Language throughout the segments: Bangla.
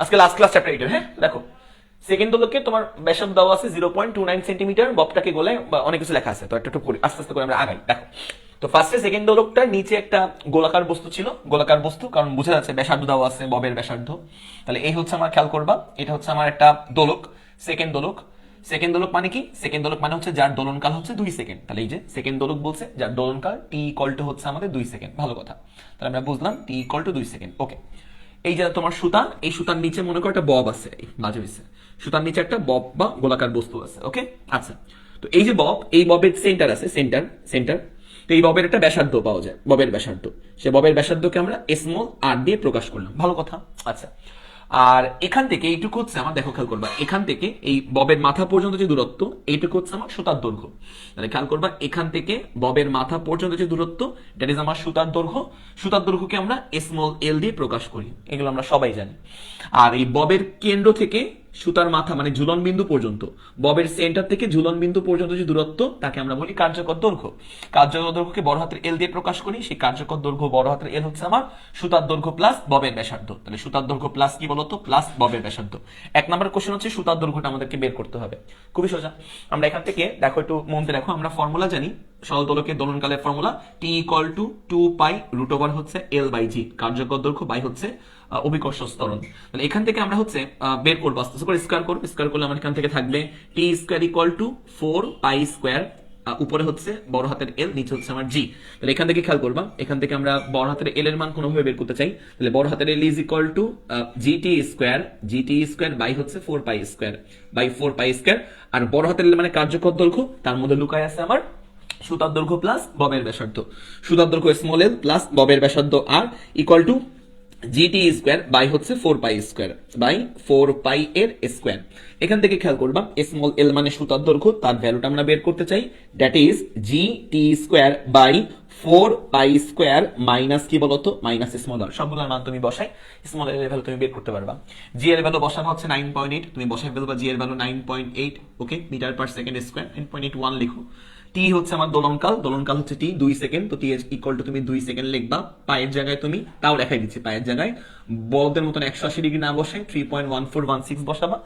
আজকে লাস্ট ক্লাস চ্যাপ্টার 8 হ্যাঁ দেখো সেকেন্ড দোলকে তোমার ব্যাসার্ধ দেওয়া আছে 0.29 সেন্টিমিটার, ববটাকে গোলায় বা অনেক কিছু লেখা আছে, তো একটু একটু আস্তে আস্তে করে আমরা আগাই। দেখো তো ফার্স্টে সেকেন্ড দোলকটার নিচে একটা গোলাকার বস্তু ছিল, গোলাকার বস্তু কারণ বোঝা যাচ্ছে ব্যাসার্ধ দেওয়া আছে ববের ব্যাসার্ধ। তাহলে এই হচ্ছে আমার, খেয়াল করবা এটা হচ্ছে আমার একটা দোলক, সেকেন্ড দোলক। সেকেন্ড দোলক মানে কি? সেকেন্ড দোলক মানে হচ্ছে যার দোলনকাল হচ্ছে 2 সেকেন্ড। তাহলে এই যে সেকেন্ড দোলক বলছে যার দোলনকাল টি ইকুয়াল টু হচ্ছে আমাদের 2 সেকেন্ড। ভালো কথা, তাহলে আমরা বুঝলাম টি ইকুয়াল টু 2 সেকেন্ড। ওকে, এই যে তোমার সুতা, এই সুতার নিচে মনে করো একটা বব আছে, মাঝে হয়েছে সুতার নিচে একটা বব বা গোলাকার বস্তু আছে। ওকে আচ্ছা, তো এই যে বব, এই ববের সেন্টার আছে, সেন্টার সেন্টার। তো এই ববের একটা ব্যাসার্ধ পাওয়া যায়, ববের ব্যাসার্ধ। সে ববের ব্যাসার্ধকে আমরা স্মল আর দিয়ে প্রকাশ করলাম। ভালো কথা। আচ্ছা, আর এখান থেকে এইটুকু হচ্ছে আমার, দেখো খেয়াল করবা, এখান থেকে এই ববের মাথা পর্যন্ত যে দূরত্ব, এইটুকু হচ্ছে আমার সুতার দৈর্ঘ্য। তাহলে খেয়াল করবা, এখান থেকে ববের মাথা পর্যন্ত যে দূরত্ব, দ্যাট ইজ আমার সুতার দৈর্ঘ্য। সুতার দৈর্ঘ্যকে আমরা স্মল এল দিয়ে প্রকাশ করি, এগুলো আমরা সবাই জানি। আর এই ববের কেন্দ্র থেকে সুতার মাথা মানে ঝুলন বিন্দু পর্যন্ত, ববের সেন্টার থেকে ঝুলন বিন্দু পর্যন্ত যে দূরত্ব, তাকে আমরা বলি কার্যকর দৈর্ঘ্য। কার্যকর দৈর্ঘ্যকে বড় হাতের এল দিয়ে প্রকাশ করি, সেই কার্যকর দৈর্ঘ্য বড় হাতের এল হচ্ছে আমার সুতার দৈর্ঘ্য প্লাস ববের ব্যাসার্ধ। তাহলে সুতার দৈর্ঘ্য প্লাস কি বলতো, প্লাস ববের ব্যাসার্ধ। এক নম্বর কোশ্চেন হচ্ছে সুতার দৈর্ঘ্যটা আমাদেরকে বের করতে হবে, খুবই সোজা। আমরা এখান থেকে দেখো, একটু মন দিয়ে দেখো, আমরা ফর্মুলা জানি সরল দোলকের দোলনকালের formula, T equal to 2 pi root over হচ্ছে এল বাই জি, কার্যকর দৈর্ঘ্য বাই হচ্ছে অভিকর্ষ ত্বরণ। তাহলে এখান থেকে আমরা হচ্ছে বের করবো, আস্তে করে স্কয়ার করবো। স্কয়ার করলে আমার এখান থেকে থাকবে T square equal to 4 pi square, উপরে হচ্ছে বড় হাতের এল, নিচে হচ্ছে আমার জি। তাহলে এখান থেকে খেয়াল করবা, এখান থেকে আমরা বড় হাতের এল এর মান কোনোভাবে বের করতে চাই, তাহলে বড় হাতের L is equal to g T square, g T square by হচ্ছে 4 pi square, by 4 pi square. আর বড় হাতের এল মানে কার্যকর দৈর্ঘ্য, তার মধ্যে লুকায় আছে আমার সুতার দৈর্ঘ্য প্লাস ববের ব্যাসার্ধ। সুতার দৈর্ঘ্য স্মল এল প্লাস ববের ব্যাসার্ধ আর equal to g T square by হচ্ছে 4 পাই স্কোয়ার, বাই 4 পাই এর স্কোয়ার। এখান থেকে খেয়াল করবা, স্মল এল মানে সুতার দৈর্ঘ্য, তার ভ্যালুটা আমরা বের করতে চাই, that is G T square by 4 pi square minus কি বলতো, মাইনাস স্মল আর। সবগুলোর মান তুমি বসাই, স্মল এর ভ্যালু তুমি বের করতে পারবা। জি এর ভ্যালু বসানো হচ্ছে 9.8, তুমি বসাই ফেলবা জি এর ভ্যালু 9.8। ওকে, মিটার পার সেকেন্ড স্কোয়ার, 9.81 লিখো। টি হচ্ছে আমার দোলনকাল, দোলনকাল হচ্ছে টি 2 সেকেন্ড, তো টি ইকুয়াল টু তুমি 2 সেকেন্ড লিখবা। পায়ের জায়গায় তুমি, তাও লেখাই দিচ্ছি, পায়ের জায়গায় বলদের মতন 180 ডিগ্রি না বসাই 3.1416 বসাবা।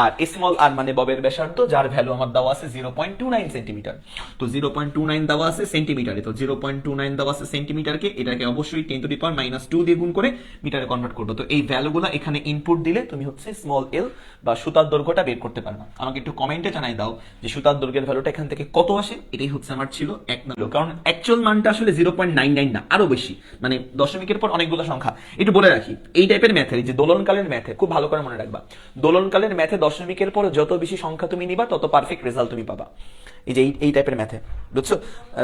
আর স্মল আর মানে ববের ব্যাসার্ধ, যার ভ্যালু আমার দেওয়া আছে 0.29 সেন্টিমিটার। তো 0.29 দেওয়া আছে সেন্টিমিটারে, তো 0.29 দেওয়া আছে সেন্টিমিটারকে, এটাকে অবশ্যই 10 টু দি পাওয়ার -2 দিয়ে গুণ করে মিটারে কনভার্ট করবো। তো এই ভ্যালুগুলো এখানে ইনপুট দিলে তুমি হচ্ছে স্মল এল বা সুতার দৈর্ঘ্যটা বের করতে পারবা। আমাকে একটু কমেন্টে জানাই দাও যে সুতার দৈর্ঘ্যের ভ্যালুটা এখান থেকে কত আসে। এটাই হচ্ছে আমার ছিল এক নম্বর, কারণ অ্যাকচুয়াল মানটা আসলে 0.99 না, আরো বেশি, মানে দশমিকের পর অনেকগুলো সংখ্যা। একটু বলে রাখি, এই টাইপের ম্যাথের, যে দোলনকালের ম্যাথে খুব ভালো করে মনে রাখবা, দোলনকালের ম্যাথে দশমিকের পর যত বেশি সংখ্যা তুমি নিবা তত পারফেক্ট রেজাল্ট তুমি পাবা। এই যে এই টাইপের ম্যাথে, বুঝছো,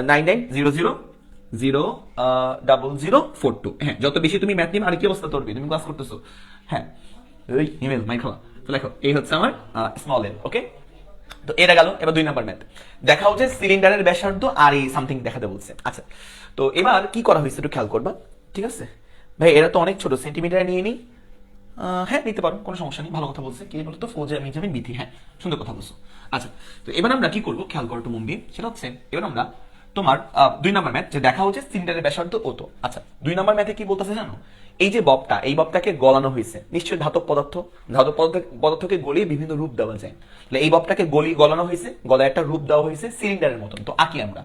99000042, হ্যাঁ, যত বেশি তুমি ম্যাথ নিবা। আর কি অবস্থা তোর, তুমি ক্লাস করতেছো? হ্যাঁ, ওই ইমেল মাই খাওয়া। তো লেখো, এই হচ্ছে আমার স্মল এল। ওকে, তো এটা গেল। এবার 2 নাম্বার ম্যাথ দেখা হচ্ছে সিলিন্ডারের ব্যাসার্ধ আর এই সামথিং দেখাতে বলছে। আচ্ছা, তো এবার কি করা হয়েছে একটু খেয়াল করবা, ঠিক আছে ভাই? এরা তো অনেক ছোট, সেন্টিমিটার নিয়ে নিই। হ্যাঁ, নিতে পারো, কোনো সমস্যা নেই। ভালো কথা বলছে, কি বলতো, ফৌজে আমি যাবেন বিধি। হ্যাঁ, সুন্দর কথা বলছো। আচ্ছা, তো এবার আমরা কি করবো খেয়াল করো একটু মন দিয়ে, সেটা হচ্ছে এবার আমরা তোমার 2 নাম্বার ম্যাথ যে দেখা হচ্ছে সিলিন্ডারের ব্যাসার্ধ কত। আচ্ছা, 2 নাম্বার ম্যাথে কি বলতেছে জানো? এই যে ববটা, এই ববটাকে গলানো হয়েছে, নিশ্চয়ই ধাতব পদার্থ, ধাতব পদার্থকে গলিয়ে বিভিন্ন রূপ দেওয়া যায়। তাহলে এই ববটাকে গলানো হয়েছে, গলায় একটা রূপ দেওয়া হয়েছে সিলিন্ডারের মতন। তো আঁকি আমরা।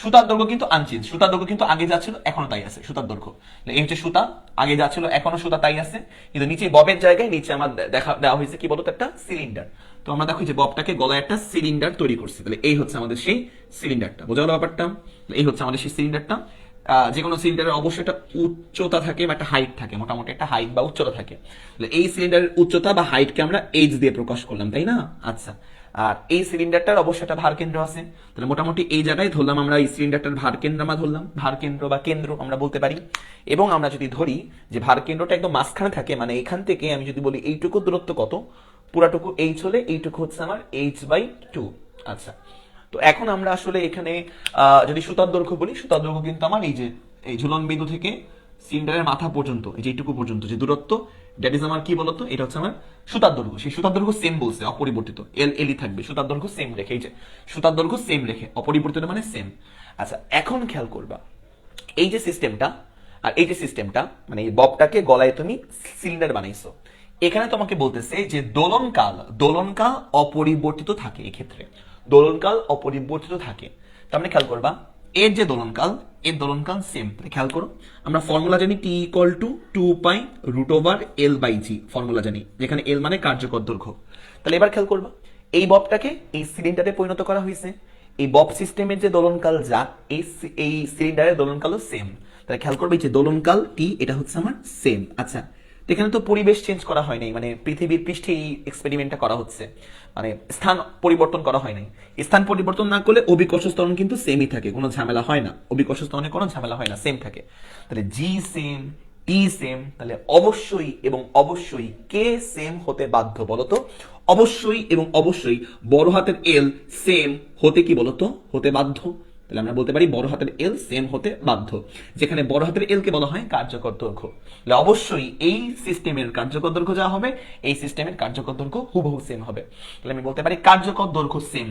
সুতার দৈর্ঘ্য কিন্তু আনচেঞ্জ, সুতার দৈর্ঘ্য কিন্তু আগে যা ছিল এখনো তাই আছে, সুতার দৈর্ঘ্য। এই হচ্ছে সুতা, আগে যা ছিল এখনো সুতা তাই আছে, কিন্তু নিচে ববের জায়গায় নিচে আমার দেওয়া হয়েছে কি বলতো, একটা সিলিন্ডার। তো আমরা দেখো যে ববটাকে গলায় একটা সিলিন্ডার তৈরি করছি, তাহলে এই হচ্ছে আমাদের সেই সিলিন্ডারটা। বোঝা গেল ব্যাপারটা? এই হচ্ছে আমাদের সেই সিলিন্ডারটা। যে কোনো সিলিন্ডারের অবশ্যই একটা উচ্চতা থাকে বা একটা হাইট থাকে, মোটামুটি একটা হাইট বা উচ্চতা থাকে। এই সিলিন্ডারের উচ্চতা বা হাইটকে আমরা এইচ দিয়ে প্রকাশ করলাম, তাই না? আচ্ছা, আর এই সিলিন্ডারটার অবশ্যই একটা ভার কেন্দ্র আছে, তাহলে মোটামুটি এই জায়গায় ধরলাম আমরা এই সিলিন্ডারটার ভার কেন্দ্র, আমরা ধরলাম ভার কেন্দ্র বা কেন্দ্র আমরা বলতে পারি। এবং আমরা যদি ধরি যে ভার কেন্দ্রটা একদম মাঝখানে থাকে, মানে এখান থেকে আমি যদি বলি এইটুকু দূরত্ব কত, পুরাটুকু এইচ হলে এইটুকু হচ্ছে আমার h/2। আচ্ছা, তো এখন আমরা আসলে এখানে যদি সুতার দৈর্ঘ্য বলি, সুতার দৈর্ঘ্য কিন্তু আমার এই যে এই ঝুলন বিন্দু থেকে সিলিন্ডারের মাথা পর্যন্ত, এই যে এইটুকু পর্যন্ত যে দূরত্ব, দ্যাট ইজ আমার কি বলতো, এটা হচ্ছে আমার সুতার দৈর্ঘ্য। সেই সুতার দৈর্ঘ্য সেম বলছে, অপরিবর্তিত, এলই থাকবে, সুতার দৈর্ঘ্য সেম রেখে, এই যে সুতার দৈর্ঘ্য সেম রেখে, অপরিবর্তিত মানে সেম। আচ্ছা, এখন খেয়াল করবা, এই যে সিস্টেমটা আর এই যে সিস্টেমটা, মানে এই ববটাকে গলায় তুমি সিলিন্ডার বানাইছো, এখানে তোমাকে বলতেছে যে দোলনকাল অপরিবর্তিত থাকে। এক্ষেত্রে দোলনকাল অপরিবর্তিত থাকে, তার মানে খেয়াল করবা এর যে দোলনকাল, এর দোলনকাল সেম। খেয়াল করো, আমরা ফর্মুলা জানি টি ইকুয়াল টু 2π√L/g ফর্মুলা জানি, যেখানে এল মানে কার্যকর দৈর্ঘ্য। তাহলে এবার খেয়াল করবা এই ববটাকে এই সিলিন্ডারে পরিণত করা হয়েছে। এই বব সিস্টেমের যে দোলনকাল যা, এই সিলিন্ডারের দোলনকালও সেম। তাহলে খেয়াল করবে যে দোলনকাল টি এটা হচ্ছে আমার সেম। আচ্ছা, তো এখানে তো পরিবেশ চেঞ্জ করা হয় নাই, মানে পৃথিবীর পৃষ্ঠে এই এক্সপেরিমেন্টটা করা হচ্ছে, মানে স্থান পরিবর্তন করা হয় নাই। স্থান পরিবর্তন না করলে অভিকর্ষ ত্বরণ কিন্তু সেমই থাকে, কোনো ঝামেলা হয় না, অভিকর্ষ ত্বরণে কোনো ঝামেলা হয় না, সেম থাকে। তাহলে জি সেম, টি সেম, তাহলে অবশ্যই এবং অবশ্যই কে সেম হতে বাধ্য বলতো? অবশ্যই এবং অবশ্যই বড় হাতের এল সেম হতে কি বলতো? হতে বাধ্য। তাহলে আমরা বলতে পারি বড় হাতের এল সেম হতে বাধ্য, যেখানে বড় হাতের এল কে বলা হয় কার্যকর দৈর্ঘ্য। তাহলে অবশ্যই এই সিস্টেমের কার্যকর দৈর্ঘ্য যা হবে, এই সিস্টেমের কার্যকর দৈর্ঘ্য হুবহু সেম হবে। তাহলে আমি বলতে পারি কার্যকর দৈর্ঘ্য সেম।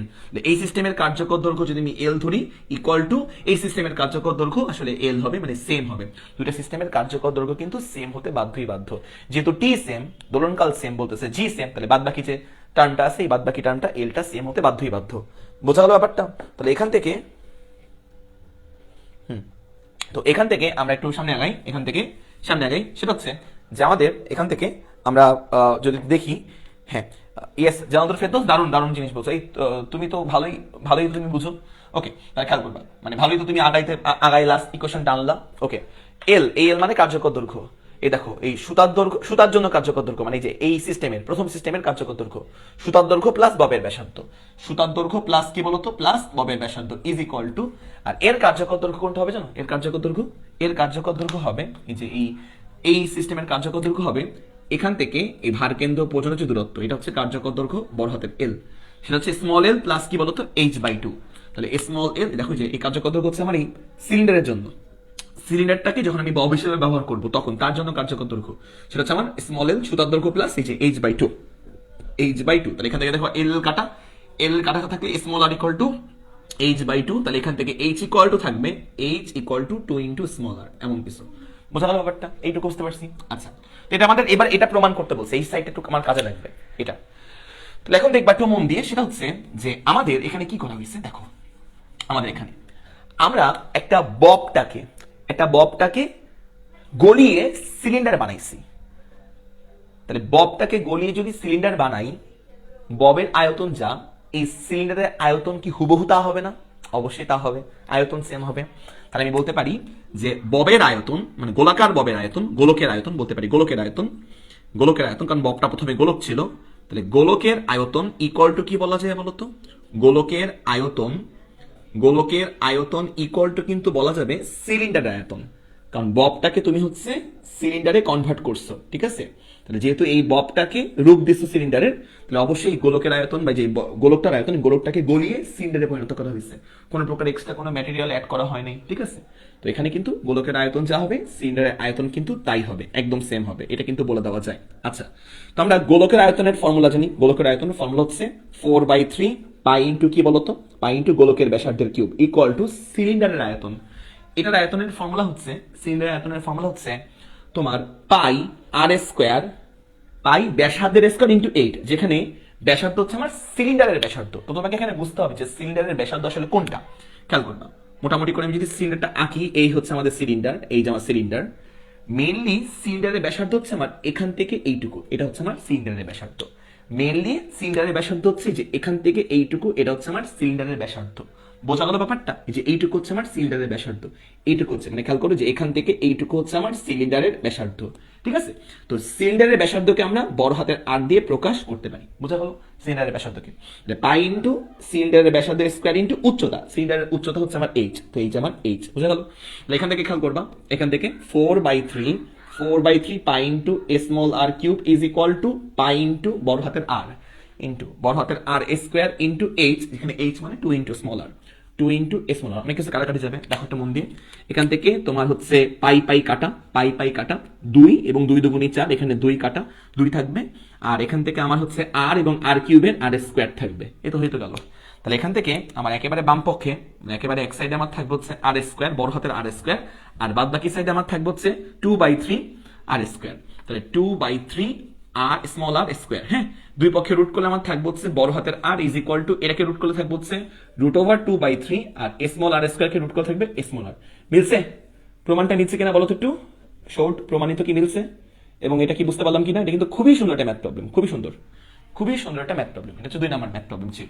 এই সিস্টেমের কার্যকর দৈর্ঘ্য যদি আমি এল ধরি ইকুয়াল টু এই সিস্টেমের কার্যকর দৈর্ঘ্য আসলে এল হবে, মানে সেম হবে। দুইটা সিস্টেমের কার্যকর দৈর্ঘ্য কিন্তু সেম হতে বাধ্যই বাধ্য। যেহেতু টি সেম, দোলনকাল সেম বলতেছে, জি সেম, তাহলে বাদ বাকি যে টার্মটা আছে এই বাদ বাকি টার্মটা এলটা সেম হতে বাধ্যই বাধ্য। বোঝা গেল ব্যাপারটা? তাহলে এখান থেকে তো এখান থেকে আমরা একটু সামনে আগাই, সেটা হচ্ছে যে আমাদের এখান থেকে আমরা যদি দেখি, হ্যাঁ ইয়েস জানাতুল ফেরদৌস, দারুণ দারুণ জিনিস বলছো। এই তুমি তো ভালোই ভালোই তুমি বুঝো। ওকে, তাহলে খেয়াল করবা, মানে ভালোই তো তুমি আগাই লাস্ট ইকুয়েশন টানলা। ওকে, এল মানে কার্যকর দৈর্ঘ্য। এই দেখো এই সুতার জন্য কার্যকর দৈর্ঘ্য, মানে যে এই সিস্টেমের প্রথম সিস্টেমের কার্যকর দৈর্ঘ্য সুতার দৈর্ঘ্য প্লাস ববের ব্যাসার্ধ, সুতার দৈর্ঘ্য প্লাস কি বলতো প্লাস ববের ব্যাসার্ধ ইজ ইকুয়াল টু, আর এর কার্যকর দৈর্ঘ্য কোনটা হবে জানো? এর কার্যকর দৈর্ঘ্য হবে এই যে এই সিস্টেমের কার্যকর দৈর্ঘ্য হবে এখান থেকে এই ভারকেন্দ্র পর্যন্ত যে দূরত্ব, এটা হচ্ছে কার্যকর দৈর্ঘ্য বড় হাতের এল, সেটা হচ্ছে স্মল এল প্লাস কি বলতো h/2। তাহলে স্মল এল দেখো যে এই কার্যকর দৈর্ঘ্য হচ্ছে আমার এই সিলিন্ডারের জন্য, সিলিন্ডারটাকে যখন আমি বব হিসেবে ব্যবহার করব তখন তার জন্য কার্যকর দৈর্ঘ্য সেটা হচ্ছে আমার স্মল এল সুতার দৈর্ঘ্য প্লাস এই যে h/2। তাহলে এখান থেকে দেখো এল কাটা থাকলে স্মল আর ইকুয়াল টু h/2, তাহলে এখান থেকে h ইকুয়াল টু থাকবে h equal to 2 into small r, এমন কিছু। বোঝা গেল ব্যাপারটা? এইটুকু বুঝতে পারছি। আচ্ছা, তো এটা আমাদের এবার এটা প্রমাণ করতে বলছে, এই সাইডটা একটু আমার কাজে লাগবে এটা। তাহলে এখন দেখবা একটু মন দিয়ে, সেটা হচ্ছে যে আমাদের এখানে কি করা হয়েছে দেখো। আমাদের এখানে আমরা একটা ববটাকে গলিয়ে সিলিন্ডার বানাইছি। তাহলে ববটাকে গলিয়ে যদি সিলিন্ডার বানাই, ববের আয়তন যা, এই সিলিন্ডারের আয়তন কি হুবহু তা হবে না? অবশ্যই তা হবে, আয়তন সেম হবে। তাহলে আমি বলতে পারি যে ববের আয়তন মানে গোলাকার ববের আয়তন, গোলকের আয়তন বলতে পারি, গোলকের আয়তন, কারণ ববটা প্রথমে গোলক ছিল। তাহলে গোলকের আয়তন ইকুয়াল টু কি বলা যায় বলতো? গোলকের আয়তন ইকুয়াল টু কিন্তু বলা যাবে সিলিন্ডারের আয়তন, কারণ ববটাকে তুমি হচ্ছে সিলিন্ডারে কনভার্ট করছো, ঠিক আছে? তাহলে যেহেতু এই ববটাকে রূপ দিচ্ছ সিলিন্ডারের, তাহলে অবশ্যই গোলকের আয়তন বা যে গোলকটার আয়তন, গোলকটাকে গলিয়ে সিলিন্ডারে পরিণত করা হয়েছে, কোনো প্রকার এক্সট্রা কোনো ম্যাটেরিয়াল অ্যাড করা হয় নাই, ঠিক আছে? তো এখানে কিন্তু গোলকের আয়তন যা হবে সিলিন্ডারের আয়তন কিন্তু তাই হবে, একদম সেম হবে, এটা কিন্তু বলে দেওয়া যায়। আচ্ছা, তো আমরা গোলকের আয়তনের ফর্মুলা জানি, গোলকের আয়তনের ফর্মুলা হচ্ছে 4/3 পাই ইন্টু কি বলতো, পাই ইন্টু গোলকের ব্যাসার্ধের কিউব ইকুয়াল টু সিলিন্ডারের আয়তন। এটার আয়তনের ফর্মুলা হচ্ছে, সিলিন্ডারের আয়তনের ফর্মুলা হচ্ছে তোমার পাই আর স্কোয়ার, পাই ব্যাসার্ধের স্কোয়ার ইন্টু 8, যেখানে ব্যাসার্ধ হচ্ছে আমার সিলিন্ডারের ব্যাসার্ধ। তো তোমাকে এখানে বুঝতে হবে যে সিলিন্ডারের ব্যাসার্ধ আসলে কোনটা। খেয়াল করবা, মোটামুটি করে আমি যদি সিলিন্ডারটা আঁকি, এই হচ্ছে আমাদের সিলিন্ডার, এই যে আমার সিলিন্ডার, মেইনলি সিলিন্ডারের ব্যাসার্ধ হচ্ছে আমার এখান থেকে এইটুকু, এটা হচ্ছে আমার সিলিন্ডারের ব্যাসার্ধ। মেইনলি সিলিন্ডারের ব্যাসার্ধ হচ্ছে যে এখান থেকে এইটুকু, এটা হচ্ছে আমার সিলিন্ডারের ব্যাসার্ধ। বোঝা গেল ব্যাপারটা? যে এইটুকু হচ্ছে আমার সিলিন্ডারের ব্যাসার্ধ, এইটুকু হচ্ছে মানে খেয়াল করো যে এখান থেকে এইটুকু হচ্ছে আমার সিলিন্ডারের ব্যাসার্ধ, ঠিক আছে? তো সিলিন্ডারের ব্যাসার্ধকে আমরা বড় হাতের আর দিয়ে প্রকাশ করতে পারি। বোঝা গেল সিলিন্ডারের ব্যাসার্ধকে? পাই ইন্টু সিলিন্ডারের ব্যাসার্ধের স্কোয়ার ইন্টু উচ্চতা, সিলিন্ডারের উচ্চতা হচ্ছে আমার এইচ, তো এইচ আমার এইচ। বোঝা গেল? এখান থেকে খেয়াল করবা, এখান থেকে 4/3 pi into small R cube is equal to pi into বড় হাতের আর ইন্টু বড় হাতের আর স্কোয়ার ইন্টু এইচ, যেখানে এইচ মানে 2 into small R, 2 into small R. অনেক কিছু কাটাকাটি যাবে, দেখো একটা মন দিয়ে। এখান থেকে তোমার হচ্ছে পাই কাটা 2 এবং 2 দুগুণী 4, এখানে 2 কাটা 2 থাকবে, আর এখান থেকে আমার হচ্ছে আর এবং আর কিউবের আর স্কোয়ার থাকবে। এ তো হয়ে গেল। তাহলে এখান থেকে আমার একেবারে বাম পক্ষে, একেবারে এক সাইডে আমার থাকবে হচ্ছে আর স্কোয়ার, বড় হাতের আর স্কোয়ার, আর বাদ বাকি সাইডে আমার থাকবে হচ্ছে 2/3 আর স্কোয়ার। তাহলে 2/3 আর স্মল আর স্কোয়ার। হ্যাঁ, দুই পক্ষে রুট করলে আমার থাকবে হচ্ছে বড় হাতের আর ইজ ইকুয়াল টু, এটাকে রুট করলে থাকবে হচ্ছে √2/3, আর স্মল আর স্কোয়ারকে রুট করে থাকবে স্মল আর। মিলছে? প্রমাণটা নিচ্ছে কিনা বলো তো একটু, শর্ট প্রমাণিত কি মিলছে? এবং এটা কি বুঝতে পারলাম কিনা? এটা কিন্তু খুবই সুন্দর একটা ম্যাথ প্রবলেম, খুবই সুন্দর, খুবই সুন্দর একটা ম্যাথ প্রবলেম। এটা হচ্ছে 2 নম্বর ম্যাথ প্রবলেম ছিল,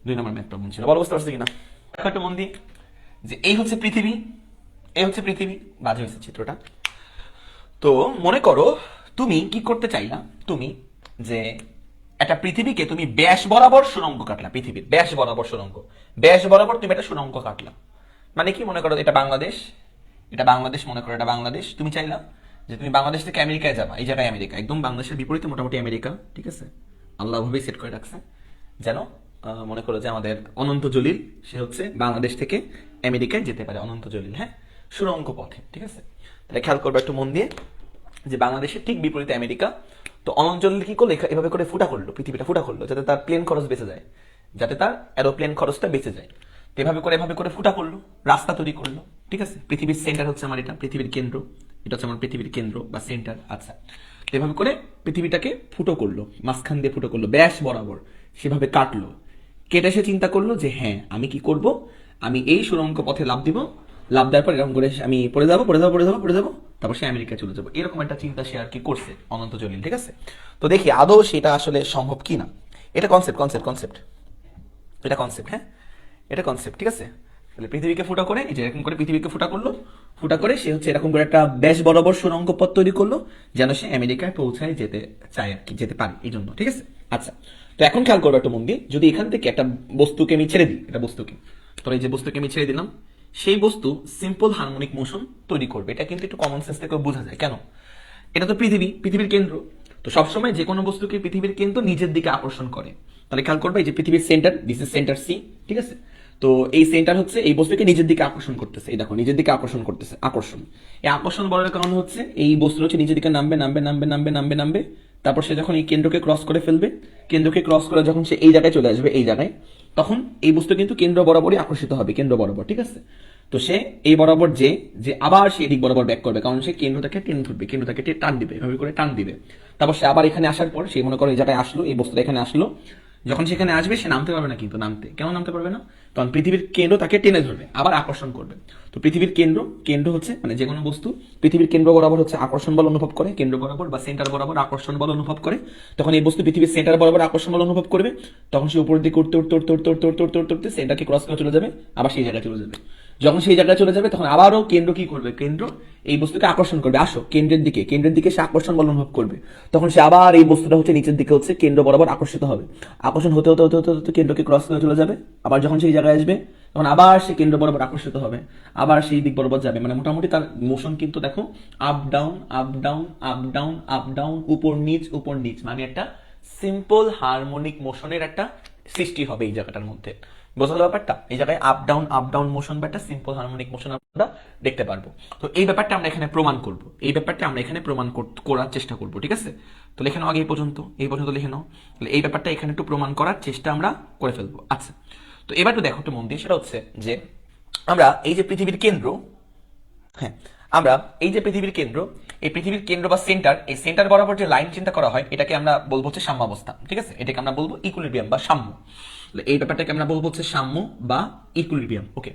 2 নম্বর ম্যাথ প্রবলেম ছিল। বলো বুঝতে পারছি কিনা? একটু মন দিয়ে, যে এই হচ্ছে পৃথিবী, এই হচ্ছে পৃথিবী, বাজে হয়েছে চিত্রটা। তো মনে করো তুমি কি করতে চাইলা, তুমি যে একটা পৃথিবীকে তুমি ব্যাস বরাবর সুড়ঙ্গ কাটলা, পৃথিবীর ব্যাস বরাবর সুড়ঙ্গ, ব্যাস বরাবর তুমি একটা সুড়ঙ্গ কাটলা। মানে কি, মনে করো এটা বাংলাদেশ, এটা বাংলাদেশ, মনে করো এটা বাংলাদেশ। তুমি চাইলা যে তুমি বাংলাদেশ থেকে আমেরিকায় যাবা, এই জায়গায় আমেরিকা, একদম বাংলাদেশের বিপরীতে মোটামুটি আমেরিকা, ঠিক আছে? আল্লাহ ভাবেই সেট করে রাখছে যেন মনে করো যে আমাদের অনন্ত জলিল, সে হচ্ছে বাংলাদেশ থেকে আমেরিকায় যেতে পারে, অনন্ত জলিল, হ্যাঁ, সুড়ঙ্গ পথে, ঠিক আছে? তাহলে খেয়াল করবে একটু মন দিয়ে, যে বাংলাদেশের ঠিক বিপরীতে আমেরিকা। তো অনন্ত জলিল কি করলো, এভাবে করে ফুটা করলো, পৃথিবীটা ফুটা করলো, যাতে তার প্লেন খরচ বেঁচে যায়, যাতে তার এরোপ্লেন খরচটা বেঁচে যায়। তো এভাবে করে ফুটা করলো, রাস্তা তৈরি করলো, ঠিক আছে? পৃথিবীর সেন্টার হচ্ছে আমার এটা, পৃথিবীর কেন্দ্র, এটা হচ্ছে আমার পৃথিবীর কেন্দ্র বা সেন্টার। আচ্ছা, তো এভাবে করে পৃথিবীটাকে ফুটো করলো, মাঝখান দিয়ে ফুটো করলো, ব্যাস বরাবর সেভাবে কাটলো। কেটে সে চিন্তা করলো যে হ্যাঁ, আমি কি করব, আমি এই সুড়ঙ্গ পথে লাফ দিব, লাফ দেওয়ার পর এরকম করে আমি পড়ে যাবো, তারপর সে আমেরিকায় চলে যাবো, এরকম একটা চিন্তা সে আর কি করছে অনন্ত জলিল, ঠিক আছে? তো দেখি আদৌ সেটা আসলে সম্ভব কি না। এটা কনসেপ্ট, এটা কনসেপ্ট, হ্যাঁ, এটা কনসেপ্ট, ঠিক আছে? তাহলে পৃথিবীকে ফুটা করে, এই যে এরকম করে পৃথিবীকে ফুটা করলো, ফুটা করে সে হচ্ছে এরকম করে একটা ব্যাস বরাবর সুড়ঙ্গ পথ তৈরি করলো, যেন সে আমেরিকায় পৌঁছায় যেতে চায় আর কি, যেতে পারে এই জন্য, ঠিক আছে? আচ্ছা, তো এখন খেয়াল করবে একটু মন দিয়ে, যদি এখান থেকে একটা বস্তুকে আমি ছেড়ে দিই, এটা বস্তুকে, তো এই যে বস্তুকে আমি ছেড়ে দিলাম, সেই বস্তু সিম্পল হারমোনিক মোশন তৈরি করবে। এটা কিন্তু একটু কমন সেন্স থেকে বোঝা যায়। কেন? এটা তো পৃথিবী, পৃথিবীর কেন্দ্র, তো সবসময় যে কোনো বস্তুকে পৃথিবীর কেন্দ্র নিজের দিকে আকর্ষণ করে। তাহলে খেয়াল করবে, এই যে পৃথিবীর centre, this is centre C, ঠিক আছে? তো এই সেন্টার হচ্ছে এই বস্তুকে নিজের দিকে আকর্ষণ করতেছে, এই দেখো নিজের দিকে আকর্ষণ করতেছে, আকর্ষণ। এই আকর্ষণ বলার কারণ হচ্ছে এই বস্তুটা হচ্ছে নিজের দিকে নামবে, নামবে, তারপর সে যখন এই কেন্দ্রকে ক্রস করে ফেলবে, কেন্দ্রকে ক্রস করে যখন সে এই জায়গায় চলে আসবে, এই জায়গায়, তখন এই বস্তু কিন্তু কেন্দ্র বরাবরই আকর্ষিত হবে, কেন্দ্র বরাবর, ঠিক আছে? তো সে এই বরাবর যে যে আবার সে এদিক বরাবর ব্যাক করবে, কারণ সে কেন্দ্রটাকে টেনে ধরবে, কেন্দ্রটাকে টান দিবে, এভাবে করে টান দিবে। তারপর সে আবার এখানে আসার পর, সে মনে করো এই জায়গায় আসলো, এই বস্তুটা এখানে আসলো, যখন সেখানে আসবে সে নামতে পারবে না, কিন্তু কেন নামতে পারবে না? কারণ পৃথিবীর কেন্দ্র তাকে টেনে ধরবে, আবার আকর্ষণ করবে। তো পৃথিবীর কেন্দ্র হচ্ছে মানে যে কোনো বস্তু পৃথিবীর কেন্দ্র বরাবর হচ্ছে আকর্ষণ বল অনুভব করে, কেন্দ্র বরাবর বা সেন্টার বরাবর আকর্ষণ বল অনুভব করে। তখন এই বস্তু পৃথিবীর সেন্টার বরাবর আকর্ষণ বল অনুভব করবে, তখন সে উপরের দিকে উঠতে সেন্টারকে ক্রস করে চলে যাবে, আবার সেই জায়গায় চলে যাবে। যখন সেই জায়গায় চলে যাবে, তখন আবারও কেন্দ্র কি করবে, কেন্দ্র এই বস্তুকে আকর্ষণ করবে, আসো কেন্দ্রের দিকে সে আকর্ষণ বল অনুভব করবে। তখন সে আবার এই বস্তুটা হচ্ছে নিচের দিকে হচ্ছে কেন্দ্র বরাবর আকর্ষিত হবে, আকর্ষণ হতে হতে হতে হতে হতে কেন্দ্রকে ক্রস করে চলে যাবে। আবার যখন সেই জায়গায় আসবে, তখন আবার সে কেন্দ্র বরাবর আকর্ষিত হবে, আবার সেই দিক বরাবর যাবে। মানে মোটামুটি তার মোশন কিন্তু দেখো up down up down up down up down, উপর নিচ, মানে একটা সিম্পল হারমোনিক মোশনের একটা সৃষ্টি হবে এই জায়গাটার মধ্যে। বোঝালো ব্যাপারটা? এই জায়গায় আপ ডাউন মোশন বা একটা সিম্পল হারমোনিক মোশন আমরা দেখতে পারবো। তো এই ব্যাপারটা আমরা এখানে প্রমাণ করব, এই ব্যাপারটা আমরা এখানে প্রমাণ করার চেষ্টা করব, ঠিক আছে? তো লিখে নাও আগে এই পর্যন্ত লিখে নাও। তাহলে এই ব্যাপারটা এখানে একটু প্রমাণ করার চেষ্টা আমরা করে ফেলবো। আচ্ছা, তো এবার একটু দেখো একটু মন দিয়ে, সেটা হচ্ছে যে আমরা এই যে পৃথিবীর কেন্দ্র, হ্যাঁ, আমরা এই যে পৃথিবীর কেন্দ্র, এই পৃথিবীর কেন্দ্র বা সেন্টার, এই সেন্টার বরাবর যে লাইন চিন্তা করা হয়, এটাকে আমরা বলবো হচ্ছে সাম্যাবস্থা, ঠিক আছে? এটাকে আমরা বলবো ইকুইলিব্রিয়াম বা সাম্য। এই ব্যাপারটাকে আমরা বলবো হচ্ছে সাম্য বা ইকুইলিব্রিয়াম। ওকে,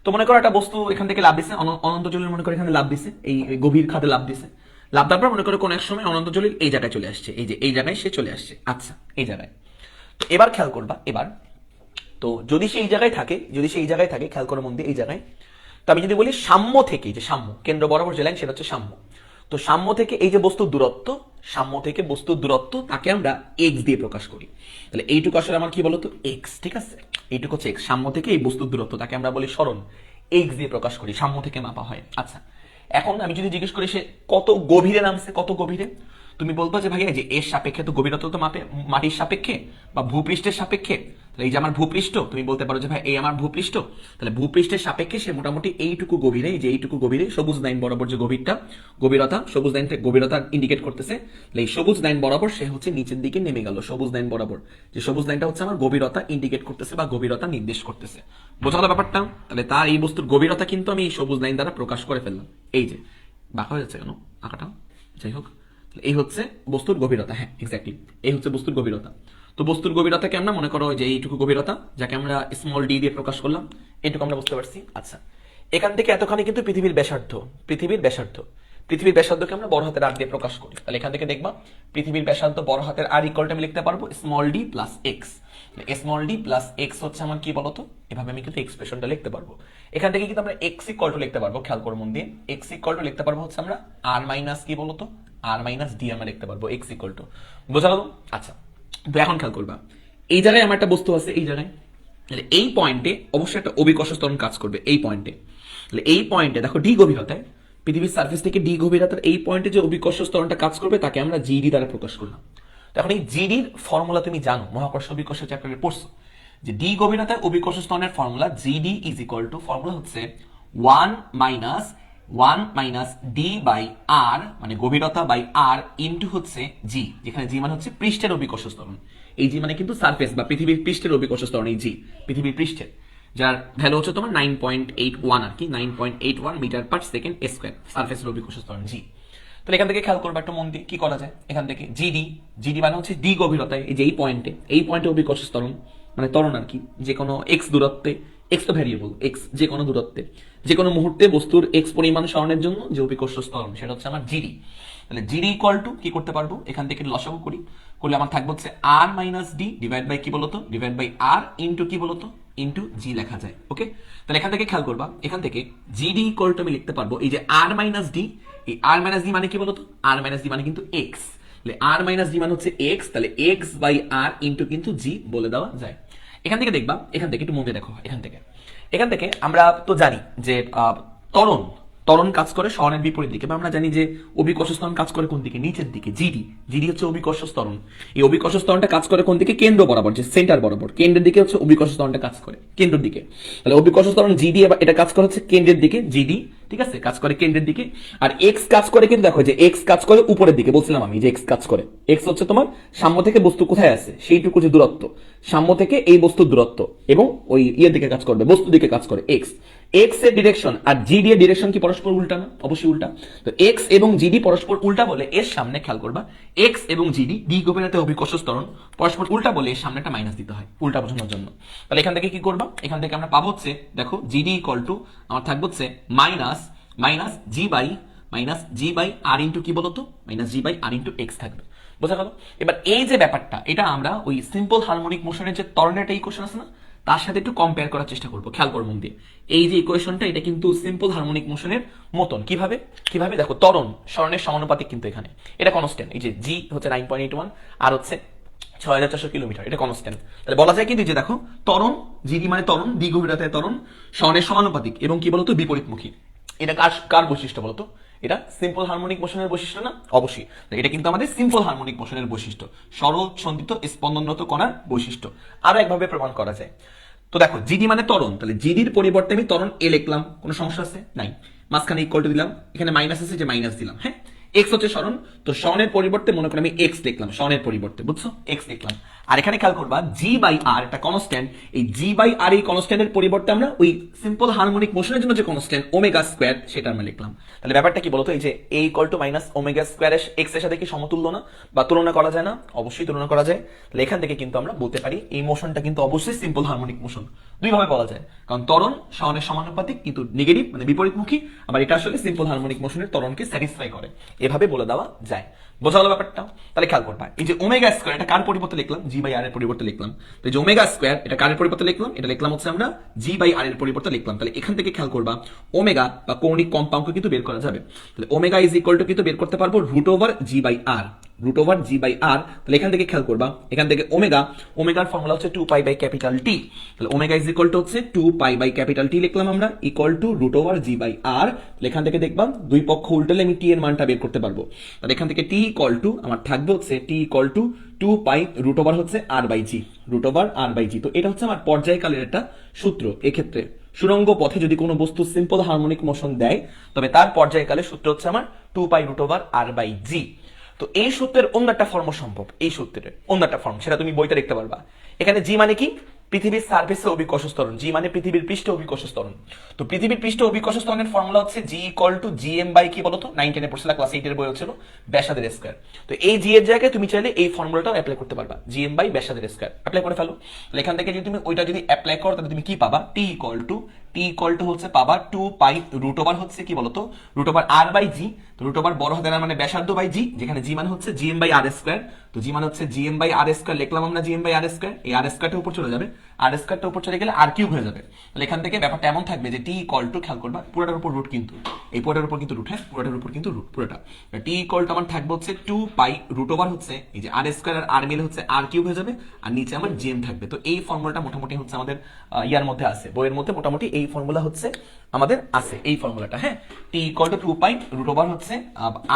তো মনে করো একটা বস্তু এখান থেকে লাভ দিছে, অনন্ত জলিল মনে করো এখানে লাভ দিছে, এই গভীর খাদে লাভ দিছে, লাভ দেওয়ার পর মনে করো কোন এক সময় অনন্ত জলিল এই জায়গায় চলে আসছে, এই যে এই জায়গায় সে চলে আসছে। আচ্ছা, এই জায়গায়, তো এবার খেয়াল করবা, এবার তো যদি সে এই জায়গায় থাকে, খেয়াল করো মন দিয়ে, এই জায়গায়, তো আমি যদি বলি সাম্য থেকে, যে সাম্য কেন্দ্র বরাবর যে লাইন, সেটা হচ্ছে সাম্য। তো সাম্য থেকে এই যে বস্তুর দূরত্ব, তাকে আমরা এক্স দিয়ে প্রকাশ করি। তাহলে এইটুকু আসলে আমার কি বলতো, এক্স, ঠিক আছে? এইটুকু হচ্ছে এক্স, সাম্য থেকে এই বস্তুর দূরত্ব, তাকে আমরা বলি সরণ, এক্স দিয়ে প্রকাশ করি, সাম্য থেকে মাপা হয়। আচ্ছা, এখন আমি যদি জিজ্ঞেস করি সে কত গভীরে নামছে, কত গভীরে, তুমি বলবা যে ভাইয়া যে এর সাপেক্ষে তো গভীরতা তো মাপে মাটির সাপেক্ষে বা ভূপৃষ্ঠের সাপেক্ষে। তাহলে এই যে আমার ভূপৃষ্ঠ, তুমি বলতে পারো যে ভাই এই আমার ভূপৃষ্ঠ, তাহলে ভূপৃষ্ঠের সাপেক্ষে সে মোটামুটি এইটুকু গভীরে, এই যে এইটুকু গভীরে সবুজ লাইন বরাবর যে গভীরতা, সবুজ লাইন থেকে গভীরতা ইন্ডিকেট করতেছে। তাহলে এই সবুজ লাইন বরাবর সে হচ্ছে নিচের দিকে নেমে গেল, সবুজ লাইন বরাবর, যে সবুজ লাইনটা হচ্ছে আমার গভীরতা ইন্ডিকেট করতেছে বা গভীরতা নির্দেশ করতেছে। বোঝা গেল ব্যাপারটা? তাহলে তার এই বস্তুর গভীরতা কিন্তু আমি এই সবুজ লাইন দ্বারা প্রকাশ করে ফেললাম। এই যে বাঁকা হয়ে যাচ্ছে কেন আঁকাটা, যাই হোক, এই হচ্ছে বস্তুর গভীরতা, হ্যাঁ এক্স্যাক্টলি এই হচ্ছে বস্তুর গভীরতা। তো বস্তুর গভীরতাকে আমরা মনে করো যে এইটুকু গভীরতা, যাকে আমরা স্মল ডি দিয়ে প্রকাশ করলাম, এইটুকু আমরা বুঝতে পারছি। আচ্ছা, এখান থেকে এতখানি কিন্তু পৃথিবীর ব্যাসার্ধ, পৃথিবীর ব্যাসার্ধ, পৃথিবীর ব্যাসার্ধকে আমরা বড় হাতের আর দিয়ে প্রকাশ করি। তাহলে এখান থেকে দেখবা পৃথিবীর ব্যাসার্ধ বড় হাতের আর ইকুয়াল টু আমি লিখতে পারবো small D plus x. Small D plus x হচ্ছে আমার কি বলতো, এভাবে আমি কিন্তু এক্সপ্রেশনটা লিখতে পারবো। এখান থেকে কিন্তু আমরা এক্স ইকুয়াল টু লিখতে পারবো, খেয়াল করে মন দিয়ে, এক্স ইকুয়াল টু লিখতে পারবো হচ্ছে আমরা আর মাইনাস কি বলতো, আর মাইনাস ডি আমরা লিখতে পারবো এক্স ইকুয়াল টু। বোঝা গেল? আচ্ছা, তো এখন খেয়াল করবা, এই জায়গায় আমার একটা বস্তু আছে, এই জায়গায় এই পয়েন্টে অবশ্যই একটা অভিকর্ষ ত্বরণ কাজ করবে। এই পয়েন্টে, এই পয়েন্টে দেখো ডি গভীরতায়, পৃথিবীর সার্ফেস থেকে ডি গভীরতার এই পয়েন্টে যে অভিকর্ষ ত্বরণটা কাজ করবে তাকে আমরা জিডি দ্বারা প্রকাশ করলাম। তো এখন এই জিডির ফর্মুলা তুমি জানো, মহাকর্ষ অভিকর্ষ চ্যাপ্টারে পড়ছো যে ডি গভীরতায় অভিকর্ষ ত্বরণের formula g d is equal to, formula হচ্ছে 1 মাইনাস ডি বাই আর, মানে গভীরতা বাই আর ইনটু হচ্ছে জি, যেখানে জি মানে হচ্ছে পৃষ্ঠের অভিকর্ষ ত্বরণ। এই জি মানে কিন্তু সারফেস বা পৃথিবীর পৃষ্ঠের অভিকর্ষ ত্বরণ, এই জি পৃথিবীর পৃষ্ঠের, যার ভ্যালু হচ্ছে তোমার 9.81 আর কি, 9.81 মিটার পার সেকেন্ড স্কয়ার, সারফেসের অভিকর্ষ ত্বরণ জি। তাহলে এখান থেকে খেয়াল করবে একটা মন দিয়ে, কি করা যায় এখান থেকে জিডি, জিডি মানে হচ্ছে ডি গভীরতায়, এই যে এই পয়েন্টে অভিকর্ষ ত্বরণ মানে ত্বরণ আর কি, যে কোনো এক্স দূরত্বে, এক্স তো ভ্যারিয়েবল, এক্স যে কোনো দূরত্বে যে কোনো মুহূর্তে বস্তুর এক্স পরিমাণ সরণের জন্য যে অভিকর্ষ ত্বরণ সেটা হচ্ছে আমার জিডি। তাহলে জিডি ইকুয়াল টু কি করতে পারবো, এখান থেকে লসাগু করি, করলে আমার থাকবে হচ্ছে আর মাইনাস ডি ডিভাইড বাই কি বলতো, ডিভাইড বাই আর ইনটু কি বলতো, ইনটু জি লেখা যায়। ওকে, তাহলে এখান থেকে খেয়াল করবা, এখান থেকে জিডি ইকুয়াল টু আমি লিখতে পারবো এই যে আর মাইনাস ডি, এই আর মাইনাস ডি মানে কি বলতো, আর মাইনাস ডি মানে কিন্তু এক্স, তাহলে আর মাইনাস ডি মানে হচ্ছে এক্স, তাহলে এক্স বাই আর ইনটু কিন্তু জি বলে দেওয়া যায়। এখান থেকে দেখবা, এখান থেকে একটু মনে দেখো, এখান থেকে আমরা তো জানি যে ত্বরণ, ত্বরণ কাজ করে সরণের বিপরীত দিকে, বা আমরা জানি যে অভিকর্ষ ত্বরণ কাজ করে কোন দিকে, নিচের দিকে, জিডি, জিডি হচ্ছে অভিকর্ষ ত্বরণ। এই অভিকর্ষ ত্বরণটা কাজ করে কোন দিকে, কেন্দ্র বরাবর, যে সেন্টার বরাবর, কেন্দ্রের দিকে হচ্ছে অভিকর্ষ ত্বরণটা কাজ করে, কেন্দ্রের দিকে। তাহলে অভিকর্ষ ত্বরণ জিডি, এটা কাজ করে হচ্ছে কেন্দ্রের দিকে, জিডি ঠিক আছে, কাজ করে কেন্দ্রের দিকে। আর এক্স কাজ করে কিন্তু দেখো যে এক্স কাজ করে উপরের দিকে, বলছিলাম আমি যে এক্স কাজ করে, এক্স হচ্ছে তোমার সাম্য থেকে বস্তু কোথায় আছে সেইটুকু যে দূরত্ব, সাম্য থেকে এই বস্তুর দূরত্ব, এবং ওই ইয়ের দিকে কাজ করবে, বস্তু দিকে কাজ করে এক্স। এক্স এর ডিরেকশন আর জিডি এর ডিরেকশন কি পরস্পর উল্টা না? অবশ্যই উল্টা। তো এক্স এবং জিডি পরস্পর উল্টা বলে এর সামনে খেয়াল করবা, এক্স এবং জিডি ডি গভীরতায় অভিকর্ষ ত্বরণ পরস্পর উল্টা বলে এর সামনে একটা মাইনাস দিতে হয় উল্টা বোঝানোর জন্য। তাহলে এখান থেকে কি করবা, এখান থেকে আমরা পাবো হচ্ছে দেখো জিডি ইকুয়াল টু আমার থাকবে হচ্ছে minus G by R into কি বলতো, minus G by R into X থাকবে। বোঝা গেল? এবার এই যে ব্যাপারটা, এটা আমরা ওই সিম্পল হারমোনিক মোশনের যে ত্বরণের একটা ইকুয়েশন আছে না, তার সাথে একটু কম্পেয়ার করার চেষ্টা করবো। খেয়াল করবো মন দিয়ে, এই যে ইকুয়েশনটা এটা কিন্তু সিম্পল হারমোনিক মোশনের মতন। কিভাবে দেখো, ত্বরণ সরণের সমানুপাতিক কিন্তু এখানে, এটা কনস্ট্যান্ট, এই যে জি হচ্ছে 9.81 আর হচ্ছে 6400 কিলোমিটার, এটা কনস্ট্যান্ট। তাহলে বলা যায় কিন্তু যে দেখো ত্বরণ, জিডি মানে ত্বরণ, ডি গভীরতায় ত্বরণ সরণের সমানুপাতিক এবং কি বলতো বিপরীতমুখী। এটা কার বৈশিষ্ট্য বলতো, এটা সিম্পল হারমোনিক মোশনের বৈশিষ্ট্য না? অবশ্যই, এটা কিন্তু আমাদের সিম্পল হারমোনিক মোশনের বৈশিষ্ট্য, সরল সন্দিত স্পন্দনরত কণার বৈশিষ্ট্য। আরো একভাবে প্রমাণ করা যায়। তো দেখো জিডি মানে ত্বরণ, তাহলে জিডির পরিবর্তে আমি ত্বরণ এ লিখলাম, কোনো সমস্যা আছে? নাই। মাঝখানে ইকুয়াল টু দিলাম, এখানে মাইনাস আছে যে মাইনাস দিলাম, হ্যাঁ। এক্স হচ্ছে সরণ, তো সরণের পরিবর্তে মনে করি আমি এক্স লিখলাম, সরণের পরিবর্তে, বুঝছো, এক্স লিখলাম। আর এখানে খেয়াল করবা জি বাই আর একটা কনস্ট্যান্ট, এই জি বাই আর এই কনস্ট্যান্টের পরিবর্তে আমরা ওই সিম্পল হারমোনিক মোশনের জন্য যে কনস্ট্যান্ট ওমেগা স্কয়ার সেটা আমরা লিখলাম। তাহলে ব্যাপারটা কি বলতো, এই যে a equal to minus omega square x এর সাথে কি সমতুল্য না, বা তুলনা করা যায় না? অবশ্যই তুলনা করা যায়। তাহলে এখান থেকে কিন্তু আমরা বলতে পারি এই মোশনটা কিন্তু অবশ্যই সিম্পল হারমোনিক মোশন। দুইভাবে বলা যায়, কারণ ত্বরণ সরণের সমানুপাতিক কিন্তু নেগেটিভ মানে বিপরীতমুখী, আবার এটা আসলে সিম্পল হারমোনিক মোশনের ত্বরণকে স্যাটিসফাই করে, এভাবে বলে দেওয়া যায়। বোঝা গেল ব্যাপারটা? তাহলে খেয়াল করবা, এই যে ওমেগা স্কয়ার এটা কার পরিবর্তে লিখলাম, জি বাই আর এর পরিবর্তে লিখলাম। তো এই যে ওমেগা স্কয়ার এটা কার পরিবর্তে লিখলাম, এটা লিখলাম হচ্ছে আমরা জি বাই আর এর পরিবর্তে লিখলাম। তাহলে এখান থেকে খেয়াল করবা ওমেগা বা কৌণিক কম্পাঙ্ক কিন্তু বের করা যাবে। তাহলে ওমেগা ইজ ইকুয়াল টু কিন্তু বের করতে পারবো root over g by r, root over g by r. তাহলে এখান থেকে খেয়াল করবা, এখান থেকে ওমেগার ফর্মুলা হচ্ছে 2 পাই বাই ক্যাপিটাল টি। তাহলে ওমেগা ইজ ইকুয়াল টু হচ্ছে 2 পাই বাই ক্যাপিটাল টি লিখলাম আমরা, equal to root over g by r. এখান থেকে দেখবা দুই পক্ষ উল্টালে আমি টি এর মানটা বের করতে পারবো। তাহলে এখান থেকে টি ইকুয়াল টু আমার থাকবে হচ্ছে T equal to 2 pi root over হচ্ছে r by g, root over r by g. তো এটা হচ্ছে আমার পর্যায়কালের একটা সূত্র। এক্ষেত্রে সুরঙ্গ পথে যদি কোনো বস্তু সিম্পল হারমোনিক মোশন দেয়, তবে তার পর্যায়কালের সূত্র হচ্ছে আমার 2 pi root over r by g. তো এই সূত্রের অন্য একটা ফর্ম সম্ভব, এই সূত্রের অন্য একটা ফর্ম, সেটা তুমি বইটা দেখতে পারবা। এখানে জি মানে কি, পৃথিবীর সার্ফেসে অভিকর্ষ ত্বরণ, জি মানে পৃথিবীর পৃষ্ঠে অভিকর্ষ ত্বরণ। তো পৃথিবীর পৃষ্ঠে অভিকর্ষ ত্বরণের ফর্মুলা হচ্ছে জি ইকুয়াল টু জিএম বাই কি বলতো, 9 10 পড়ছিলা, ক্লাস 8 এর বই হচ্ছিল ব্যাসার্ধের স্কয়ার। তো এই জি এর জায়গায় তুমি চাইলে এই ফর্মুলাটাও অ্যাপ্লাই করতে পারবা, জিএম বাই ব্যাসার্ধের স্কয়ার অ্যাপ্লাই করে ফেলো। তাহলে এখান থেকে যদি তুমি ওইটা যদি অ্যাপ্লাই করো তাহলে তুমি কি পাবা, টি ইকুয়াল টু হচ্ছে পাবা 2 পাই রুট ওভার হচ্ছে কি বলতো, root over r by g. তো রুট ওভার বড় হাতের মানে ব্যাসার্ধ বাই জি, যেখানে জি মানে হচ্ছে জিএম বাই আর স্কয়ার। তো জি মানে হচ্ছে জিএম বাই আর স্কয়ার, লিখলাম আমরা জিএম বাই আর স্কয়ার। এই আর স্কয়ারটা উপর চলে যাবে, আর স্কয়ারটা উপর চলে গেলে আর কিউব হয়ে যাবে। তাহলে এখান থেকে ব্যাপারটা এমন থাকবে যে টি ইকুয়াল টু, খেয়াল করবা পুরোটার উপর রুট, কিন্তু এই পুরোটার উপর কিন্তু রুট, হ্যাঁ পুরোটার উপর কিন্তু রুট পুরোটা। টি ইকুয়াল টু আমার থাকবে হচ্ছে 2 পাই রুট ওভার হচ্ছে এই যে আর স্কয়ার আর আর মিলে হচ্ছে আর কিউব হয়ে যাবে, আর নিচে আমার জিএম থাকবে। তো এই ফর্মুলাটা মোটামুটি হচ্ছে আমাদের ইয়ার মধ্যে আছে, বইয়ের মধ্যে মোটামুটি এই ফর্মুলা হচ্ছে আমাদের আছে, এই ফর্মুলাটা। হ্যাঁ, T equal to 2 pi root over হচ্ছে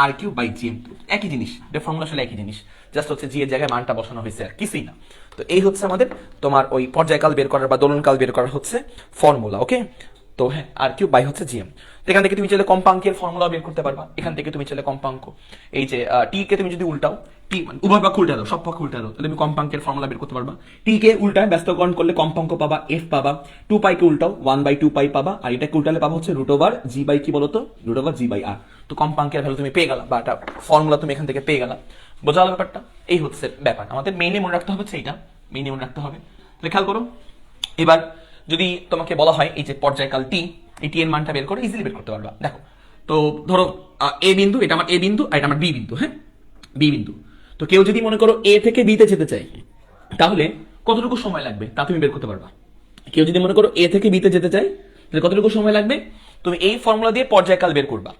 আর কিউব বাই জিএম, একই জিনিস, এটা ফর্মুলা আসলে একই জিনিস, জাস্ট হচ্ছে জি এর জায়গায় মানটা বসানো হয়েছে আর কিছুই না। তো এই হচ্ছে আমাদের তোমার ওই পর্যায়কাল বের করার বা দোলনকাল বের করার হচ্ছে ফর্মুলা। ওকে, তো হ্যাঁ আর কিউব বাই হচ্ছে জিএম। এখান থেকে তুমি চাইলে কম্পাঙ্কের ফর্মুলা বের করতে পারবা, এখান থেকে তুমি চাইলে কম্পাঙ্ক এই যে টি কে তুমি যদি উল্টাও, টি উভয় পক্ষ উল্টা দাও, সব পক্ষ উল্টা দাও, তাহলে তুমি কম্পাঙ্কের ফর্মুলা বের করতে পারবা। টি কে উল্টায় ব্যস্তকরণ করলে কম্পাঙ্ক পাবা এফ পাবা, 2 পাই কে উল্টাও 1/2 পাই পাবা, আর এটাকে উল্টালে পাবা হচ্ছে রুট ওভার জি বাই কি বলতো, রুট ওভার জি বাই আর। তো কম্পাঙ্কের ভ্যালু তুমি পেয়ে গেলা, বা একটা ফর্মুলা তুমি এখান থেকে পেয়ে গেলা। বোঝা গেল ব্যাপারটা? এই হচ্ছে ব্যাপার, আমাদের মেইনলি মনে রাখতে হবে এইটা, মেইনলি মনে রাখতে হবে। তাহলে খেয়াল করো, এবার যদি তোমাকে বলা হয় এই যে পর্যায়কাল টি, এই টি এর মানটা বের করে ইজিলি বের করতে পারবা। দেখো, তো ধরো এ বিন্দু, এটা আমার এ বিন্দু আর এটা আমার বি বিন্দু, হ্যাঁ বি বিন্দু। তো কেউ যদি মনে করো এ থেকে বিতে যেতে চাই, তাহলে কতটুকু সময় লাগবে তা তুমি বের করতে পারবা। কেউ যদি মনে করো এ থেকে বিতে যেতে চাই, তাহলে কতটুকু সময় লাগবে, তুমি এই ফর্মুলা দিয়ে পর্যায়কাল বের করবা,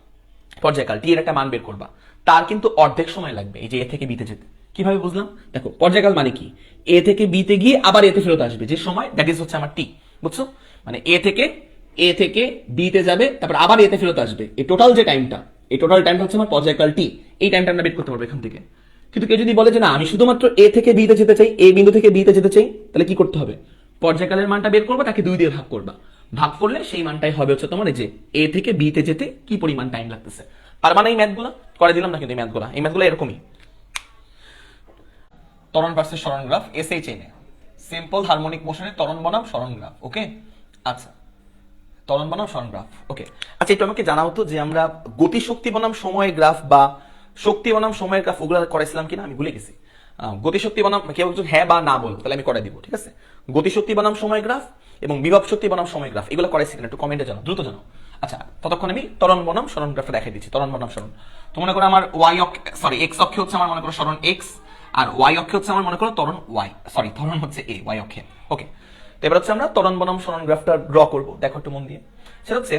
পর্যায়কাল টি এর একটা মান বের করবা, তার কিন্তু অর্ধেক সময় লাগবে এই যে এ থেকে বিতে যেতে। কিভাবে বুঝলাম? দেখো, পর্যায়কাল মানে কি, এ থেকে বিতে গিয়ে আবার এতে ফেরত আসবে, যে সময় দ্যাট ইজ হচ্ছে আমার টি। বুঝছো? মানে এ থেকে বিতে যাবে, তারপর আবার এতে ফেরত আসবে, এই টোটাল যে টাইমটা, এই টোটাল টাইমটা হচ্ছে আমার পর্যায়কাল টি। এই টাইমটা আমরা বের করতে পারবো এখান থেকে। কিন্তু কেউ যদি বলে যে না আমি শুধুমাত্র এ থেকে বিতে যেতে চাই, এ বিন্দু থেকে বিতে যেতে চাই, তাহলে কি করতে হবে, পর্যায়কালের মানটা বের করবা, তাকে 2 দিয়ে ভাগ করবা, ভাগ করলে সেই মানটাই হবে হচ্ছে তোমার এই যে এ থেকে বিতে যেতে কি পরিমাণ টাইম লাগতেছে। পারবা না এই ম্যাথগুলো? করে দিলাম না কিন্তু এই ম্যাথগুলো এরকমই। ত্বরণ ভার্সেস সরণ গ্রাফ, এসএ চেইনে সিম্পল হারমোনিক মোশনের ত্বরণ বনাম সরণ গ্রাফ। ওকে, আচ্ছা ত্বরণ বনাম সরণ গ্রাফ। ওকে, আচ্ছা একটু আমাকে জানাও তো যে আমরা গতি শক্তি বনাম সময় গ্রাফ বা শক্তি বনাম সময়ের গ্রাফ ওগুলো করাইছিলাম কিনা, আমি ভুলে গেছি। গতিশক্তি বনাম, কেউ একজন হ্যাঁ বা না বল, তাহলে আমি করে দিব, ঠিক আছে। গতিশক্তি বনাম সময় গ্রাফ এবং বিভব শক্তি বনাম সময় গ্রাফ, এগুলো করাইছি কিনা একটু কমেন্টে জানাও, দ্রুত জানাও। আচ্ছা, ততক্ষণ আমি ত্বরণ বনাম সরণ গ্রাফটা দেখাই দিচ্ছি। ত্বরণ বনাম সরণ, তো মনে করো আমার এক্স অক্ষে হচ্ছে আমার মনে করো সরণ এক্স, আর ওয়াই অক্ষে হচ্ছে আমার মনে করো ত্বরণ ত্বরণ হচ্ছে এ ওয়াই অক্ষে। ওকে, তো এবার হচ্ছে আমরা ত্বরণ বনাম সরণ গ্রাফটা ড্র করবো, দেখো একটু মন দিয়ে। সেটা হচ্ছে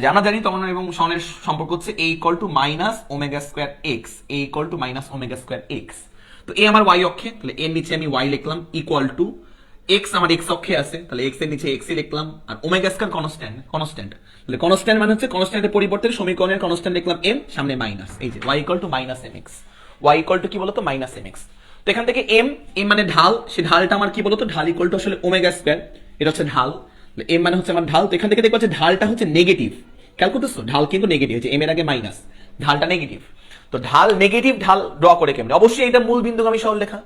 যে আমরা জানি ত্বরণ এবং সরণের সম্পর্ক হচ্ছে a equal to minus omega square x, a equal to minus omega square x. তো এ আমার ওয়াই অক্ষে, তাহলে এর নিচে আমি ওয়াই লিখলাম, ইকুয়াল টু এক্স আমার এক্স অক্ষে আছে, তাহলে এক্স এর নিচে এক্স লিখলাম, আর ওমেগা স্কয়ার কনস্ট্যান্ট, তাহলে কনস্ট্যান্ট মানে হচ্ছে কনস্ট্যান্টের পরিবর্তে সমীকরণের কনস্ট্যান্ট লিখলাম m, সামনে মাইনাস, এই যে y equal to minus mx, y equal to কি বলতো মাইনাস mx। তো এখান থেকে m মানে ঢাল, সেই ঢালটা আমার কি বলতো, ঢাল ইকুয়াল টু আসলে ওমেগা স্কয়ার, এটা হচ্ছে ঢাল, m মানে হচ্ছে আমার ঢাল। তো এখান থেকে দেখবো যে ঢালটা হচ্ছে নেগেটিভ, খেয়াল করতেছো ঢাল কিন্তু নেগেটিভ, যে m এর আগে মাইনাস, ঢালটা নেগেটিভ। তো ঢাল নেগেটিভ, ঢাল ড্র করে কেমনে, অবশ্যই এটা মূল বিন্দুগামী সরলরেখা,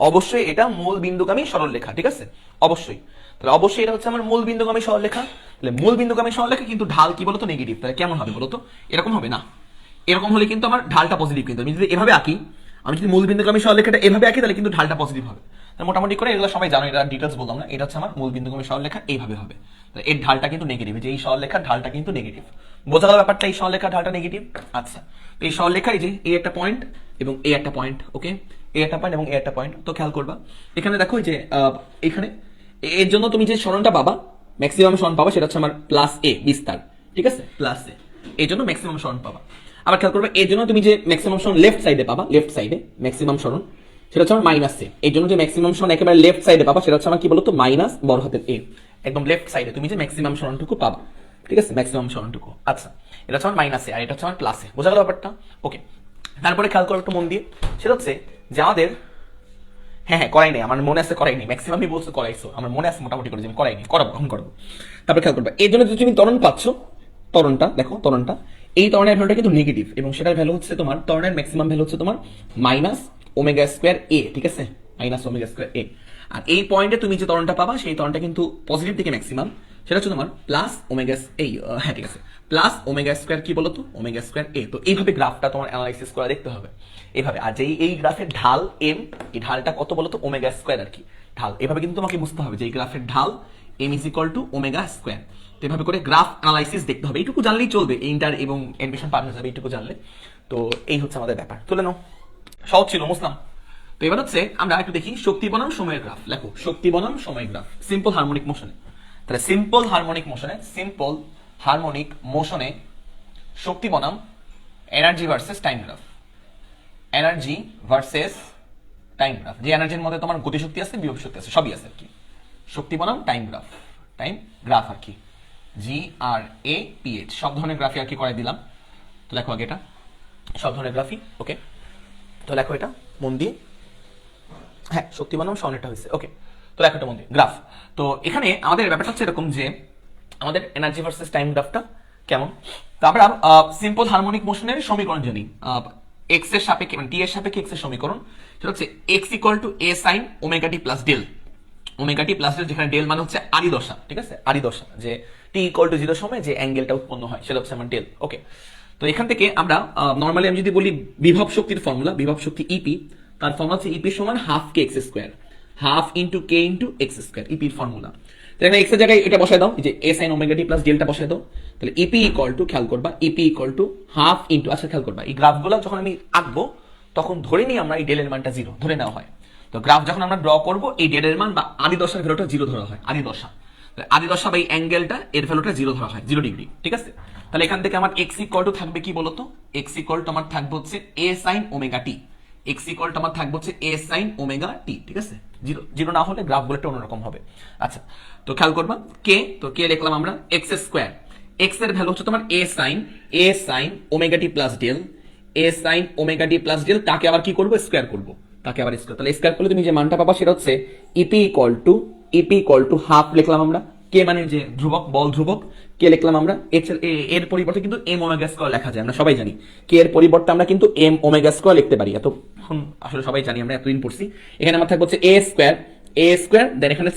অবশ্যই এটা মূল বিন্দুগামী সরলরেখা, ঠিক আছে অবশ্যই। তাহলে অবশ্যই এটা হচ্ছে আমার মূল বিন্দুগামী সরলরেখা, তাহলে মূল বিন্দুগামী সরলরেখা কিন্তু ঢাল কি বলতো নেগেটিভ, তাহলে কেমন হবে বলতো, এরকম হবে না, এরকম হলে কিন্তু আমার ঢালটা পজিটিভ। কিন্তু আমি যদি এভাবে আঁকি, আমি যদি মূল বিন্দুগামী সরলরেখাটা এভাবে আঁকি, তাহলে কিন্তু ঢালটা পজিটিভ হবে। মোটামুটি করে এগুলো সবাই জানো, এটা ডিটেলস বললাম না, এটা হচ্ছে আমার মূল বিন্দুগামী সরলরেখা এইভাবে হবে, এর ঢালটা কিন্তু নেগেটিভ, যে এই সরলরেখার ঢালটা কিন্তু নেগেটিভ। বোঝা গেল ব্যাপারটা, এই সরলরেখার ঢালটা নেগেটিভ। আচ্ছা, তো এই সরলরেখায় যে এই একটা পয়েন্ট এবং এই একটা পয়েন্ট, ওকে এই একটা পয়েন্ট এবং এই একটা পয়েন্ট। তো খেয়াল করবা এখানে দেখো যে এখানে এর জন্য তুমি যে সরণটা পাবা, ম্যাক্সিমাম সরণ পাবা, সেটা হচ্ছে আমার প্লাস এ বিস্তার, ঠিক আছে প্লাস এ, এই জন্য ম্যাক্সিমাম সরণ পাবা। আবার খেয়াল করবে এর জন্য তুমি যে ম্যাক্সিমাম সরণ লেফট সাইডে পাবা, লেফট সাইডে ম্যাক্সিমাম সরণ সেটা হচ্ছে আমার মাইনাস এ, এই জন্য যে ম্যাক্সিমাম সরণ একেবারে লেফট সাইডে পাবা সেটা হচ্ছে আমার কি বলতো মাইনাস বড় হাতের এ, একদম লেফট সাইডে তুমি যে ম্যাক্সিমাম সরণটুকু পাবা, ঠিক আছে ম্যাক্সিমাম সরণটুকু। আচ্ছা, এটা হচ্ছে আমার মাইনাস এ আর এটা হচ্ছে আমার প্লাস এ, বোঝা গেল ব্যাপারটা? ওকে, তারপরে খেয়াল করো একটু মন দিয়ে, সেটা হচ্ছে যে আমাদের হ্যাঁ করাই নাই, আমার মনে আছে করাই নাই, ম্যাক্সিমামই বলছো করাইছো, আমার মনে আছে মোটামুটি করে যে আমি করাই নি, করাবো এখন করবো। তারপরে খেয়াল করবে এর জন্য যদি তুমি ত্বরণ পাচ্ছ, ত্বরণটা দেখো, ত্বরণটা এই ত্বরণের ভ্যালুটা কিন্তু নেগেটিভ, এবং সেটার ভ্যালু হচ্ছে তোমার ত্বরণের ম্যাক্সিমাম ভ্যালু হচ্ছে তোমার মাইনাস ওমেগা স্কয়ার এ, ঠিক আছে মাইনাস ওমেগা স্কয়ার এ। আর এই পয়েন্টে তুমি যে ত্বরণটা পাবা সেই ত্বরণটা কিন্তু পজিটিভ দিকে ম্যাক্সিমাম, সেটা হচ্ছে তোমার প্লাস ওমেগা হ্যাঁ ঠিক আছে, প্লাস ওমেগা স্কোয়ার কি বলতো, ওমেগা স্কোয়ার এ। তো এইভাবে গ্রাফটা তোমার অ্যানালাইসিস করে দেখতে হবে এইভাবে। আর যেই এই গ্রাফের ঢাল এম, এই ঢালটা কত বলতো, ওমেগা স্কোয়ার আর কি ঢাল। এভাবে কিন্তু তোমাকে বুঝতে হবে যে এই গ্রাফের ঢাল M is equal to omega square. তো এভাবে করে গ্রাফ অ্যানালাইসিস দেখতে হবে, এইটুকু জানলেই চলবে, ইন্টার এবং এডমিশন পার হয়ে যাবে এইটুকু জানলে। তো এই হচ্ছে আমাদের ব্যাপার, তুলে নাও, সহজ ছিল মুসলাম। তো এবার হচ্ছে আমরা একটু দেখি শক্তি বনাম সময়ের গ্রাফ। লেখো শক্তি বনাম সময় গ্রাফ সিম্পল হারমোনিক মোশনে। তাহলে সিম্পল হারমোনিক মোশনে শক্তি বনাম energy versus time graph. Energy versus time graph, যে এনার্জির মধ্যে তোমার গতিশক্তি আছে, বিভব শক্তি আছে, সবই আছে আর কি। শক্তি বনাম টাইম গ্রাফ আর কি, GRAPH সব ধরনের গ্রাফি আর কি করে দিলাম। তো লেখো আগে এটা সব ধরনের গ্রাফি, ওকে। তো লেখো এটা মন দিয়ে, হ্যাঁ শক্তি বনাম সনেটা হয়েছে, ওকে। তো লেখো এটা মন দিয়ে গ্রাফ। তো এখানে আমাদের ব্যাপারটা হচ্ছে এরকম যে আমাদের এনার্জি ভার্সেস টাইম গ্রাফটা কেমন। তো আমরা সিম্পল হারমোনিক মোশনের সমীকরণ জানি, এক্স এর সাপেক্ষে মানে টি এর সাপেক্ষে এক্স এর সমীকরণ, সেটা হচ্ছে x equal to A sine omega T plus del. Omega T plus del, যেখানে ডেল মানে হচ্ছে আদিদশা, ঠিক আছে, আদিদশা, যে টি ইকুয়াল টু 0 সময় যে অ্যাঙ্গেলটা উৎপন্ন হয় সেটা হচ্ছে আমার ডেল, ওকে। তো এখান থেকে আমরা নর্মালি আমি যদি বলি বিভব শক্তির ফর্মুলা, বিভব শক্তি ইপি, তার ফর্মুলা হচ্ছে ইপি সমান হাফ কে x square, half into k into x square, ইপির formula. এখানে এক্স এর জায়গায় এটা বসায় দাও, যে এ sine omega T plus delta বসায় দাও। তাহলে ইপি ইকুয়াল টু, খেয়াল করবা, E P equal to half into, আচ্ছা খেয়াল করবা এই গ্রাফগুলো যখন আমি আঁকবো তখন ধরে নিই আমরা এই ডেলের মানটা 0 ধরে নেওয়া হয়। তো গ্রাফ যখন আমরা ড্র করবো এই ডেলের মান বা আদিদশার ভ্যালুটা 0 ধরা হয়, আদিদশা বা এই অ্যাঙ্গেলটা এর ভ্যালুটা 0 ধরা হয়, 0 ডিগ্রি, ঠিক আছে। তাহলে এখান থেকে আমার এক্স ইকুয়াল টু থাকবে কি বলতো, এক্স ইকুয়াল টু আমার থাকবে হচ্ছে a sine omega t, x equal to আমার থাকবে হচ্ছে এ সাইন ওমেগা টি, ঠিক আছে। 0 না হলে গ্রাফ গুলো একটা অন্যরকম হবে। আচ্ছা তো খেয়াল করবা কে, তো কে লিখলাম আমরা এক্স স্কোয়ার, এক্স এর ভ্যালু হচ্ছে তোমার এ sine omega T plus del, এ sine omega T plus del, তাকে আবার কি করবো, স্কোয়ার করবো, তাকে আবার স্কোয়ার। তাহলে স্কোয়ার করলে তুমি যে মানটা পাবা সেটা হচ্ছে ইপি ইকুয়াল টু হাফ লিখলাম আমরা, কে মানে যে ধ্রুবক, বল ধ্রুবক, কে লিখলাম আমরা, এর পরিবর্তে কিন্তু এম ওমেগা স্কয়ার লেখা যায়, আমরা সবাই জানি কে এর পরিবর্তে আমরা কিন্তু এম ওমেগা স্কয়ার লিখতে পারি, এতক্ষণ আসলে সবাই জানি, আমরা এতদিন পড়ছি। এখানে আমার থাকবে হচ্ছে এ স্কয়ার দেন এখানে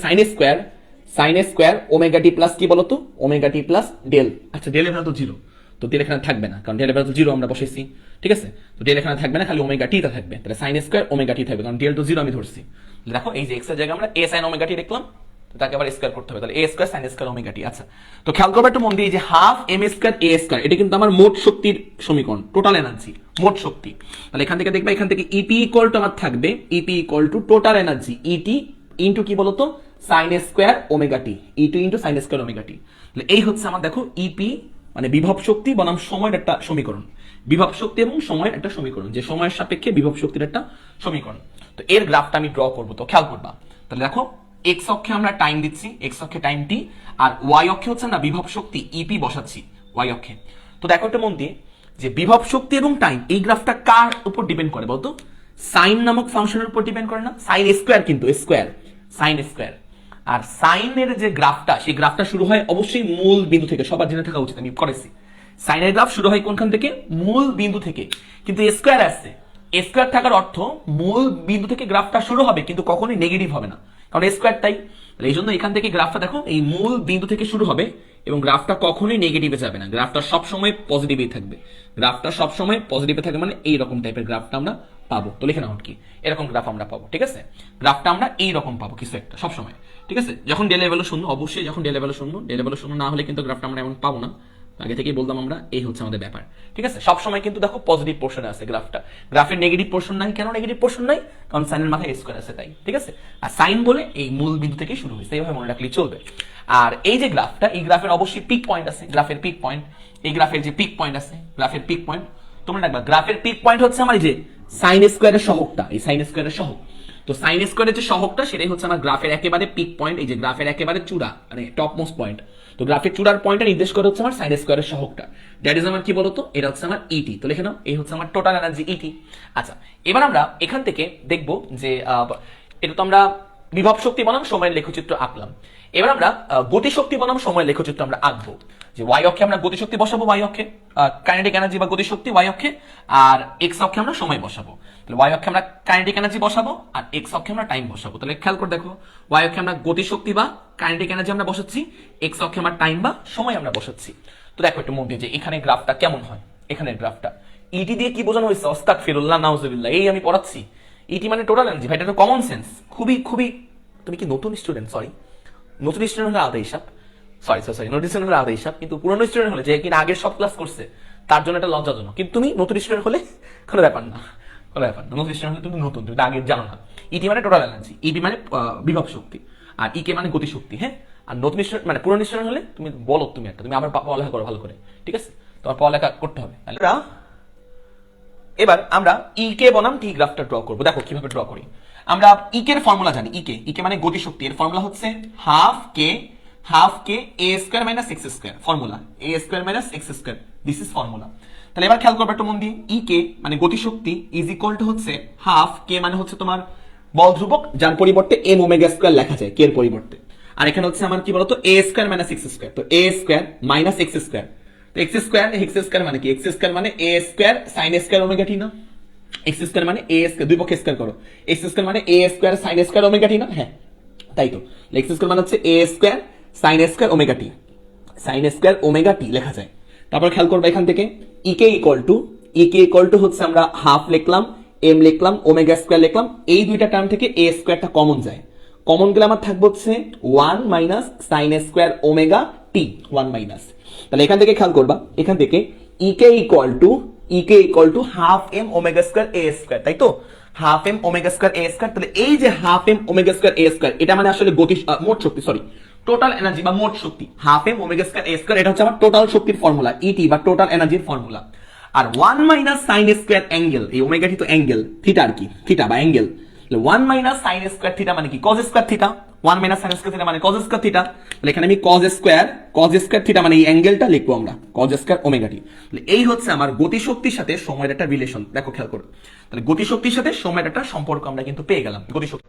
sign square omega T plus কি বলতো, ওমেগা টি প্লাস ডেল। আচ্ছা ডেল এর ভ্যালু তো 0, তো ডেল এখানে থাকবে না, কারণ ডেল এর ভ্যালু তো 0 আমরা বসাইছি, ঠিক আছে। তো ডেল এখানে থাকবে না, খালি ওমেগা টি টা থাকবে। তাহলে সাইন স্কয়ার ওমেগা টি থাকবে, কারণ ডেল তো 0 আমি ধরছি। দেখো এই যে এক্স এর জায়গায় আমরা এ সাইন ওমেগা টি লিখলাম, তাকে আবার স্কয়ার করতে হবে, তাহলে এ স্কয়ার সাইন স্কয়ার ওমেগা টি। আচ্ছা তো খেয়াল করবে একটু মন দিয়ে, যে half M square a square, এটা কিন্তু আমার মোট শক্তির সমীকরণ, টোটাল এনার্জি, মোট শক্তি। তাহলে এখান থেকে দেখবা, এখান থেকে ইপি ইকুয়াল টু আমার থাকবে, EP equal to total energy ET into কি বলতো, sine square omega T, ET into sine square omega T. তাহলে এই হচ্ছে আমার দেখো ইপি মানে বিভব শক্তি বনাম সময়ের একটা সমীকরণ, বিভব শক্তি এবং সময়ের একটা সমীকরণ, যে সময়ের সাপেক্ষে বিভব শক্তির একটা সমীকরণ। তো এর গ্রাফটা আমি ড্র করবো, তো খেয়াল করবা। তাহলে দেখো এক্স অক্ষে আমরা টাইম দিচ্ছি, এক্স অক্ষে টাইম টি, আর ওয়াই অক্ষে হচ্ছে আমরা বিভব শক্তি ইপি বসাচ্ছি ওয়াই অক্ষে। তো দেখো একটা মন দিয়ে, যে বিভব শক্তি এবং টাইম এই গ্রাফটা কার উপর ডিপেন্ড করে বলতো, সাইন নামক ফাংশনের উপর ডিপেন্ড করে না, সাইন স্কোয়ার, কিন্তু সাইন স্কোয়ার। আর সাইনের যে গ্রাফটা, সেই গ্রাফটা শুরু হয় অবশ্যই মূল বিন্দু থেকে, সবার জেনে থাকা উচিত, আমি করেছি। সাইনের গ্রাফ শুরু হয় কোনখান থেকে, মূল বিন্দু থেকে, কিন্তু স্কোয়ার আসছে, স্কোয়ার থাকার অর্থ মূল বিন্দু থেকে গ্রাফটা শুরু হবে, কিন্তু কখনোই নেগেটিভ হবে না, কারণ স্কোয়ার তাই। এই জন্য এখান থেকে গ্রাফটা দেখো এই মূল বিন্দু থেকে শুরু হবে এবং গ্রাফটা কখনোই নেগেটিভে যাবে না, গ্রাফটা সবসময় পজিটিভই থাকবে, গ্রাফটা সবসময় পজিটিভে থাকবে, মানে এইরকম টাইপের গ্রাফটা আমরা পাবো। তো লিখে নাও কি, এরকম গ্রাফ আমরা পাবো, ঠিক আছে। গ্রাফটা আমরা এইরকম পাবো কিছু একটা সবসময়, ঠিক আছে। যখন ডেল লেভেল শূন্য, অবশ্যই যখন ডেল লেভেল শূন্য না হলে কিন্তু গ্রাফটা আমরা এমন পাবো না, আগে থেকেই বললাম আমরা, এই হচ্ছে আমাদের ব্যাপার, ঠিক আছে। সবসময় কিন্তু দেখো পজিটিভ পোর্শনে আছে গ্রাফটা, গ্রাফের নেগেটিভ পোর্শন নাই, কেন নেগেটিভ পোর্শন নাই, কারণ সাইনের মাথায় স্কোয়ার আছে তাই, ঠিক আছে। আর সাইন বলে এই মূল বিন্দু থেকে শুরু হয়েছে, এইভাবে মনে রাখলেই চলবে। আর এই যে গ্রাফটা, এই গ্রাফের অবশ্যই পিক পয়েন্ট আছে, গ্রাফের পিক পয়েন্ট, এই গ্রাফের যে পিক পয়েন্ট আছে, গ্রাফের পিক পয়েন্ট তোমরা রাখবা, গ্রাফের পিক পয়েন্ট হচ্ছে আমার এই যে সাইন স্কোয়ারের সহগটা, এই সাইন স্কোয়ারের সহগ। তো সাইন স্কোয়ারের যে সহগটা সেটাই হচ্ছে আমার গ্রাফের একেবারে পিক পয়েন্ট, এই যে গ্রাফের একেবারে চূড়া মানে টপ মোস্ট পয়েন্ট। তো গ্রাফের চূড়ার পয়েন্টটা নির্দেশ করে হচ্ছে আমার সাইন স্কোয়ারের সহগটা, দ্যাট ইজ আমার কি বলতো, এটা হচ্ছে আমার ইটি। তো লিখে নাও, এই হচ্ছে আমার টোটাল এনার্জি ইটি। আচ্ছা এবার আমরা এখান থেকে দেখবো যে এটা তো আমরা বিভব শক্তি বনাম সময়ের লেখচিত্র আঁকলাম। এবার আমরা গতিশক্তি বনাম সময়ের লেখচিত্র আমরা আঁকবো, যে ওয়াই অক্ষে আমরা গতিশক্তি বসাবো, ওয়াই অক্ষে কাইনেটিক এনার্জি বা গতিশক্তি ওয়াই অক্ষে, আর এক্স অক্ষে আমরা সময় বসাবো। তাহলে ওয়াই অক্ষে আমরা কাইনেটিক এনার্জি বসাবো আর এক্স অক্ষে আমরা টাইম বসাবো। তাহলে খেয়াল করে দেখো, ওয়াই অক্ষে আমরা গতিশক্তি বা কাইনেটিক এনার্জি আমরা বসাচ্ছি, এক্স অক্ষে আমরা টাইম বা সময় আমরা বসাচ্ছি। তো দেখো একটু মন দিয়ে যে এখানে গ্রাফটা কেমন হয়, এখানের গ্রাফটা ইটি দিয়ে কি বোঝানো হয়েছে, আস্তাগফিরুল্লাহ নাউজুবিল্লাহ, এই আমি পড়াচ্ছি। ইটি মানে টোটাল এনার্জি, ভাই এটা তো কমন সেন্স, খুবই খুবই। তুমি কি নতুন স্টুডেন্ট? সরি, নতুন স্টুডেন্ট হলে আলাদা হিসাব, সরি নতুন স্টুডেন্ট হলে আলাদা হিসাব, কিন্তু পুরনো স্টুডেন্ট হলে যে কিনা আগের সব ক্লাস করছে তার জন্য এটা লজ্জাজনক। কিন্তু তুমি নতুন স্টুডেন্ট হলে কোনো ব্যাপার না, কোনো ব্যাপার না। নতুন স্টুডেন্ট হলে তুমি নতুন, তুমি আগের জানো না। ইটি মানে টোটাল এনার্জি, ইবি মানে বিভব শক্তি, আর ইকে মানে গতিশক্তি। হ্যাঁ, আর নতুন স্টুডেন্ট মানে পুরনো স্টুডেন্ট হলে তুমি বলো, তুমি একটা, তুমি আবার পড়ালেখা করো ভালো করে, ঠিক আছে? তোমার পড়ালেখা করতে হবে। এবার আমরা ইকে বনাম টি গ্রাফটা ড্র করবো। দেখো কিভাবে ড্র করি। আমরা ইকে এর ফর্মুলা জানি, ইকে মানে গতিশক্তি, এর ফর্মুলা হচ্ছে half K A square minus x square, formula A square minus x square, this is formula. তাহলে এবার খেয়াল করবে একটু মন দিয়ে, ইকে মানে গতিশক্তি ইজ ইকুয়াল টু হচ্ছে হাফ কে মানে হচ্ছে তোমার বল ধ্রুবক, যার পরিবর্তে এম ওমেগা স্কয়ার লেখা যায় কে এর পরিবর্তে, আর এখানে হচ্ছে আমার কি বলতো এ স্কয়ার মাইনাস এক্স স্কয়ার, তো এ স্কয়ার মাইনাস এক্স স্কয়ার, তো এক্স স্কয়ার মানে কি, এক্স স্কয়ার মানে এ স্কয়ার সাইন স্কয়ার ওমেগা টি না, এক্স স্কয়ার মানে এ স্কয়ার, দুই পক্ষে স্কয়ার করো, এক্স স্কয়ার মানে এ স্কয়ার সাইন স্কয়ার ওমেগা টি না, হ্যাঁ তাই তো। এক্স স্কয়ার মানে হচ্ছে এ স্কয়ার সাইন স্কয়ার ওমেগা টি, সাইন স্কয়ার ওমেগা টি লেখা যায়। তারপর খেয়াল করবে এখান থেকে ইকে ইকুয়াল টু হচ্ছে আমরা হাফ লিখলাম, এম লিখলাম, ওমেগা স্কয়ার লিখলাম, এই দুইটা টার্ম থেকে এ স্কয়ারটা কমন যায়, কমন গেলে আমার থাকবে হচ্ছে 1 minus sine square omega t, 1 minus. তাহলে এখান থেকে খেয়াল করবা, এখান থেকে KE equal to half m omega square a square, তাই তো, half m omega square a square. তাহলে এই যে half m omega square a square, এটা মানে আসলে গতি মোট শক্তি, সরি টোটাল এনার্জি বা মোট শক্তি, half m omega square a square, এটা হচ্ছে আমার টোটাল শক্তির ফর্মুলা, ইটি বা টোটাল এনার্জির ফর্মুলা। আর 1 মাইনাস সাইন স্কয়ার অ্যাঙ্গেল, এই ওমেগা টি তো অ্যাঙ্গেল, থিটা আর কি, থিটা বা angle, 1 minus sine square theta মানে কি, cause square theta, 1 minus sine square theta মানে কজ স্কয়ার থিটা। তাহলে এখানে আমি কজ স্কয়ার থিটা মানে এই অ্যাঙ্গেলটা লিখবো আমরা, কজ স্কয়ার ওমেগা টি। তাহলে এই হচ্ছে আমার গতিশক্তির সাথে সময়ের একটা রিলেশন, দেখো খেয়াল করো। তাহলে গতিশক্তির সাথে সময়ের একটা সম্পর্ক আমরা কিন্তু পেয়ে গেলাম, গতিশক্তি,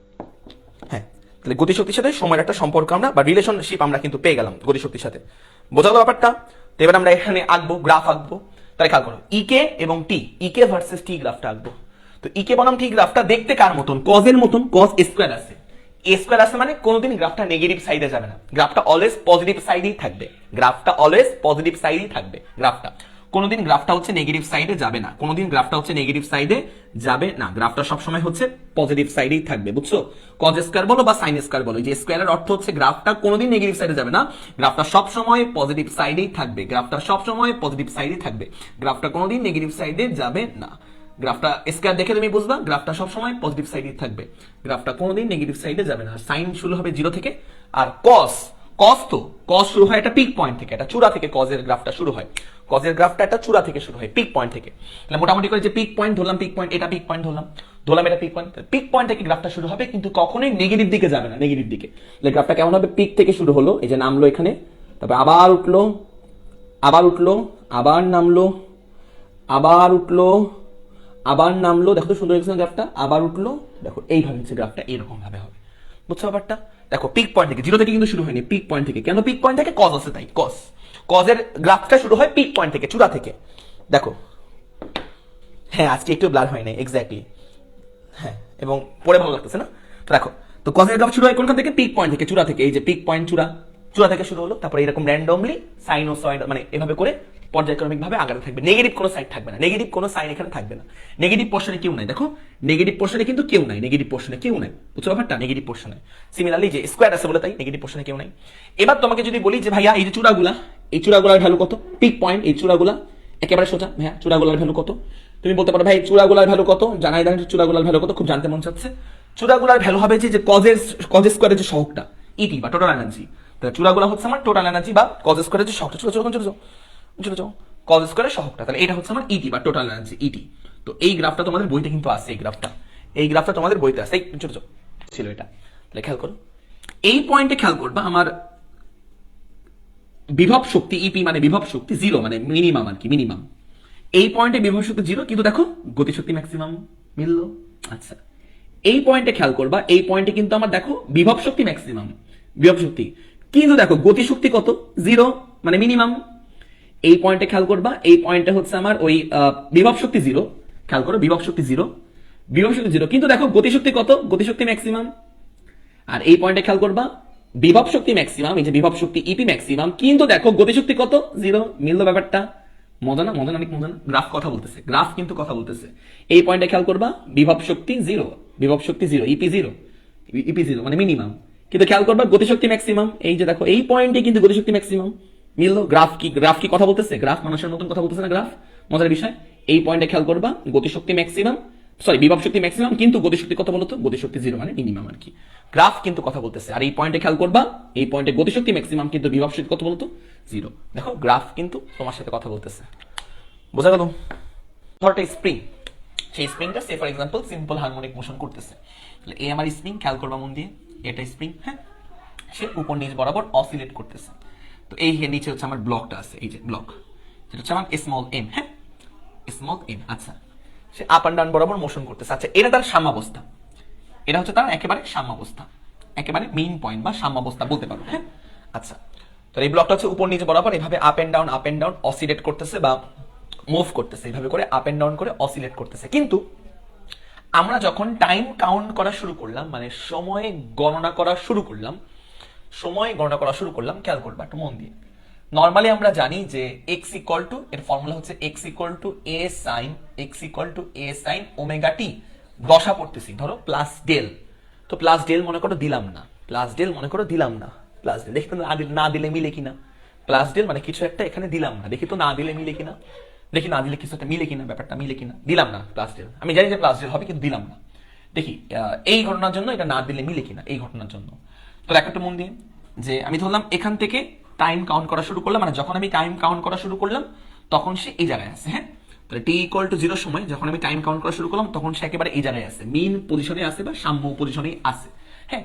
হ্যাঁ, তাহলে গতিশক্তির সাথে সময়ের একটা সম্পর্ক আমরা বা রিলেশনশিপ আমরা কিন্তু পেয়ে গেলাম গতিশক্তির সাথে, বোঝা গেল ব্যাপারটা? তো এবার আমরা এখানে আঁকবো, গ্রাফ আঁকবো। তাহলে খেয়াল করো ইকে এবং টি, ইকে ভার্সেস টি গ্রাফটা আঁকবো। তো ইকে বনাম টি গ্রাফটা দেখতে কার মতন, কজের মতন, কজ স্কয়ার আছে, এ স্কয়ার আছে মানে কোনোদিন গ্রাফটা নেগেটিভ সাইডে যাবে না, গ্রাফটা অলওয়েজ পজিটিভ সাইডেই থাকবে, গ্রাফটা অলওয়েজ পজিটিভ সাইডেই থাকবে, গ্রাফটা কোনোদিন গ্রাফটা হচ্ছে নেগেটিভ সাইডে যাবে না, কোনোদিন গ্রাফটা হচ্ছে নেগেটিভ সাইডে যাবে না, গ্রাফটা সবসময় হচ্ছে পজিটিভ সাইডেই থাকবে, বুঝছো? কজ স্কয়ার বলো বা সাইন স্কয়ার বলো, যে স্কয়ারের অর্থ হচ্ছে গ্রাফটা কোনোদিন নেগেটিভ সাইডে যাবে না, গ্রাফটা সবসময় পজিটিভ সাইডেই থাকবে, গ্রাফটা সবসময় পজিটিভ সাইডেই থাকবে, গ্রাফটা কোনোদিন নেগেটিভ সাইডে যাবে না। গ্রাফটা স্কয়ার দেখে তুমি বুঝবা গ্রাফটা সবসময় পজিটিভ সাইডে থাকবে, গ্রাফটা কোনোদিন নেগেটিভ সাইডে যাবে না। সাইন শুরু হবে 0 থেকে, আর কস শুরু হয় একটা পিক পয়েন্ট থেকে, একটা চূড়া থেকে কজের গ্রাফটা শুরু হয়, কজের গ্রাফটা একটা চূড়া থেকে শুরু হয়, পিক পয়েন্ট থেকে। তাহলে মোটামুটি করে যে পিক পয়েন্ট ধরলাম, পিক পয়েন্ট, এটা পিক পয়েন্ট ধরলাম এটা পিক পয়েন্ট থেকে গ্রাফটা শুরু হবে, কিন্তু কখনোই নেগেটিভ দিকে যাবে না, নেগেটিভ দিকে। তাহলে গ্রাফটা কেমন হবে, পিক থেকে শুরু হলো, এই যে নামলো এখানে, তারপর আবার উঠলো, আবার নামলো, আবার নামলো, দেখো তো সুন্দর হয়েছে গ্রাফটা, আবার উঠলো, দেখো এইভাবে হচ্ছে গ্রাফটা, এরকম ভাবে হবে, বুঝছো ব্যাপারটা? দেখো পিক পয়েন্ট থেকে, 0 থেকে কিন্তু শুরু হয়নি, পিক পয়েন্ট থেকে, কেন পিক পয়েন্ট থেকে, কজ আছে তাই, কজের গ্রাফটা শুরু হয় পিক পয়েন্ট থেকে, চূড়া থেকে, দেখো, হ্যাঁ আজকে একটু ব্লার হয় না, এক্স্যাক্টলি, হ্যাঁ, এবং পরে ভালো লাগতেছে না? তো দেখো, তো কজের গ্রাফ শুরু হয় কোনখান থেকে, পিক পয়েন্ট থেকে, চূড়া থেকে, এই যে পিক পয়েন্ট চূড়া থেকে শুরু হলো, তারপরে এরকম র্যান্ডমলি সাইনোসয়েড মানে এভাবে করে পর্যায়ক্রমিক ভাবে আগাতে থাকবে, নেগেটিভ কোনো সাইড থাকবে না, নেগেটিভ কোনো সাইন এখানে থাকবে না, নেগেটিভ পোর্শনে কেউ নাই, দেখো নেগেটিভ পোর্শনে কিন্তু কেউ নাই, নেগেটিভ পোর্শনে কেউ নাই, বুঝছো ব্যাপারটা? নেগেটিভ পোর্শনে সিমিলারলি যে স্কয়ার আছে বলে তাই নেগেটিভ পোর্শনে কেউ নাই। এবার তোমাকে যদি বলি যে ভাইয়া এই যে এই চূড়াগুলার ভ্যালু কত, পিক পয়েন্ট, এই চূড়াগুলা একেবারে সোজা, হ্যাঁ চূড়াগুলার ভ্যালু কত, তুমি বলতে পারো ভাই চূড়াগুলার ভ্যালু কত, জানাই দেন চূড়াগুলার ভ্যালু কত, খুব জানতে মন চাচ্ছে। চূড়াগুলার ভ্যালু হবে যে কজ স্কয়ারের যে সহগটা, ইটি বা টোটাল এনার্জি, তাহলে চূড়াগুলা হচ্ছে আমার টোটাল এনার্জি বা কজ স্কয়ারের যে সহগটা, চলো কজ স্কয়ারের সহগটা, তাহলে এটা হচ্ছে আমার ইটি বা টোটাল এনার্জি, ইটি। তো এই গ্রাফটা তোমাদের বইতে কিন্তু আছে, এই গ্রাফটা তোমাদের বইতে আছে, ছোট ছিল এটা। তাহলে খেয়াল করো, এই পয়েন্টে খেয়াল করবা, আমার বিভব শক্তি ইপি মানে বিভব শক্তি 0 মানে মিনিমাম আর কি, মিনিমাম। এই পয়েন্টে বিভব শক্তি 0, কিন্তু দেখো গতিশক্তি ম্যাক্সিমাম মিললো। আচ্ছা, এই পয়েন্টে খেয়াল করবা, এই পয়েন্টে কিন্তু আমার দেখো বিভব শক্তি ম্যাক্সিমাম, বিভব শক্তি, কিন্তু দেখো গতিশক্তি কত, 0 মানে মিনিমাম। এই পয়েন্টে খেয়াল করবা, এই পয়েন্টে হচ্ছে আমার ওই বিভব শক্তি 0, খেয়াল করো বিভব শক্তি 0, বিভব শক্তি 0, কিন্তু দেখো গতিশক্তি কত, গতিশক্তি ম্যাক্সিমাম। আর এই পয়েন্টে খেয়াল করবা বিভব শক্তি ম্যাক্সিমাম, এই যে বিভব শক্তি ইপি ম্যাক্সিমাম, কিন্তু দেখো গতিশক্তি কত, 0। মিললো ব্যাপারটা? মজা না, মজা না, অনেক মজা না? গ্রাফ কথা বলতেছে, গ্রাফ কিন্তু কথা বলতেছে। এই পয়েন্টে খেয়াল করবা বিভব শক্তি 0, বিভব শক্তি 0, ইপি 0, ইপি 0 মানে মিনিমাম, কিন্তু খেয়াল করবা গতিশক্তি ম্যাক্সিমাম। এই যে দেখো এই পয়েন্টে কিন্তু গতিশক্তি ম্যাক্সিমাম মিললো। গ্রাফ কি, গ্রাফ কি কথা বলতেছে? গ্রাফ মানুষের মতন কথা বলতেছে না গ্রাফ? মজার বিষয়। এই পয়েন্টে খেয়াল করবা গতিশক্তি ম্যাক্সিমাম, সরি বিভব শক্তি ম্যাক্সিমাম, কিন্তু গতিশক্তি কত বলতো? গতিশক্তি 0 মানে মিনিমাম আর কি। গ্রাফ কিন্তু কথা বলতেছে। আর এই পয়েন্টে খেয়াল করবা এই পয়েন্টে গতিশক্তি ম্যাক্সিমাম, কিন্তু বিভব শক্তি কত বলতো? 0। দেখো গ্রাফ কিন্তু তোমার সাথে কথা বলতেছে। বোঝা গেল? ধর একটা স্প্রিং, সেই স্প্রিংটা সে for example simple harmonic motion করতেছে। তাহলে এই আমার স্প্রিং, খেয়াল করবা মন দিয়ে, এটা স্প্রিং, হ্যাঁ, সে উপর নিচ বরাবর অসিলেট করতেছে। তো এই নিচে হচ্ছে আমার ব্লকটা আছে, এই যে ব্লক, যেটা হচ্ছে আমার স্মল এম, হ্যাঁ, স্মল এম। আচ্ছা, সে আপ অ্যান্ড ডাউন বরাবর মোশন করতেছে। আচ্ছা, এটা তার সাম্যাবস্থা, এটা হচ্ছে তার একেবারে সাম্যাবস্থা, একেবারে মেইন পয়েন্ট বা সাম্যাবস্থা বলতে পারো, হ্যাঁ। আচ্ছা, তো এই ব্লকটা হচ্ছে উপর নিচে বরাবর এভাবে আপ এন্ড ডাউন অসিলেট করতেছে বা মুভ করতেছে, এইভাবে করে আপ এন্ড ডাউন করে অসিলেট করতেছে। কিন্তু আমরা যখন টাইম কাউন্ট করা শুরু করলাম, মানে সময় গণনা করা শুরু করলাম, সময় গণনা করা শুরু করলাম, খেয়াল করবা একটু মন দিয়ে। নর্মালি আমরা জানি যে এক্স ইকুয়াল টু, এর ফর্মুলা হচ্ছে x equal to A sine omega t. দশা পড়তেছি, ধরো প্লাস ডেল, তো প্লাস ডেল মনে করো দিলাম না, প্লাস ডেল মনে করো দিলাম না, প্লাস ডেল দেখি তো না দিলে মিলে কিনা। প্লাস ডেল মানে কিছু একটা এখানে দিলাম না, দেখি তো না দিলে মিলে কিনা, দেখি না দিলে কিছু একটা মিলে কিনা, ব্যাপারটা মিলে কিনা। দিলাম না প্লাস ডেল, আমি জানি যে প্লাস ডেল হবে কিন্তু দিলাম না, দেখি এই ঘটনার জন্য এটা না দিলে মিলে কিনা, এই ঘটনার জন্য। তো একটা মন দিয়ে যে আমি ধরলাম এখান থেকে টাইম কাউন্ট করা শুরু করলাম, মানে যখন আমি টাইম কাউন্ট করা শুরু করলাম তখন সে এই জায়গায় আছে, হ্যাঁ। তাহলে টি ইকুয়াল টু 0 সময় যখন আমি টাইম কাউন্ট করা শুরু করলাম তখন সে একেবারে এই জায়গায় আছে, মেইন পজিশনে আছে বা সাম্য পজিশনেই আছে, হ্যাঁ।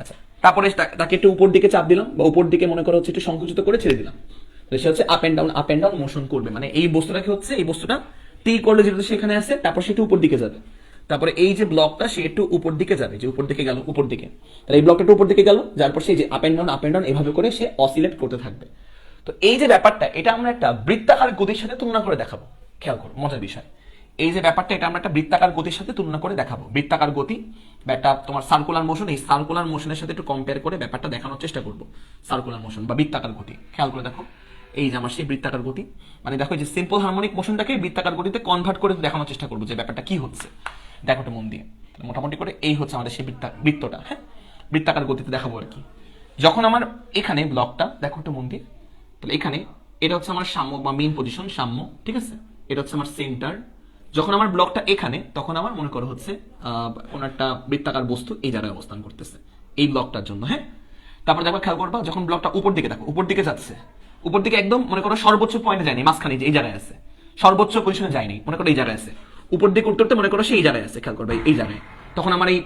আচ্ছা, তারপরে তাকে একটু উপর দিকে চাপ দিলাম বা উপর দিকে মনে করো হচ্ছে একটু সংকুচিত করে ছেড়ে দিলাম, তাহলে সে হচ্ছে আপ এন্ড ডাউন মোশন করবে। মানে এই বস্তুটা কি হচ্ছে, এই বস্তুটা টি ইকুয়াল টু 0 সেখানে আছে, তারপর সে একটু উপর দিকে যাবে, তারপরে এই যে ব্লকটা সে একটু উপর দিকে যাবে, যে উপর দিকে গেল, উপর দিকে, তাহলে এই ব্লকটা একটু উপর দিকে গেল, যার পর সে যে আপ এন্ড ডাউন এভাবে করে সে অসিলেট করতে থাকবে। তো এই যে ব্যাপারটা, এটা আমরা একটা বৃত্তাকার গতির সাথে তুলনা করে দেখাবো। খেয়াল করো, মজার বিষয়, এই যে ব্যাপারটা এটা আমরা একটা বৃত্তাকার গতির সাথে তুলনা করে দেখাবো। বৃত্তাকার গতি বা একটা তোমার সার্কুলার মোশন, এই সার্কুলার মোশনের সাথে একটু কম্পেয়ার করে ব্যাপারটা দেখানোর চেষ্টা করবো। সার্কুলার মোশন বা বৃত্তাকার গতি, খেয়াল করে দেখো, এই যে আমার সেই বৃত্তাকার গতি, মানে দেখো যে সিম্পল হারমোনিক মোশনটাকে বৃত্তাকার গতিতে কনভার্ট করে দেখানোর চেষ্টা করবো যে ব্যাপারটা কি হচ্ছে। দেখো মন দিয়ে, মোটামুটি করে এই হচ্ছে আমাদের সেই বৃত্তটা, হ্যাঁ, বৃত্তাকার গতিতে দেখাবো আর কি। যখন আমার এখানে ব্লকটা দেখো একটু মন দিয়ে, তাহলে এখানে এটা হচ্ছে আমার সাম্য বা মেইন পজিশন, সাম্য, ঠিক আছে, এটা হচ্ছে আমার সেন্টার। যখন আমার ব্লকটা এখানে, তখন আমার মনে করো হচ্ছে কোন একটা বৃত্তাকার বস্তু এই জায়গায় অবস্থান করতেছে এই ব্লকটার জন্য, হ্যাঁ। তারপর দেখো খেয়াল করবা যখন ব্লকটা উপর দিকে, দেখো উপর দিকে যাচ্ছে, উপর দিকে একদম মনে করো সর্বোচ্চ পয়েন্টে যায়নি, মাঝখানে এই জায়গায় আছে, সর্বোচ্চ পজিশনে যায়নি, মনে করো এই জায়গায় আছে, উপর দিকে উঠতে মনে করো সেই জায়গায় আছে, খেয়াল করবে এই জায়গায়, তখন আমার এই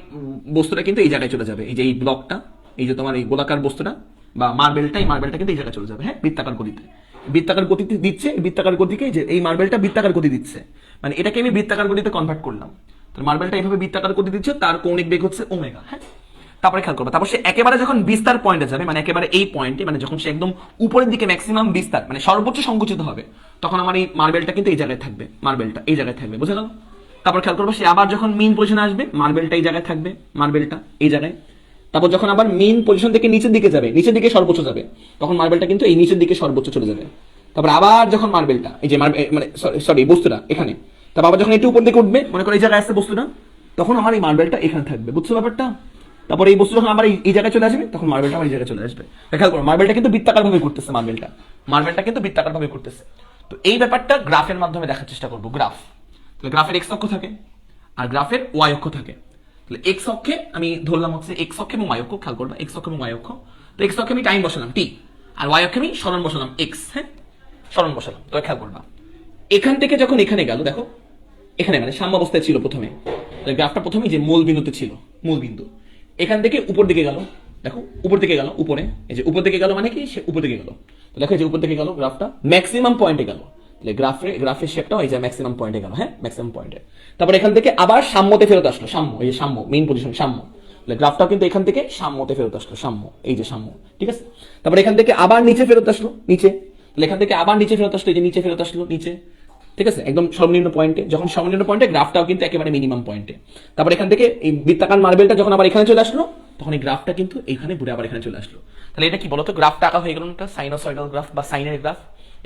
বস্তুটা কিন্তু এই জায়গায় চলে যাবে, এই যে এই ব্লকটা, এই যে তোমার এই গোলাকার বস্তুটা বা মার্বেলটা, এই মার্বেলটা কিন্তু এই জায়গায় চলে যাবে, হ্যাঁ, বৃত্তাকার গতিতে। বৃত্তাকার গতিতে দিচ্ছে, বৃত্তাকার গতিকে যে এই মার্বেলটা বৃত্তাকার গতি দিচ্ছে, মানে এটাকে আমি বৃত্তাকার গতিতে কনভার্ট করলাম। তো মার্বেলটা এইভাবে বৃত্তাকার গতি দিচ্ছে, তার কৌণিক বেগ হচ্ছে ওমেগা, হ্যাঁ। তারপরে খেয়াল করবে, তারপর সে একেবারে যখন বিস্তার পয়েন্টে যাবে, মানে একেবারে এই পয়েন্টে, মানে যখন সে একদম উপরের দিকে ম্যাক্সিমাম বিস্তার, মানে সর্বোচ্চ সংকুচিত হবে, তখন আমার এই মার্বেলটা কিন্তু এই জায়গায় থাকবে, মার্বেলটা এই জায়গায় থাকবে, বুঝা গেল? তারপর খেয়াল করবো সে আবার যখন মেইন পজিশনে আসবে, মার্বেলটা এই জায়গায় থাকবে, মার্বেলটা এই জায়গায়। তারপর যখন আবার মেইন পজিশন থেকে নিচের দিকে যাবে, নিচের দিকে সর্বোচ্চ যাবে, তখন মার্বেলটা কিন্তু এই নিচের দিকে সর্বোচ্চ চলে যাবে। তারপর আবার যখন মার্বেলটা এই যে মানে সরি বস্তুটা এখানে, তারপর আবার যখন একটু উপর দিকে উঠবে, মনে করো এই জায়গায় আসছে বস্তুটা, তখন আমার এই মার্বেলটা এখানে থাকবে, বুঝছো ব্যাপারটা? তারপর এই বস্তু যখন আবার এই জায়গায় চলে আসবে, তখন মার্বেলটা আবার এই জায়গায় চলে আসবে। খেয়াল করো, মার্বেলটা কিন্তু বৃত্তাকার ভাবে করতেছে, মার্বেলটা কিন্তু বৃত্তাকার ভাবে করতেছে। তো এই ব্যাপারটা গ্রাফের মাধ্যমে দেখার চেষ্টা করবো। গ্রাফ, তাহলে গ্রাফের এক্স অক্ষ থাকে আর গ্রাফের ওয়াই অক্ষ থাকে। তাহলে এক্স অক্ষে আমি ধরলাম হচ্ছে এক্স অক্ষ এবং ওয়াই অক্ষ, খেয়াল করবো এক্স অক্ষ এবং ওয়াই অক্ষ। তো এক্স অক্ষে আমি টাইম বসালাম টি, আর ওয়াই অক্ষে আমি সরণ বসালাম এক্স, হ্যাঁ, সরণ বসালাম। তো খেয়াল করবা এখান থেকে যখন এখানে গেল, দেখো এখানে মানে সাম্যাবস্থায় ছিল প্রথমে, গ্রাফটা প্রথমে যে মূল বিন্দুতে ছিল, মূল বিন্দু, এখান থেকে উপর দিকে গেল, দেখো উপর দিকে গেল, উপরে এই যে উপর দিকে গেল মানে কি, সে উপর দিকে গেল, তো দেখো এই যে উপর দিকে গেল, গ্রাফটা ম্যাক্সিমাম পয়েন্টে গেল, তাহলে গ্রাফের শেপটা এই যে ম্যাক্সিমাম পয়েন্টে গেল, হ্যাঁ, ম্যাক্সিমাম পয়েন্টে। তারপর এখান থেকে আবার সাম্যতে ফেরত আসলো, সাম্য, এই যে সাম্য মেইন পজিশন, সাম্য, তাহলে গ্রাফটাও কিন্তু এখান থেকে সাম্যতে ফেরত আসলো, সাম্য, এই যে সাম্য, ঠিক আছে। তারপর এখান থেকে আবার নিচে ফেরত আসলো, নিচে, তাহলে এখান থেকে আবার নিচে ফেরত আসলো, এই যে নিচে ফেরত আসলো, নিচে, ঠিক আছে, একদম সর্বনিম্ন পয়েন্টে। যখন সর্বনিম্ন পয়েন্টে, গ্রাফটাও কিন্তু একেবারে মিনিমাম পয়েন্টে। তারপর এখান থেকে এই বৃত্তাকার মার্বেলটা যখন আবার এখানে চলে আসলো, তখন এই গ্রাফটা কিন্তু এইখানে ঘুরে আবার এখানে চলে আসলো। তাহলে এটা কি বলতো, গ্রাফটা আঁকা হয়ে গেল একটা সাইনোসয়েডাল গ্রাফ বা সাইনের গ্রাফ।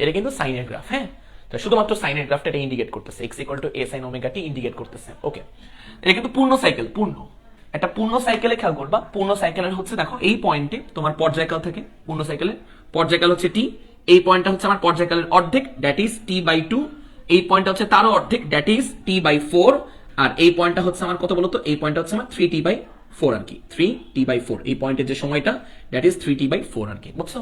এটা কিন্তু সাইনের গ্রাফ। হ্যাঁ, তো শুধুমাত্র সাইনের গ্রাফটা এটা ইন্ডিকেট করতেছে, x = a sin omega t indicate করতেছে। ওকে, এটা কিন্তু পূর্ণ সাইকেল, পূর্ণ একটা পূর্ণ সাইকেলে খেয়াল করবা। পূর্ণ সাইকেলের হচ্ছে দেখো এই পয়েন্টে তোমার পর্যায়কাল থাকে। পূর্ণ সাইকেলের পর্যায়কাল হচ্ছে t, এই পয়েন্টটা হচ্ছে আমার পর্যায়কালের অর্ধেক, দ্যাট ইজ t/2। এই পয়েন্টটা হচ্ছে তারও অর্ধেক, দ্যাট ইজ t/4। আর এই পয়েন্টটা হচ্ছে আমার কত বলতো, এই পয়েন্টটা হচ্ছে আমার 3t/4 আর কি, 3t/4। এই পয়েন্টের যে সময়টা, দ্যাট ইজ 3t/4 আর কি, বুঝছো?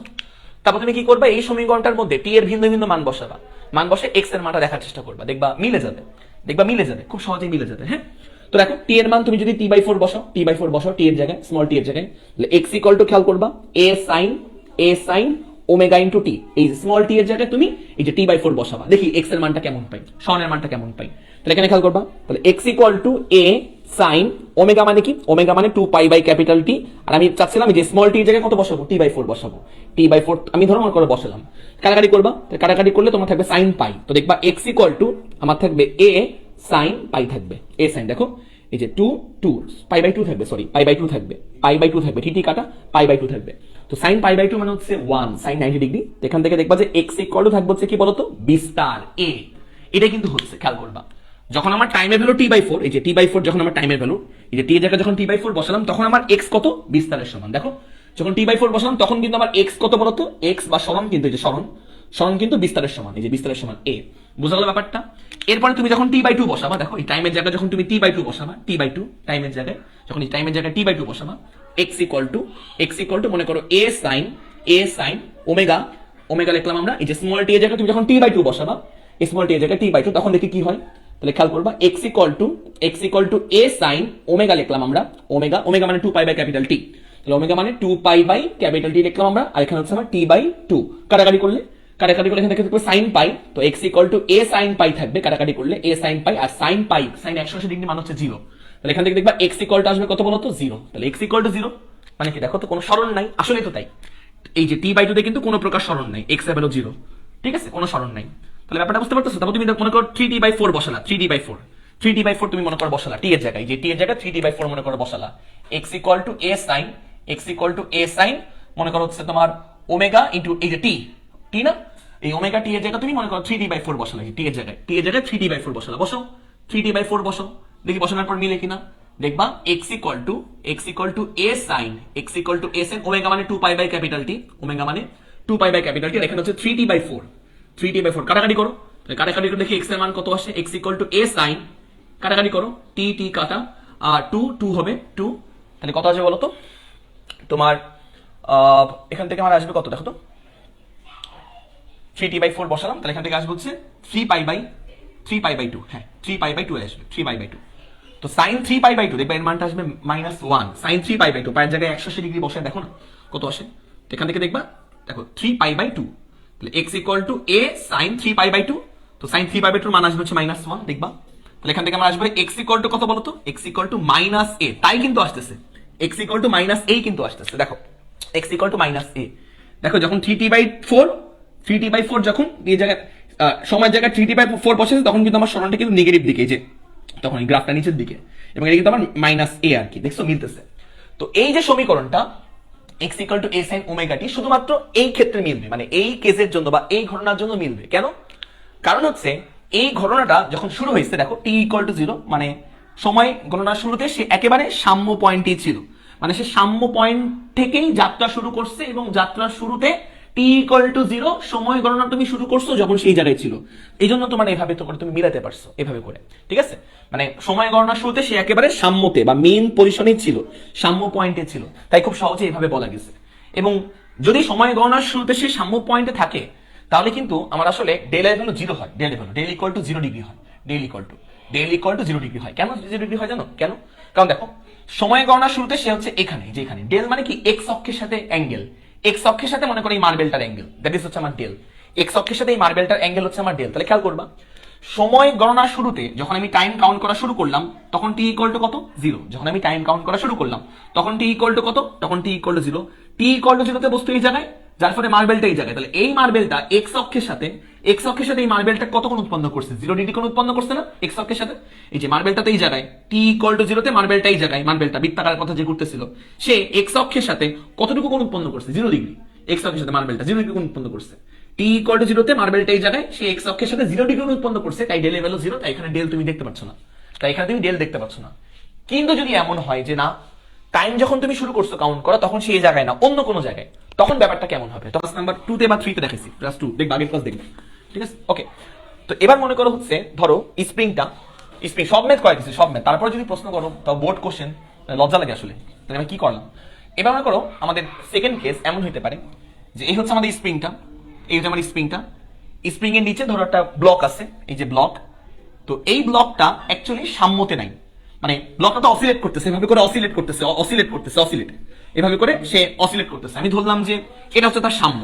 তারপর তুমি কি করবা, এই সমীকরণটার মধ্যে t এর ভিন্ন ভিন্ন মান বসাবা। মান বসে x এর মানটা দেখার চেষ্টা করবা, দেখবা মিলে যাবে, দেখবা মিলে যাবে, খুব সহজেই মিলে যাবে। হ্যাঁ, তো দেখো t এর মান তুমি যদি t/4 বসাও, t/4 বসাও t এর জায়গায়, স্মল t এর জায়গায়, তাহলে x = খেয়াল করবা a sin omega into t। এই স্মল t এর জায়গায় তুমি এই যে t/4 বসাবা, দেখি x এর মানটা কেমন পাই, সনের মানটা কেমন পাই। তাহলে এখানে খেয়াল করবা, তাহলে x = a sin ওমেগা মানে কি, ওমেগা মানে 2π/T। আর আমি চাচ্ছিলাম যে স্মল t এর জায়গায় কত বসাবো, t/4 বসাবো। t/4 আমি ধরো মনে করে বসালাম, কাটাকাটি করবা, কাটাকাটি করলে তোমার থাকবে sin π। তো দেখবা x = আমার থাকবে a sin π থাকবে, a sin, দেখো এই যে 2 π/2 থাকবে, সরি π/2 থাকবে, π/2 থাকবে, ঠিকই কাটা π/2 থাকবে। তো sin π/2 মানে হচ্ছে 1 sin 90 ডিগ্রি। এখান থেকে দেখবা যে x থাকবে হচ্ছে কি বলতো, বিস্তার a। এটা কিন্তু হচ্ছে, খেয়াল করবা, যখন আমার টাইমের ভ্যালু t/4, এই যে t/4 যখন আমার টাইমের ভ্যালু, এই যে t এর জায়গায় যখন t/4 বসালাম, তখন আমার x কত, বিস্তারের সমান। দেখো যখন t/4 বসালাম, তখন কিন্তু আমার x কত বলতো, x বা সরণ, কিন্তু এই যে সরণ, সরণ কিন্তু বিস্তারের সমান, এই যে বিস্তারের সমান a। বুঝা গেল ব্যাপারটা? এরপরে তুমি যখন t/2 বসাবা, দেখো এই টাইমের জায়গায় যখন তুমি t/2 বসাবা, t/2 টাইমের জায়গায়, যখন এই টাইমের জায়গায় t/2 বসাবা, x = মনে করো a sin ওমেগা, ওমেগা লিখলাম আমরা। এই যে স্মল t এর জায়গায় তুমি যখন t/2 বসাবা, স্মল t এর জায়গায় t/2, তখন দেখি কি হয়। তাহলে খেয়াল করবা, x = a sin ওমেগা লিখলাম আমরা, ওমেগা, ওমেগা মানে 2π/T। তাহলে ওমেগা মানে 2π/T লিখলাম আমরা, আর এখানে হচ্ছে আমার t/2। কাটাকাটি করলে এখানে থেকে sin π, তো x = a sin π থাকবে, কাটাকাটি করলে a sin π, আর sin π, sin 180 ডিগ্রি মান হচ্ছে 0। তাহলে এখান থেকে দেখবা x আসবে কত বলতো, 0। তাহলে x = 0 মানে কি, দেখো তো কোনো সরণ নাই, আসলেই তো তাই। এই যে t/2 তে কিন্তু কোনো প্রকার সরণ নাই, x এর ভ্যালু 0, ঠিক আছে, কোনো সরণ নাই। তাহলে ব্যাপারটা বুঝতে পারতেছো? তারপর তুমি মনে করো 3t/4 বসালা, 3t/4 তুমি মনে করো বসালা t এর জায়গায়, যে t এর জায়গায় 3t/4 মনে করো বসালা। x = a sin মনে করো হচ্ছে তোমার ওমেগা ইনটু এই যে t না, এই ওমেগা t এর জায়গায় তুমি মনে করো 3t/4 বসালা, t এর জায়গায় 3t/4 বসালা, বসো 3t/4 বসো, দেখি বসানোর পর মিলে কিনা। দেখবা x = a sin ওমেগা মানে 2π/T, ওমেগা মানে 2π/T, আর এখানে হচ্ছে 3t/4 কাটাকাটি করো, কাটাকাটি করে দেখি x এর মান কত আসে। x = a sin, কাটাকাটি করো, t কাটা, আর 2 হবে 2, তাহলে কত আসবে বলো তো তোমার, এখান থেকে আমার আসবে কত, দেখো তো 3t/4 বসালাম, তাহলে এখান থেকে আসবে হচ্ছে 3π/2। হ্যাঁ, 3π/2 আসবে, 3π/2। তো sin 3π/2 দেখবে এর মানটা আসবে -1 sin 3π/2, পায়ের জায়গায় 180 ডিগ্রি বসে দেখো না কত আসে। তো এখান থেকে দেখবা, দেখো 3π/2, তাহলে x = a sin 3π/2। তো sin 3π/2 এর মান আসবে হচ্ছে -1, দেখবা। তাহলে এখান থেকে আমার আসবে x = কত বলতো, x = -a, তাই কিন্তু আসতেছে, x = -a কিন্তু আসতেছে। দেখো x = -a, দেখো যখন 3t/4 যখন এই জায়গায় সময়ের জায়গায় 3t/4 বসেছে, তখন কিন্তু আমার সরণটা কিন্তু নেগেটিভ দিকে, যে তখন এই গ্রাফটা নিচের দিকে, এবং এটা কিন্তু আমার -a আর কি, দেখছো মিলতেছে। তো এই যে সমীকরণটা x = a sin omega t শুধুমাত্র এই ক্ষেত্রে মিলবে, মানে এই কেসের জন্য বা এই ঘটনার জন্য মিলবে। কেন? কারণ হচ্ছে এই ঘটনাটা যখন শুরু হয়েছে, দেখো t = 0, মানে সময় গণনার শুরুতে সে একেবারে সাম্য পয়েন্টই ছিল, মানে সে সাম্য পয়েন্ট থেকেই যাত্রা শুরু করছে, এবং যাত্রার শুরুতে t = 0 সময় গণনা তুমি শুরু করছো যখন সেই জায়গায় ছিল। এই জন্য তোমার এভাবে তো করে তুমি মিলাতে পারছো, এভাবে করে, ঠিক আছে। মানে সময় গণনার শুরুতে সে একেবারে সাম্যতে বা মেইন পজিশনেই ছিল, সাম্য পয়েন্টে ছিল, তাই খুব সহজে এভাবে বলা গেছে। এবং যদি সময় গণনার শুরুতে সে সাম্য পয়েন্টে থাকে, তাহলে কিন্তু আমার আসলে ডেল এর ভ্যালু 0 হয়, ডেল = 0 ডিগ্রি হয়, ডেল = 0 ডিগ্রি হয়। কেন 0 ডিগ্রি হয় জানো? কেন? কারণ দেখো সময় গণনার শুরুতে সে হচ্ছে এখানে, যে এখানে ডেল মানে কি, x অক্ষের সাথে অ্যাঙ্গেল, x অক্ষের সাথে মনে করো এই মার্বেলটার অ্যাঙ্গেল, দ্যাট ইজ হচ্ছে আমার ডেল, x অক্ষের সাথে এই মার্বেলটার অ্যাঙ্গেল হচ্ছে আমার ডেল। তাহলে খেয়াল করবা, সময় গণনার শুরুতে যখন আমি টাইম কাউন্ট করা শুরু করলাম, তখন t = কত, 0। যখন আমি টাইম কাউন্ট করা শুরু করলাম, তখন t = কত, তখন t = 0। t = 0 তে বস্তু এই জায়গায়, যার ফলে মার্বেলটা এই জায়গায়, তাহলে এই মার্বেলটা এক্স অক্ষের সাথে এই মার্বেলটা কত কোণ উৎপন্ন করছে? 0 ডিগ্রি কোণ উৎপন্ন করছে না এক্স অক্ষের সাথে? এই যে মার্বেলটা তো এই জায়গায়, টি ইকুয়াল টু 0 তে মার্বেলটা এই জায়গায়, মার্বেলটা বৃত্তাকার কথা যে ঘুরতেছিল সে এক্স অক্ষের সাথে কতটুকু কোণ উৎপন্ন করছে? 0 ডিগ্রি। এক্স অক্ষের সাথে মার্বেলটা 0 ডিগ্রি কোণ উৎপন্ন করছে। টি ইকুয়াল টু 0 তে মার্বেলটা এই জায়গায়, সে এক্স অক্ষের সাথে 0 ডিগ্রি কোণ উৎপন্ন করছে, তাই ডেল ভ্যালু 0, তাই এখানে ডেল তুমি দেখতে পাচ্ছ না, কিন্তু যদি এমন হয় যে না, টাইম যখন তুমি শুরু করছো কাউন্ট করা তখন সেই জায়গায় না, অন্য কোনো জায়গায়, তখন ব্যাপারটা কেমন হবে? তো ক্লাস নাম্বার 2 তে বা 3 তে দেখেছি, ক্লাস 2 দেখবা, আগের ক্লাস দেখবা, ঠিক আছে? ওকে, তো এবার মনে করো হচ্ছে ধরো স্প্রিং সব ম্যাথ করে দিচ্ছে, সব ম্যাথ, তারপর যদি প্রশ্ন করো তাও বোর্ড কোশ্চেন, লজ্জা লাগে আসলে, তাহলে আমি কি করলাম? এবার মনে করো আমাদের সেকেন্ড কেস এমন হইতে পারে যে এই হচ্ছে আমাদের স্প্রিংটা, এই হচ্ছে আমাদের স্প্রিং এর নিচে ধরো একটা ব্লক আছে, এই যে ব্লক, তো এই ব্লকটা অ্যাকচুয়ালি সাম্যতে নাই, মানে ব্লকটা তো অসিলেট করতেছে, এভাবে করে অসিলেট করতেছে, এভাবে করে সে অসিলেট করতেছে। আমি ধরলাম যে এটা হচ্ছে তার সাম্য,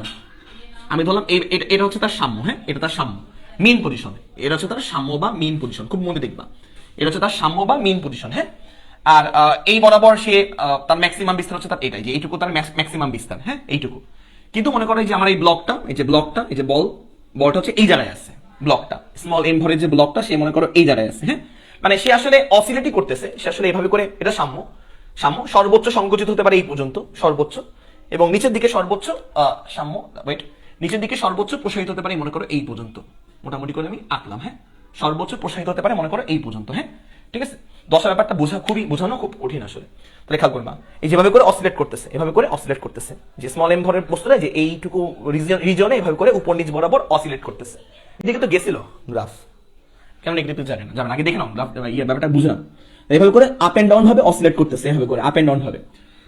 এটা হচ্ছে তার সাম্য, হ্যাঁ, এটা তার সাম্য মেইন পজিশন, এটা হচ্ছে তার সাম্য বা মেইন পজিশন, খুব মনে দেখবা, এটা হচ্ছে তার সাম্য বা মেইন পজিশন, হ্যাঁ। আর এই বরাবর সে তার ম্যাক্সিমাম বিস্তার হচ্ছে তার এটাই, যে এইটুকু তার ম্যাক্সিমাম বিস্তার, হ্যাঁ, এইটুকু। কিন্তু মনে করো যে আমার এই ব্লকটা, এই যে বলটা হচ্ছে এই জায়গায় আছে, ব্লকটা স্মল এম ভরের যে ব্লকটা, সে মনে করো এই জায়গায় আছে, হ্যাঁ, মানে সে আসলে অসিলেটই করতেছে, সে আসলে এইভাবে করে, এটা সাম্য সর্বোচ্চ সংকুচিত হতে পারে এই পর্যন্ত, সর্বোচ্চ, এবং নিচের দিকে সর্বোচ্চ সাম্য, ওয়েট, নিচের দিকে সর্বোচ্চ প্রসারিত হতে পারে মনে করো এই পর্যন্ত, মোটামুটি করে আমি আঁকলাম, হ্যাঁ, সর্বোচ্চ প্রসারিত হতে পারে মনে করো এই পর্যন্ত, হ্যাঁ, ঠিক আছে? দশা ব্যাপারটা বোঝানো খুব কঠিন আসলে, তাহলে খেয়াল করবা, এই যেভাবে করে অসিলেট করতেছে, এভাবে করে অসিলেট করতেছে, যে স্মল এম ভরের বস্তুটা যে এইটুকু রিজনে এভাবে করে উপর নিচ বরাবর অসিলেট করতেছে। এদিকে তো গেছিল গ্রাফ, কেমন এগুলো জানেন, আগে দেখে নাও গ্রাফ, ব্যাপারটা বুঝলাম, এইভাবে করে আপ এন্ড ডাউন ভাবে অসিলেট করতেছে, এভাবে করে আপ এন্ড ডাউন ভাবে।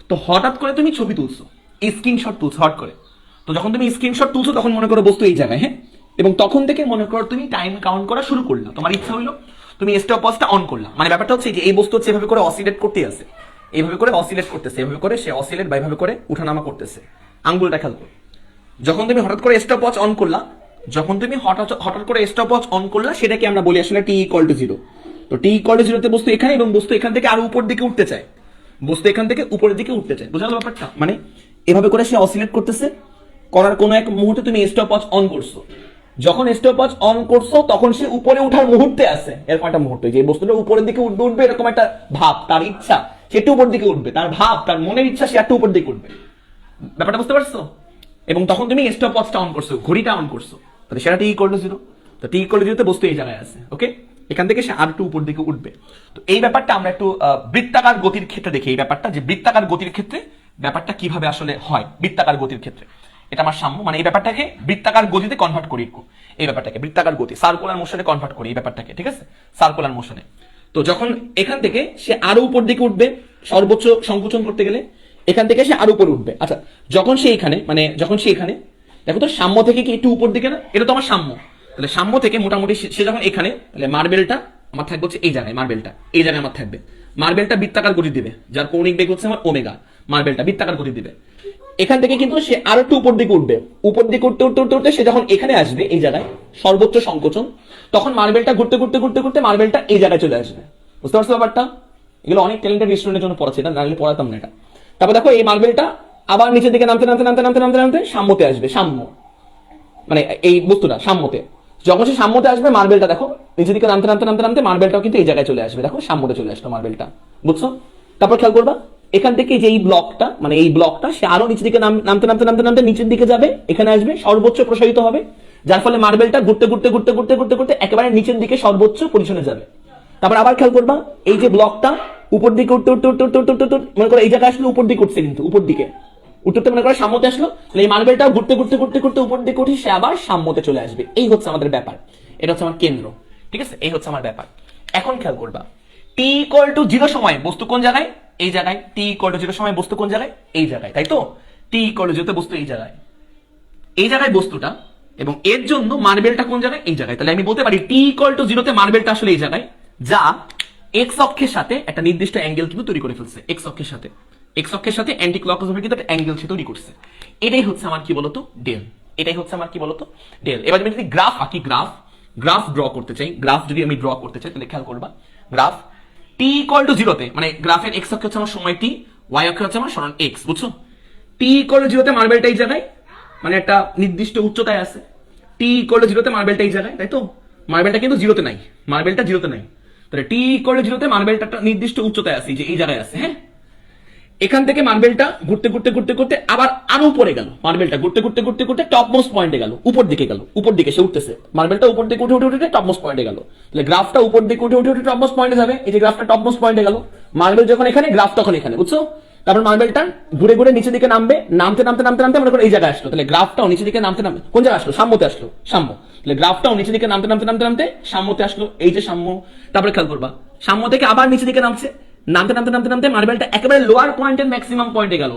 তো হঠাৎ করে তুমি ছবি তুলছো, স্ক্রিনশট তুলছো হট করে, তো যখন তুমি স্ক্রিনশট তুলছো তখন মনে করো বস্তু এই জায়গায়, হ্যাঁ, এবং তখন থেকে মনে করো তুমি টাইম কাউন্ট করা শুরু করলা, তোমার ইচ্ছা হইলো তুমি স্টপওয়াচটা অন করলা, মানে ব্যাপারটা হচ্ছে যে এই বস্তু হচ্ছে এভাবে করে অসিলেট করতেই আছে, এইভাবে করে অসিলেট করতেছে, এভাবে করে সে অসিলেট বা এইভাবে করে উঠানামা করতেছে, আঙ্গুলটা খেয়াল করো। যখন তুমি হঠাৎ করে স্টপওয়াচ অন করলা, হঠাৎ করে স্টপওয়াচ অন করলা, সেটাকে আমরা বলি আসলে টি ইকুয়াল টু 0। তো টি ইকুয়াল টু 0 তে বস্তু এখানে, এবং বস্তু এখান থেকে আরো উপর দিকে উঠতে চায়, উপরের দিকে উঠতে চায়, বোঝা গেল ব্যাপারটা? মানে এভাবে করে সে অসিলেট করতেছে, করার কোনো এক মুহূর্তে তুমি স্টপওয়াচ অন করছো, যখন স্টপওয়াচ অন করছো তখন সে উপরে ওঠার মুহূর্তে আছে, এরকম একটা মুহূর্তে, যে বস্তুটা উপরের দিকে উঠবে এরকম একটা ভাব, তার ইচ্ছা সে একটু উপর দিকে উঠবে, তার ভাব, তার মনের ইচ্ছা সে একটু উপর দিকে উঠবে, ব্যাপারটা বুঝতে পারছো? এবং তখন তুমি স্টপওয়াচটা অন করছো, ঘড়িটা অন করছো, তাহলে সেটা টি ইকুয়াল টু 0। তো টি ইকুয়াল টু 0 তে বস্তু এই জায়গায় আছে, ওকে, এখান থেকে সে আর একটু উপর দিকে উঠবে। তো এই ব্যাপারটা আমরা একটু বৃত্তাকার গতির ক্ষেত্রে দেখি, এই ব্যাপারটা যে বৃত্তাকার গতির ক্ষেত্রে ব্যাপারটা কিভাবে আসলে হয়, বৃত্তাকার গতির ক্ষেত্রে এটা আমার সাম্য, মানে এই ব্যাপারটাকে বৃত্তাকার গতিতে কনভার্ট করি, এই ব্যাপারটাকে বৃত্তাকার গতি, সার্কুলার মোশনে কনভার্ট করি এই ব্যাপারটাকে, ঠিক আছে, সার্কুলার মোশনে। তো যখন এখান থেকে সে আরো উপর দিকে উঠবে, সর্বোচ্চ সংকোচন করতে গেলে এখান থেকে সে আরো উপরে উঠবে, আচ্ছা, যখন সে এখানে দেখো তো, সাম্য থেকে কি একটু উপর দিকে না, এটা তো আমার সাম্য, তাহলে সাম্য থেকে মোটামুটি সে যখন এখানে, তাহলে মার্বেলটা আমার থাকবে হচ্ছে এই জায়গায়, এই জায়গায় আমার থাকবে, মার্বেলটা বৃত্তাকার গতি দিবে, যার কৌণিক বেগ হচ্ছে আমার ওমেগা, মার্বেলটা বৃত্তাকার গতি দিবে। এখান থেকে কিন্তু সে আরো একটু উপর দিকে উঠবে, উঠতে সে যখন এখানে আসবে এই জায়গায় সর্বোচ্চ সংকোচন, তখন মার্বেলটা ঘুরতে মার্বেলটা এই জায়গায় চলে আসবে, বুঝতে পারছো ব্যাপারটা? এগুলো অনেক ট্যালেন্টেড স্টুডেন্টের জন্য পড়াচ্ছে, এটা নাহলে পড়াতাম না এটা। তারপর দেখো এই মার্বেলটা আবার নিচের দিকে নামতে সাম্যতে আসবে, সাম্য মানে এই বস্তুটা সাম্যতে, যখন সে সাম্যতে আসবে মার্বেলটা দেখো নিচের দিকে নামতে মার্বেলটাও কিন্তু এই জায়গায় চলে আসবে, দেখো সাম্যতে চলে আসলো মার্বেলটা, বুঝছো? তারপর খেয়াল করবা এখান থেকে যে এই ব্লকটা, মানে এই ব্লকটা সে আরো নিচের দিকে নামতে নিচের দিকে যাবে, এখানে আসবে, সর্বোচ্চ প্রসারিত হবে, যার ফলে মার্বেলটা ঘুরতে একেবারে নিচের দিকে সর্বোচ্চ পজিশনে যাবে। তারপর আবার খেয়াল করবা এই যে ব্লকটা উপর দিকে উঠতে মনে করো এই জায়গায় আসলে উপর দিকে উঠছে, কিন্তু উপর দিকে উঠতে মনে করো সাম্যতে আসলো, এই মার্বেলটা ঘুরতে উপর দিকে উঠে সে আবার সাম্যতে চলে আসবে। এই হচ্ছে আমাদের ব্যাপার, এটা হচ্ছে আমার কেন্দ্র, ঠিক আছে, এই হচ্ছে আমার ব্যাপার। এখন খেয়াল করবা টি ইকুয়াল টু 0 সময় বস্তু কোন জায়গায়, এই জায়গায়, টি ইকুয়াল টু 0 সময় বস্তু কোন জায়গায়, এই জায়গায়, তাই তো? টি ইকুয়াল টু 0 তে বস্তু এই জায়গায় বস্তুটা, এবং এর জন্য মার্বেলটা কোন জায়গায়, এই জায়গায়। তাহলে আমি বলতে পারি টি ইকুয়াল টু 0 তে মার্বেলটা আসলে এই জায়গায়, যা এক্স অক্ষের সাথে একটা নির্দিষ্ট অ্যাঙ্গেল কিন্তু তৈরি করে ফেলছে, এক্স অক্ষের সাথে অ্যান্টি ক্লকওয়াইজ কিন্তু একটা অ্যাঙ্গেল সে তৈরি করছে। এটাই হচ্ছে আমার কি বলতো ডেল, ডেল। এবার আমি যদি গ্রাফ আঁকি, গ্রাফ ড্র করতে চাই, তাহলে খেয়াল করবা গ্রাফ টি ইকুয়াল টু 0 তে, মানে গ্রাফের এক্স অক্ষ হচ্ছে আমার সময় টি, ওয়াই অক্ষ হচ্ছে আমার সরণ এক্স, বুঝছো? টি ইকুয়াল টু 0 তে মার্বেলটা এই জায়গায়, মানে একটা নির্দিষ্ট উচ্চতায় আছে, টি ইকুয়াল টু জিরোতে মার্বেলটা এই জায়গায়, তাই তো? মার্বেলটা কিন্তু জিরোতে নাই, মার্বেলটা জিরোতে নাই, তাহলে টি ইকুয়াল টু জিরোতে মার্বেলটা একটা নির্দিষ্ট উচ্চতায় আছে, যে এই জায়গায় আছে। হ্যাঁ, এখান থেকে মার্বেলটা ঘুরতে ঘুরতে ঘুরতে ঘুরতে আবার আরো উপরে গেল, মার্বেলটা ঘুরতে ঘুরতে ঘুরতে ঘুরতে টপ মোস্ট পয়েন্টে গেল, উপর দিকে গেল, উপর দিকে সে উঠতেছে, মার্বেলটা উপর দিকে উঠে উঠে উঠে টপ মোস্ট পয়েন্টে গেল। তাহলে গ্রাফটা উপর দিকে উঠে উঠে উঠে টপ মোস্ট পয়েন্টে যাবে, এই যে গ্রাফটা টপ মোস্ট পয়েন্টে গেল, মার্বেল যখন এখানে, গ্রাফ তখন এখানে, বুঝছো? তারপর মার্বেলটা ঘুরে ঘুরে নিচের দিকে নামবে, নামতে নামতে নামতে নামতে মনে করো এই জায়গায় আসলো, তাহলে গ্রাফটাও নিচের দিকে নামতে নামতে কোন জায়গায় আসলো? সাম্যতে আসলো, সাম্য। তাহলে গ্রাফটাও নিচের দিকে নামতে নামতে নামতে নামতে সাম্যতে আসলো, এই যে সাম্য। তারপরে খেয়াল করবা, সাম্য থেকে আবার নিচের দিকে নামছে, নামতে নামতে নামতে নামতে মার্বেলটা একেবারে লোয়ার পয়েন্টের ম্যাক্সিমাম পয়েন্টে গেল,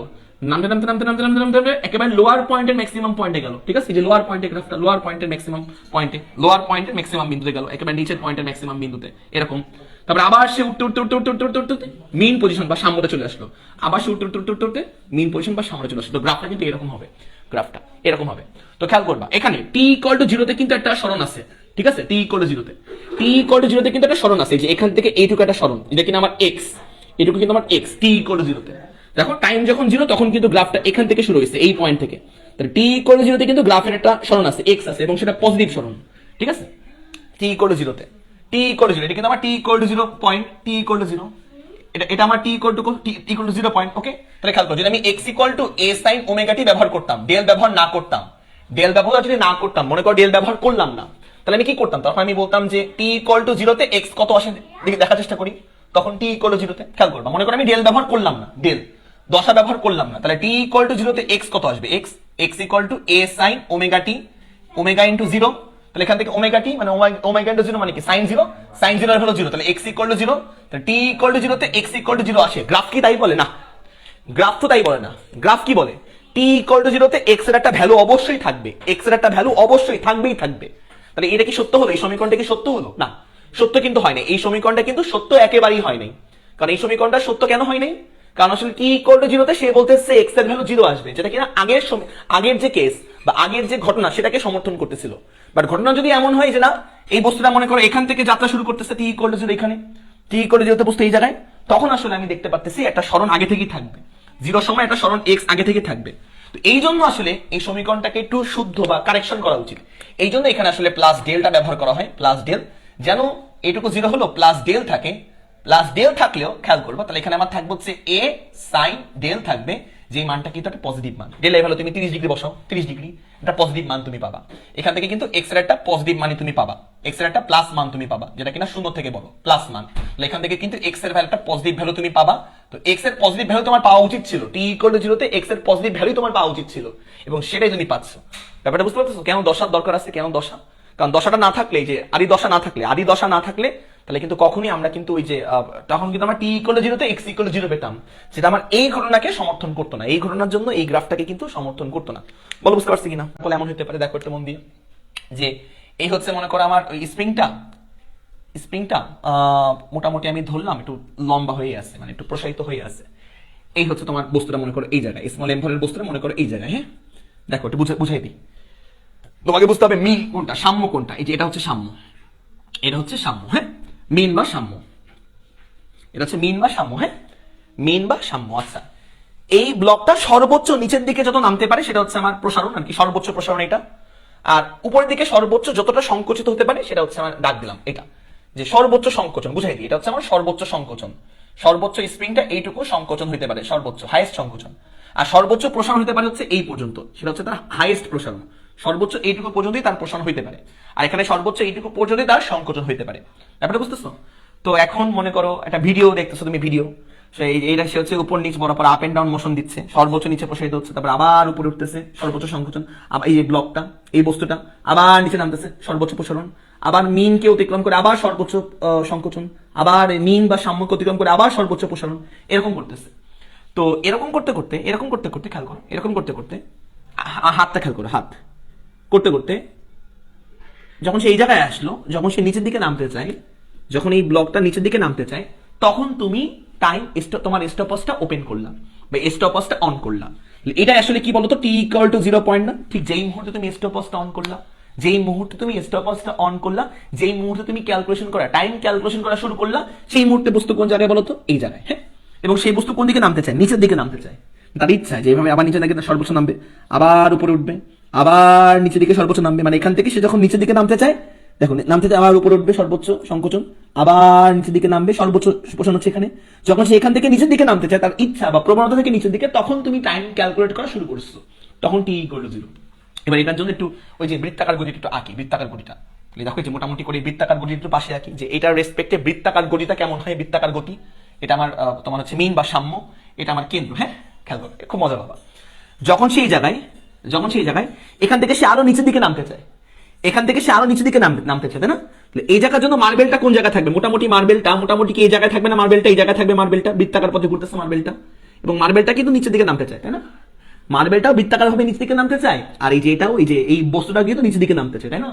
নামতে নামতে নামতে নামতে নামতে নামতে একেবারে লোয়ার পয়েন্টের ম্যাক্সিমাম পয়েন্টে গেল। ঠিক আছে, যে লোয়ার পয়েন্টে গ্রাফটা লোয়ার পয়েন্টের ম্যাক্সিমাম পয়েন্টে, লোয়ার পয়েন্টের ম্যাক্সিমাম বিন্দুতে গেল, একেবারে নিচের পয়েন্টের ম্যাক্সিমাম বিন্দুতে, এরকম। তারপরে আবার সে উঠতে উঠতে উঠতে উঠতে উঠতে উঠতে উঠতে মিন পজিশন বা সাম্যতে চলে আসলো, আবার সে উঠতে উঠতে উঠতে উঠতে উঠতে মিন পজিশন বা সাম্যতে চলে আসলো। তো গ্রাফটা কিন্তু এরকম হবে, গ্রাফটা এরকম হবে। তো খেয়াল করবা, এখানে টি ইকুয়াল টু জিরোতে কিন্তু একটা সরণ আছে, ঠিক আছে? টি ইকুয়াল টু জিরোতে, টি ইকুয়াল টু জিরোতে কিন্তু একটা সরণ আছে, যে এখান থেকে এইটুকু একটা সরণ, এটা কিন্তু আমার এক্স, এটুকু কিন্তু আমার এক্স, টি ইকুয়াল টু জিরোতে। দেখো টাইম যখন জিরো তখন কিন্তু গ্রাফটা এখান থেকে শুরু হয়েছে, এই পয়েন্ট থেকে। তাহলে টি ইকুয়াল টু জিরোতে কিন্তু গ্রাফের একটা সরণ আছে, এক্স আছে, এবং সেটা পজিটিভ সরণ, ঠিক আছে? টি ইকুয়াল টু জিরোতে, টি ইকুয়াল টু জিরো, এটা কিন্তু আমার t equal to zero point, t equal to zero, এটা আমার t equal to zero point. Okay, তাহলে খেয়াল করো, যদি আমি x equal to A sine omega t ব্যবহার করতাম, ডেল ব্যবহার না করতাম, ডেল ব্যবহার যদি না করতাম, মনে করো ডেল ব্যবহার করলাম না, তাহলে আমি কি করতাম? তখন আমি বলতাম যে টি ইকুয়াল টু জিরোতে এক্স কত আসে দেখার চেষ্টা করি, তখন টি ইকুয়াল টু জিরোতে। খেয়াল করবা, মনে করো আমি ডেল ব্যবহার করলাম না, ডেল দশা ব্যবহার করলাম না, তাহলে টি ইকুয়াল টু জিরোতে এক্স কত আসবে? X, x equal to A sine omega T, omega into zero. তাহলে এখান থেকে ওমেগা টি মানে ওমেগা ইন্টু জিরো মানে কি? সাইন জিরো, সাইন জিরো হলো জিরো, তাহলে এক্স ইকুয়াল টু জিরো, তাহলে টি ইকুয়াল টু জিরোতে এক্স ইকুয়াল টু জিরো আসে। গ্রাফ কি তাই বলে? না, গ্রাফ তো তাই বলে না। গ্রাফ কি বলে? টি ইকুয়াল টু জিরোতে এক্স এর একটা ভ্যালু অবশ্যই থাকবে, এক্স এর একটা ভ্যালু অবশ্যই থাকবেই থাকবে। তাহলে এটা কি সত্য হলো? এই সমীকরণটা কি সত্য হলো? না, সত্য কিন্তু হয় না। এই সমীকরণটা কিন্তু সত্য একেবারেই হয় নাই। কারণ এই সমীকরণটা সত্য কেন হয় নাই? কারণ আসলে টি ইকুয়াল টু জিরোতে সে বলতেছে এক্স এর ভ্যালু জিরো আসবে, যেটা কিনা আগের যে কেস বা আগের যে ঘটনা সেটাকে সমর্থন করতেছিল। বাট ঘটনা যদি এমন হয় যে না, এই বস্তুটা মনে করো এখান থেকে যাত্রা শুরু করতেছে টি ইকুয়াল টু জিরো, এখানে টি ইকুয়াল টু জিরোতে বস্তু এই জায়গায়, তখন আসলে আমি দেখতে পারতেছি একটা সরণ আগে থেকেই থাকবে, জিরোর সময় একটা সরণ এক্স আগে থেকে থাকবে। তো এই জন্য আসলে এই সমীকরণটাকে একটু শুদ্ধ বা কারেকশন করা উচিত। এই জন্য এখানে আসলে প্লাস ডেলটা ব্যবহার করা হয়, প্লাস ডেল, যেন এইটুকু জিরো হলো প্লাস ডেল থাকে। প্লাস ডেল থাকলেও খেয়াল করবো, তাহলে এখানে আমার থাকবে হচ্ছে এ সাইন ডেল থাকবে, যে মানটা কিন্তু একটা পজিটিভ মান। ডেল এ ভালো তুমি 30 ডিগ্রি বসাও, 30 ডিগ্রি একটা পজিটিভ মান তুমি পাবা। এখান থেকে কিন্তু এক্স এর একটা পজিটিভ মানই তুমি পাবা, এক্স এর একটা প্লাস মান তুমি পাবা, যেটা কিনা শূন্য থেকে বড়, প্লাস মান। তাহলে এখান থেকে কিন্তু এক্স এর ভ্যালু একটা পজিটিভ ভ্যালু তুমি পাবা। তো এক্স এর পজিটিভ ভ্যালু তোমার পাওয়া উচিত ছিল, টি ইকুয়াল টু জিরোতে এক্স এর পজিটিভ ভ্যালু তোমার পাওয়া উচিত ছিল, এবং সেটাই তুমি পাচ্ছ। ব্যাপারটা বুঝতে পারছো কেন দশার দরকার আছে? কেন দশা? কারণ দশাটা না থাকলে, যে আদি দশা না থাকলে তাহলে কিন্তু কখনই আমরা কিন্তু ওই যে তখন কিন্তু আমরা টি ইকুয়াল টু জিরোতে এক্স ইকুয়াল টু জিরো পেতাম, সেটা আমার এই ঘটনাকে সমর্থন করতো না, এই ঘটনার জন্য এই গ্রাফটাকে কিন্তু সমর্থন করতো না। বলো বুঝতে পারছি কিনা? বলে এমন হতে পারে, দেখো একটু মন দিয়ে, যে এই হচ্ছে মনে করো আমার ওই স্প্রিংটা মোটামুটি আমি ধরলাম একটু লম্বা হয়ে আছে, মানে একটু প্রসারিত হয়ে আছে। এই হচ্ছে তোমার বস্তুটা মনে করো এই জায়গায়, স্মল এম ভরের বস্তুটা মনে করো এই জায়গায়। হ্যাঁ, দেখো একটু বুঝাই দিই, তোমাকে বুঝতে হবে মিন কোনটা, সাম্য কোনটা। এই যে এটা হচ্ছে সাম্য, এটা হচ্ছে সাম্য। হ্যাঁ, মিন বা সাম্য, এটা হচ্ছে মিন বা সাম্য। হ্যাঁ, মিন বা সাম্য। আচ্ছা, এই ব্লকটা সর্বোচ্চ নিচের দিকে যত নামতে পারে সেটা হচ্ছে আমার প্রসারণ, আর কি সর্বোচ্চ প্রসারণ এটা। আর উপরের দিকে সর্বোচ্চ যতটা সংকুচিত হতে পারে সেটা হচ্ছে আমার ডাক দিলাম এটা, যে সর্বোচ্চ সংকোচন। বুঝাই দিই, এটা হচ্ছে আমার সর্বোচ্চ সংকোচন। সর্বোচ্চ স্প্রিংটা এইটুকু সংকোচন হইতে পারে, সর্বোচ্চ হাইয়েস্ট সংকোচন। আর সর্বোচ্চ প্রসারণ হতে পারে হচ্ছে এই পর্যন্ত, সেটা হচ্ছে তার হাইয়েস্ট প্রসারণ। সর্বোচ্চ এইটুকু পর্যন্তই তার প্রসারণ হইতে পারে, আর এখানে সর্বোচ্চ এইটুকু পর্যন্তই তার সংকোচন হইতে পারে। ব্যাপারটা বুঝতেছো? তো এখন মনে করো একটা ভিডিও দেখতেছো তুমি, ভিডিও এইটা সে হচ্ছে উপর নিচ বরাবর আপ এন্ড ডাউন মোশন দিচ্ছে, সর্বোচ্চ নিচে প্রসারিত হচ্ছে, তারপর আবার উপরে উঠতেছে, সর্বোচ্চ সংকোচন। আবার এই ব্লকটা, এই বস্তুটা আবার নিচে নামতেছে, সর্বোচ্চ প্রসারণ। আবার মিনকে অতিক্রম করে আবার সর্বোচ্চ সংকোচন, আবার মিন বা সাম্যকে অতিক্রম করে আবার সর্বোচ্চ প্রসারণ, এরকম করতেছে। তো এরকম করতে করতে খেয়াল করো, এরকম করতে করতে হাতটা খেয়াল করো, হাত করতে করতে যখন সে এই জায়গায় আসলো, যখন সে নিচের দিকে নামতে চায়, যখন এই ব্লকটা নিচের দিকে নামতে চায়, তখন তুমি তোমার স্টপওয়াচটা ওপেন করলাম বা স্টপওয়াচটা অন করলাম। এটা আসলে কি বলতো? টি ইকুয়াল টু 0 পয়েন্ট না? ঠিক যেই মুহূর্তে তুমি স্টপওয়াচটা অন করলা, যেই মুহূর্তে তুমি স্টপওয়াচটা অন করলা, যেই মুহূর্তে তুমি ক্যালকুলেশন করা, টাইম ক্যালকুলেশন করা শুরু করলা, সেই মুহূর্তে বস্তু কোন জায়গায় বলতো? এই জায়গায়। হ্যাঁ, এবং সেই বস্তু কোন দিকে নামতে চায়? নিচের দিকে নামতে চায়। তার ইচ্ছা যে এইভাবে আবার নিচে নাকি সর্বোচ্চ নামবে, আবার উপরে উঠবে, আবার নিচের দিকে সর্বোচ্চ নামবে, মানে এখান থেকে সে যখন নিচের দিকে নামতে চায়, দেখো নামতে চায় আবার উপরে উঠবে, সর্বোচ্চ সংকোচন, আবার নিচের দিকে নামবে, সর্বোচ্চ পোষণ হচ্ছে এখানে। যখন সে এখান থেকে নিচের দিকে নামতে চায়, তার ইচ্ছা বা প্রবণতা থেকে নিচের দিকে, তখন তুমি টাইম ক্যালকুলেট করা শুরু করছো, তখন টি ইকুয়াল টু 0। এবার এটার জন্য একটু ওই যে বৃত্তাকার গতি একটু আঁকি, বৃত্তাকার গতিটা দেখো যে মোটামুটি করে বৃত্তাকার গতি একটু পাশে আঁকি, যে এটার রেসপেক্টে বৃত্তাকার গতিটা কেমন হয়। বৃত্তাকার গতি এটা আমার তোমার হচ্ছে মিন বা সাম্য, এটা আমার কেন্দ্র। হ্যাঁ, খেয়াল করো, খুব মজা পাবা। যখন সেই জায়গায় এখান থেকে সে আরো নিচের দিকে নামতে চায়, এখান থেকে সে আরো নিচের দিকে নামতে চায়, তাই না? এই জায়গার জন্য মার্বেলটা কোন জায়গায় থাকবে? মোটামুটি মার্বেলটা মোটামুটি কি এই জায়গায় থাকবে না? মার্বেলটা এই জায়গায় থাকবে, মার্বেলটা বৃত্তাকার পথে ঘুরতেছে মার্বেলটা, এবং মার্বেলটা কিন্তু নিচের দিকে নামতে চায়, তাই না? মার্বেলটাও বৃত্তাকার ভাবে নিচের দিকে নামতে চায়, আর এই যে এটাও, এই যে এই বস্তুটা কিন্তু নিচের দিকে নামতে চায়, তাই না?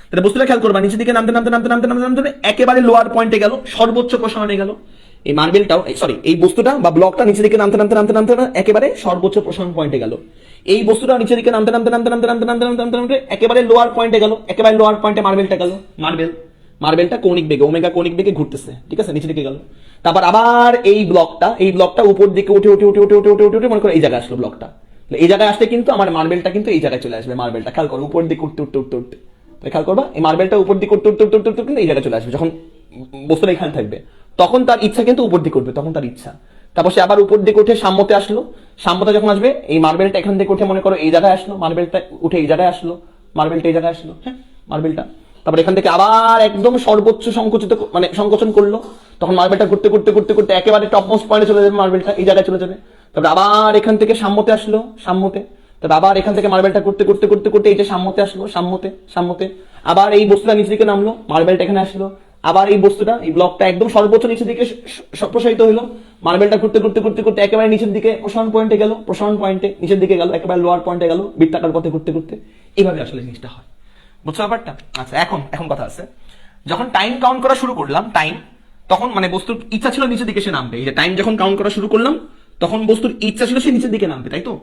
তাহলে বস্তুটা খেয়াল করবা, নিচের দিকে নামতে নামতে নামতে নামতে নামতে নামতে একেবারে লোয়ার পয়েন্টে গেল, সর্বোচ্চ প্রসারণে গেল। এই মার্বেলটাও, সরি, এই বস্তুটা বা ব্লকটা নিচের দিকে নামতে নামতে নামতে নামতে একেবারে সর্বোচ্চ প্রসারণ পয়েন্টে গেল। এই বস্তুটা নিচের দিকে নামতে নামতে নামতে নামতে নামতে নামতে নামতে নামতে একেবারে লোয়ার পয়েন্টে গেল, একেবারে লোয়ার পয়েন্টে মার্বেলটা গেল। মার্বেলটা কৌণিক বেগে, ওমেগা কৌণিক বেগে ঘুরতেছে, ঠিক আছে, নিচের দিকে গেল। তারপর আবার এই ব্লকটা উপর দিকে উঠে উঠে উঠে উঠে উঠে উঠে উঠে মনে করো এই জায়গায় আসলো ব্লকটা। এই জায়গায় আসলে কিন্তু আমার মার্বেলটা কিন্তু এই জায়গায় চলে আসবে। মার্বেলটা খেয়াল করো, উপর দিকে উঠতে উঠতে উঠতে উঠতে, খেয়াল করবা এই মার্বেলটা উপর দিকে উঠতে উঠতে উঠতে উঠতে উঠতে এই জায়গায় চলে আসবে। যখন বস্তুটা এখানে থাকবে, তখন তার ইচ্ছা কিন্তু উপর দিকে উঠবে, তখন তার ইচ্ছা। তারপর সে আবার উপর দিকে উঠে সাম্যতে আসলো। সাম্যতা যখন আসবে, এই মার্বেলটা এখান থেকে উঠে মনে করো এই জায়গায় আসলো, মার্বেলটা উঠে এই জায়গায় আসলো, মার্বেলটা এই জায়গায় আসলো, হ্যাঁ, মার্বেলটা। তারপর এখান থেকে আবার একদম সর্বোচ্চ সংকুচিত, মানে সংকোচন করলো, তখন মার্বেলটা ঘুরতে ঘুরতে ঘুরতে ঘুরতে একেবারে টপ মোস্ট পয়েন্টে চলে যাবে, মার্বেলটা এই জায়গায় চলে যাবে। তারপর আবার এখান থেকে সাম্যতে আসলো, সাম্যতে। তারপর আবার এখান থেকে মার্বেলটা করতে করতে করতে করতে এই যে সাম্যতে আসলো, সাম্যতে আবার এই বস্তুটা নিচের দিকে নামলো, মার্বেলটা এখানে আসলো। আবার এই বস্তুটা, এই ব্লকটা একদম সর্বোচ্চ নিচের দিকে প্রসারিত হলো, মার্বেলটা ঘুরতে ঘুরতে ঘুরতে ঘুরতে একেবারে নিচের দিকে প্রসারণ পয়েন্টে গেল, প্রসারণ পয়েন্টে নিচের দিকে গেল, একেবারে লোয়ার পয়েন্টে গেল, বৃত্তাকার পথে ঘুরতে ঘুরতে। এইভাবে আসলে জিনিসটা হয়, বুঝছো ব্যাপারটা? আচ্ছা, এখন কথা আছে, যখন টাইম কাউন্ট করা শুরু করলাম, তখন মানে বস্তুর ইচ্ছা ছিল নিচের দিকে সে নামবে। এই যে টাইম যখন কাউন্ট করা শুরু করলাম, তখন বস্তুর ইচ্ছা ছিল সে নিচের দিকে নামবে, তাই তো?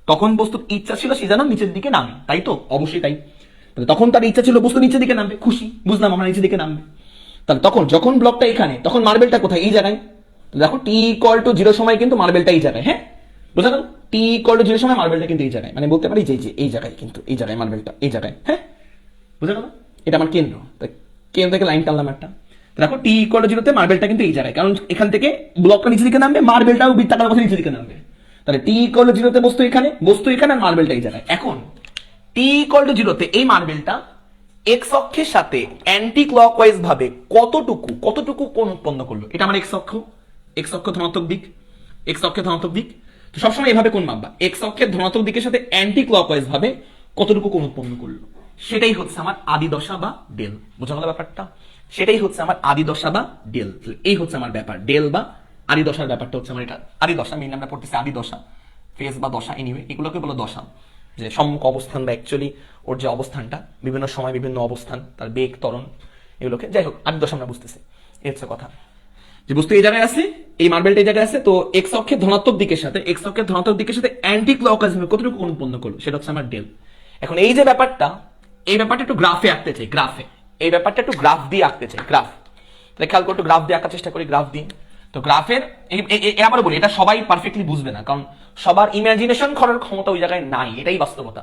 তখন বস্তুর ইচ্ছা ছিল সে যেন নিচের দিকে নামে, তাই তো? অবশ্যই তাই। তখন তার ইচ্ছা ছিল বস্তু নিচের দিকে নামবে, খুশি, বুঝলাম আমরা নিচের দিকে নামবে। তাহলে তখন যখন ব্লকটা এখানে, তখন মার্বেলটা কোথায়? এই জায়গায়। দেখো টি ইকুয়াল টু 0 সময় কিন্তু মার্বেলটা এই জায়গায়, হ্যাঁ, বোঝা গেল? টি ইকুয়াল টু 0 সময় মার্বেলটা কিন্তু এই জায়গায়, মানে বলতে পারি যে এই জায়গায়, কিন্তু এই জায়গায় মার্বেলটা এই জায়গায়, হ্যাঁ, বুঝা গেল? এটা আমার কেন্দ্র, কেন্দ্র থেকে লাইন টানলাম একটা। দেখো টি ইকুয়াল টু 0 তে মার্বেলটা কিন্তু এই জায়গায়, কারণ এখান থেকে ব্লকটা নিচের দিকে নামবে, মার্বেলটাও বৃত্তাকার পথে নিচের দিকে নামবে। তাহলে টি ইকুয়াল টু 0 তে বস্তু এখানে আর মার্বেলটা এই জায়গায়। এখন টি ইকুয়াল টু 0 তে এই মার্বেলটা এক্স অক্ষের সাথে অ্যান্টি ক্লকওয়াইজ ভাবে কতটুকু কোণ উৎপন্ন করলো? এটা আমার এক্স অক্ষ ধনাত্মক দিক। তো সবসময় এভাবে কোণ মাপবা, এক্স অক্ষের ধনাত্মক দিকের সাথে অ্যান্টি ক্লকওয়াইজ ভাবে কতটুকু কোণ উৎপন্ন করলো, সেটাই হচ্ছে আমার আদি দশা বা ডেল। বোঝা গেল ব্যাপারটা? সেটাই হচ্ছে আমার আদি দশা বা ডেল। এই হচ্ছে আমার ব্যাপার, ডেল বা আদি দশার ব্যাপারটা হচ্ছে আমার এটা আদি দশা। মেইন আমরা পড়তেছি আদি দশা, ফেজ বা দশা, এনিওয়ে এগুলোকে বলো দশা। যে সম্মুখ অবস্থান বা অ্যাকচুয়ালি ওর যে অবস্থানটা, বিভিন্ন সময় বিভিন্ন অবস্থান, তার বেগ, ত্বরণ, এগুলোকে যাই হোক আদি দশা আমরা বুঝতেছি। এই হচ্ছে কথা, যে বস্তু এই জায়গায় আছে, এই মার্বেলটা এই জায়গায় আছে, তো এক্স অক্ষের ধনাত্মক দিকের সাথে অ্যান্টি ক্লকওয়াইজ কতটুকু কোণ উৎপন্ন করলো, সেটা হচ্ছে আমার ডেল। এখন এই যে ব্যাপারটা, এই ব্যাপারটা একটু গ্রাফে আঁকতে চাই, এই ব্যাপারটা একটু গ্রাফ দিয়ে আঁকতে চাই, তাহলে খেয়াল করে একটু গ্রাফ দিয়ে আঁকার চেষ্টা করি, গ্রাফ দিয়ে। তো গ্রাফের আবার বলি, এটা সবাই পারফেক্টলি বুঝবে না, কারণ সবার ইমাজিনেশন করার ক্ষমতা ওই জায়গায় নাই, এটাই বাস্তবতা।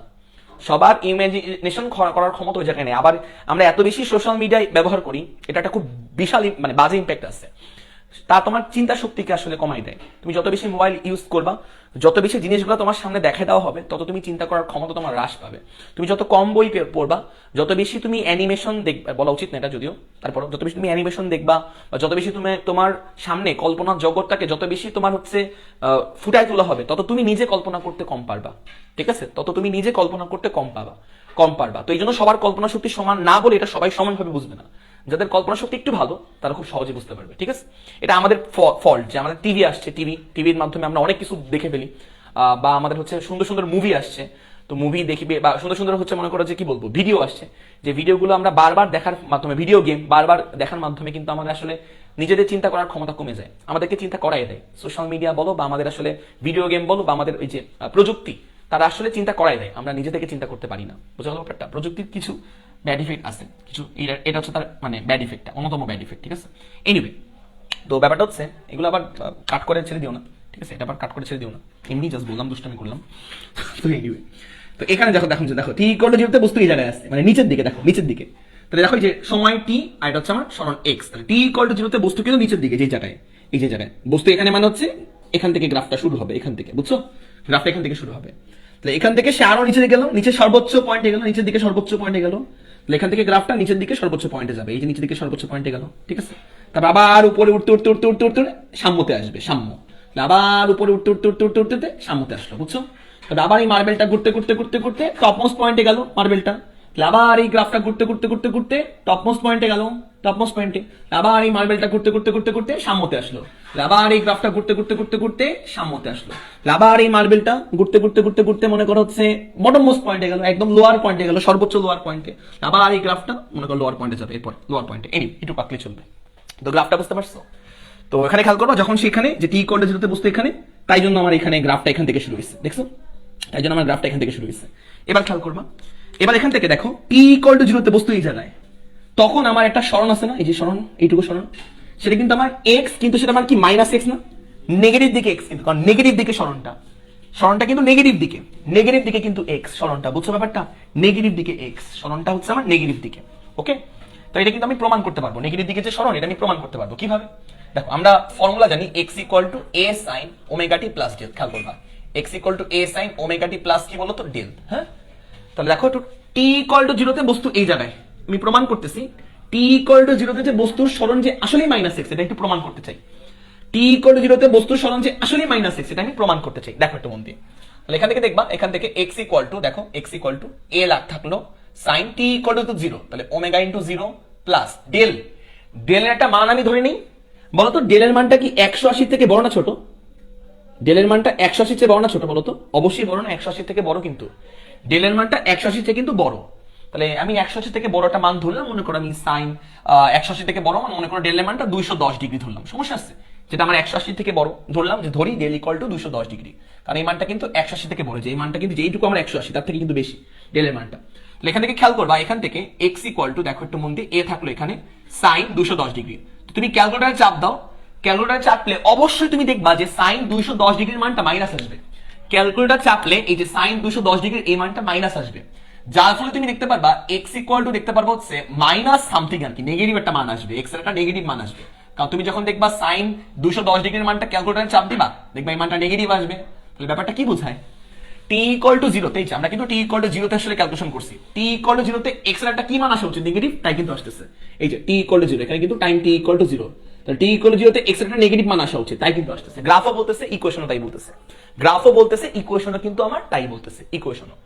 সবার ইমাজিনেশন করার ক্ষমতা ওই জায়গায় নেই। আবার আমরা এত বেশি সোশ্যাল মিডিয়া ব্যবহার করি, এটা একটা খুব বিশাল মানে বাজে ইম্প্যাক্ট আছে। তা তোমার চিন্তা শক্তিকে আসলে কমাই দেয়। তুমি যত বেশি মোবাইল ইউজ করবা, যত বেশি জিনিসগুলো তোমার সামনে দেখা দেওয়া হবে, তত তুমি চিন্তা করার ক্ষমতা তোমার হ্রাস পাবে। তুমি যত কম বই পড়বা, যত বেশি তুমি অ্যানিমেশন দেখবা, বলা উচিত না এটা যদিও, তারপর যত বেশি তুমি অ্যানিমেশন দেখবা, বা যত বেশি তুমি তোমার সামনে কল্পনার জগৎটাকে যত বেশি তোমার হচ্ছে ফুটায় তোলা হবে, তত তুমি নিজে কল্পনা করতে কম পারবা, ঠিক আছে? তত তুমি নিজে কল্পনা করতে কম পারবা। তো এই জন্য সবার কল্পনা শক্তি সমান না বলে এটা সবাই সমানভাবে বুঝবে না। যাদের কল্পনা শক্তি একটু ভালো, তারা খুব সহজে বুঝতে পারবে, ঠিক আছে? এটা আমাদের ফল্ট যে আমাদের টিভি আসছে, টিভির মাধ্যমে আমরা অনেক কিছু দেখে ফেলি, বা আমাদের হচ্ছে সুন্দর সুন্দর মুভি আসছে, তো মুভি দেখবে, বা সুন্দর সুন্দর হচ্ছে মনে করো যে কি বলবো ভিডিও আসছে, যে ভিডিওগুলো আমরা বারবার দেখার মাধ্যমে, ভিডিও গেম বারবার দেখার মাধ্যমে কিন্তু আমাদের আসলে নিজেদের চিন্তা করার ক্ষমতা কমে যায়, আমাদেরকে চিন্তা করাই দেয়। সোশ্যাল মিডিয়া বলো বা আমাদের আসলে ভিডিও গেম বলো বা আমাদের ওই যে প্রযুক্তি, তারা আসলে চিন্তা করাই দেয়, আমরা নিজে থেকে চিন্তা করতে পারি না। বোঝা গেল ব্যাপারটা? প্রযুক্তির কিছু ব্যাড ইফেক্ট আছে, কিছু, এটা হচ্ছে তার মানে ব্যাড ইফেক্টটা, অন্যতম ব্যাড ইফেক্ট, ঠিক আছে? এনিওয়ে, তো ব্যাপারটা হচ্ছে এগুলো আবার কাট করে ছেড়ে দিও না, ঠিক আছে? এটা আবার কাট করে ছেড়ে দিও না, এমনি জাস্ট বললাম, দুষ্টামি করলাম। তো এনিওয়ে, তো এখানে দেখো দেখো দেখো টি ইকুয়াল টু জিরোতে বস্তু এই জায়গায় আসছে, মানে নিচের দিকে, দেখো নিচের দিকে। তাহলে দেখো এই যে সময় টি আর এটা হচ্ছে আমার সরণ এক্স, তাহলে টি ইকুয়াল টু জিরোতে বস্তু কিন্তু নিচের দিকে, যে জায়গায়, এই যে জায়গায় বস্তু এখানে মানে হচ্ছে এখান থেকে গ্রাফটা শুরু হবে, এখান থেকে, বুঝছো? গ্রাফটা এখান থেকে শুরু হবে। তাহলে এখান থেকে সে আরো নিচে গেল, নিচে সর্বোচ্চ পয়েন্টে গেল, নিচের দিকে সর্বোচ্চ পয়েন্টে গেল। তাহলে এখান থেকে গ্রাফটা নিচের দিকে সর্বোচ্চ পয়েন্টে যাবে, এই যে নিচের দিকে সর্বোচ্চ পয়েন্টে গেল, ঠিক আছে? তারপর আবার উপরে উঠতে উঠতে উঠতে উঠতে উঠতে সাম্যতে আসবে, সাম্য। আবার উপরে উঠতে উঠতে উঠতে উঠতে উঠতে সাম্যতে আসলো, বুঝছো? তাহলে আবার এই মার্বেলটা ঘুরতে ঘুরতে ঘুরতে ঘুরতে টপমোস্ট পয়েন্টে গেল মার্বেলটা। তাহলে আবার এই গ্রাফটা ঘুরতে ঘুরতে ঘুরতে ঘুরতে টপমোস্ট পয়েন্টে গেল, টপমোস্ট পয়েন্টে। আবার এই মার্বেলটা ঘুরতে ঘুরতে ঘুরতে ঘুরতে সাম্যতে আসলো। আবার এই গ্রাফটা ঘুরতে ঘুরতে ঘুরতে ঘুরতে সাম্যতে আসলো। আবার এই মার্বেলটা ঘুরতে ঘুরতে ঘুরতে ঘুরতে মনে করো হচ্ছে বটম মোস্ট পয়েন্টে গেল, একদম লোয়ার পয়েন্টে গেল, সর্বোচ্চ লোয়ার পয়েন্টে। আবার এই গ্রাফটা মনে করো লোয়ার পয়েন্টে যাবে, এরপর লোয়ার পয়েন্টে, একটু পাকলে চলবে। তো গ্রাফটা বুঝতে পারছো? তো এখানে খেয়াল করবো, যখন সেখানে যে টি ইকুয়াল টু জিরোতে বস্তু এখানে, তাই জন্য আমার এখানে গ্রাফটা এখান থেকে শুরু হয়েছে, দেখছো? তাই জন্য আমার গ্রাফটা এখান থেকে শুরু হয়েছে। এবার খেয়াল করবা, এবার এখান থেকে দেখো টি ইকুয়াল টু জিরোতে বস্তু এই জায়গায়, তখন আমার একটা সরণ আছে না, এই যে সরণ, এইটুকু সরণ, সেটা কিন্তু আমার এক্স, কিন্তু সেটা আমার কি মাইনাস এক্স না, নেগেটিভ দিকে এক্স, কিন্তু কারণ নেগেটিভ দিকে সরণটা, সরণটা কিন্তু নেগেটিভ দিকে, নেগেটিভ দিকে কিন্তু এক্স সরণটা, বুঝছো ব্যাপারটা? নেগেটিভ দিকে এক্স সরণটা হচ্ছে আমার নেগেটিভ দিকে, ওকে? তো এটা কিন্তু আমি প্রমাণ করতে পারবো, নেগেটিভ দিকে যে সরণ, এটা আমি প্রমাণ করতে পারবো কিভাবে? দেখো আমরা ফর্মুলা জানি X equal to A sine omega T plus del. খেয়াল করবা, X equal to A sine omega T plus কি বলতো, ডেল। হ্যাঁ, তাহলে দেখো একটু টি ইকুয়াল টু জিরোতে বস্তু এই জায়গায়, আমি প্রমাণ করতেছি টি ইকুয়াল টু জিরোতে যে বস্তুর সরণ যে আসলে মাইনাস এক্স, এটা একটু প্রমাণ করতে চাই। টি ইকুয়াল টু জিরোতে বস্তুর সরণ যে আসলে মাইনাস এক্স, এটা আমি প্রমাণ করতে চাই। দেখো একটু মন দিয়ে, তাহলে এখান থেকে দেখবা, এখান থেকে এক্স ইকুয়াল টু, দেখো এক্স ইকুয়াল টু এ লাখ থাকলো sine t equal to zero, তাহলে omega into zero plus del. ডেলের একটা মান আমি ধরে নিই, বলতো ডেলের মানটা কি 180 থেকে বড় না ছোট? ডেলের মানটা 180 থেকে বড় না ছোট বলতো? অবশ্যই বড় না, 180 থেকে বড়, কিন্তু ডেলের মানটা 180 থেকে কিন্তু বড়। তাহলে আমি 180 থেকে বড় একটা মান ধরলাম, মনে করো আমি সাইন 180 থেকে বড় মান, মনে করো ডেলের মানটা 210 ডিগ্রি ধরলাম, সমস্যা আছে? যেটা আমার 180 থেকে বড় ধরলাম, যে ধরি ডেল ইকুয়াল টু 210 ডিগ্রি, কারণ এই মানটা কিন্তু 180 থেকে বড়, যে এই মানটা কিন্তু যেইটুকু আমার 180 তার থেকে কিন্তু বেশি ডেলের মানটা। তাহলে এখান থেকে খেয়াল করবা, এখান থেকে এক্স ইকুয়াল টু, দেখো একটু মন দিয়ে, এ থাকলো এখানে সাইন 210 ডিগ্রি। তো তুমি ক্যালকুলেটারে চাপ দাও, ক্যালকুলেটার চাপলে অবশ্যই তুমি দেখবা যে সাইন 210 ডিগ্রির মানটা মাইনাস আসবে। ক্যালকুলেটার চাপলে এই যে সাইন 210 ডিগ্রির এই মানটা মাইনাস আসবে, যার ফলে তুমি দেখতে পারবা এক্স ইকুয়াল টু দেখতে পারবো হচ্ছে মাইনাস সামথিং, আর কি নেগেটিভ একটা মান আসবে, এক্স এর একটা নেগেটিভ মান আসবে। কারণ তুমি যখন দেখবা সাইন 210 ডিগ্রির মানটা ক্যালকুলেটারে চাপ দিবা, দেখবা এই মানটা নেগেটিভ আসবে। তাহলে ব্যাপারটা কি বোঝায়? টি ইকুয়াল টু জিরোতে, আমরা কিন্তু টি ইকুয়াল টু জিরোতে আসলে ক্যালকুলেশন করছি, টি ইকুয়াল টু জিরোতে এক্স এর একটা কি মান আসা উচিত, নেগেটিভ, তাই কিন্তু আসতেছে। এই যে টি ইকুয়াল টু জিরো, এখানে কিন্তু time T equal to zero, তাহলে টি ইকুয়াল টু জিরোতে এক্স এর একটা নেগেটিভ মান আসা উচিত, তাই কিন্তু আসতেছে। গ্রাফও বলতেছে, ইকুয়েশনও তাই বলতেছে, গ্রাফও বলতেছে, ইকুয়েশনও কিন্তু আমার তাই বলতেছে, ইকুয়েশনও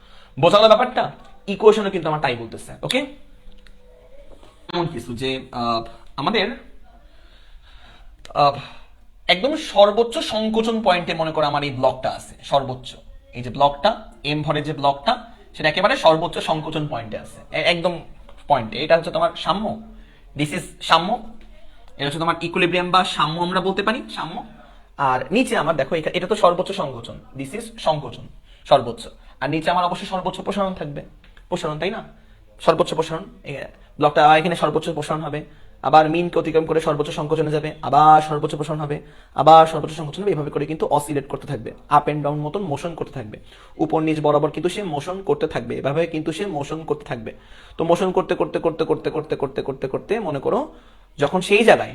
বোঝালো ব্যাপারটা, ইকুয়েশনও কিন্তু আমার তাই বলতেছে, ওকে? এমন কিছু যে আমাদের একদম সর্বোচ্চ সংকোচন পয়েন্টে মনে করো আমার এই ব্লকটা আছে, সর্বোচ্চ এই যে ব্লকটা এম ভরের যে ব্লকটা, সেটা একেবারে সর্বোচ্চ সংকোচন পয়েন্টে আছে, একদম পয়েন্টে। এটা হচ্ছে তোমার সাম্য, দিস ইজ সাম্য, এটা হচ্ছে তোমার ইকুইলিব্রিয়াম বা সাম্য আমরা বলতে পারি, সাম্য। আর নিচে আমার দেখো এটা তো সর্বোচ্চ সংকোচন, দিস ইজ সংকোচন সর্বোচ্চ, আর নিচে আমার অবশ্যই সর্বোচ্চ প্রসারণ থাকবে, প্রসারণ, তাই না? সর্বোচ্চ প্রসারণ, ব্লকটা এখানে সর্বোচ্চ প্রসারণ হবে, আবার মিনকে অতিক্রম করে সর্বোচ্চ সংকোচনে যাবে, আবার সর্বোচ্চ প্রসারণ হবে, আবার সর্বোচ্চ সংকোচন হবে, এভাবে করে কিন্তু অসিলেট করতে থাকবে, আপ এন্ড ডাউন মতন মোশন করতে থাকবে, উপর নিচ বরাবর কিন্তু সে মোশন করতে থাকবে, এভাবে কিন্তু সে মোশন করতে থাকবে। তো মোশন করতে করতে করতে করতে করতে করতে করতে করতে মনে করো যখন সেই জায়গায়,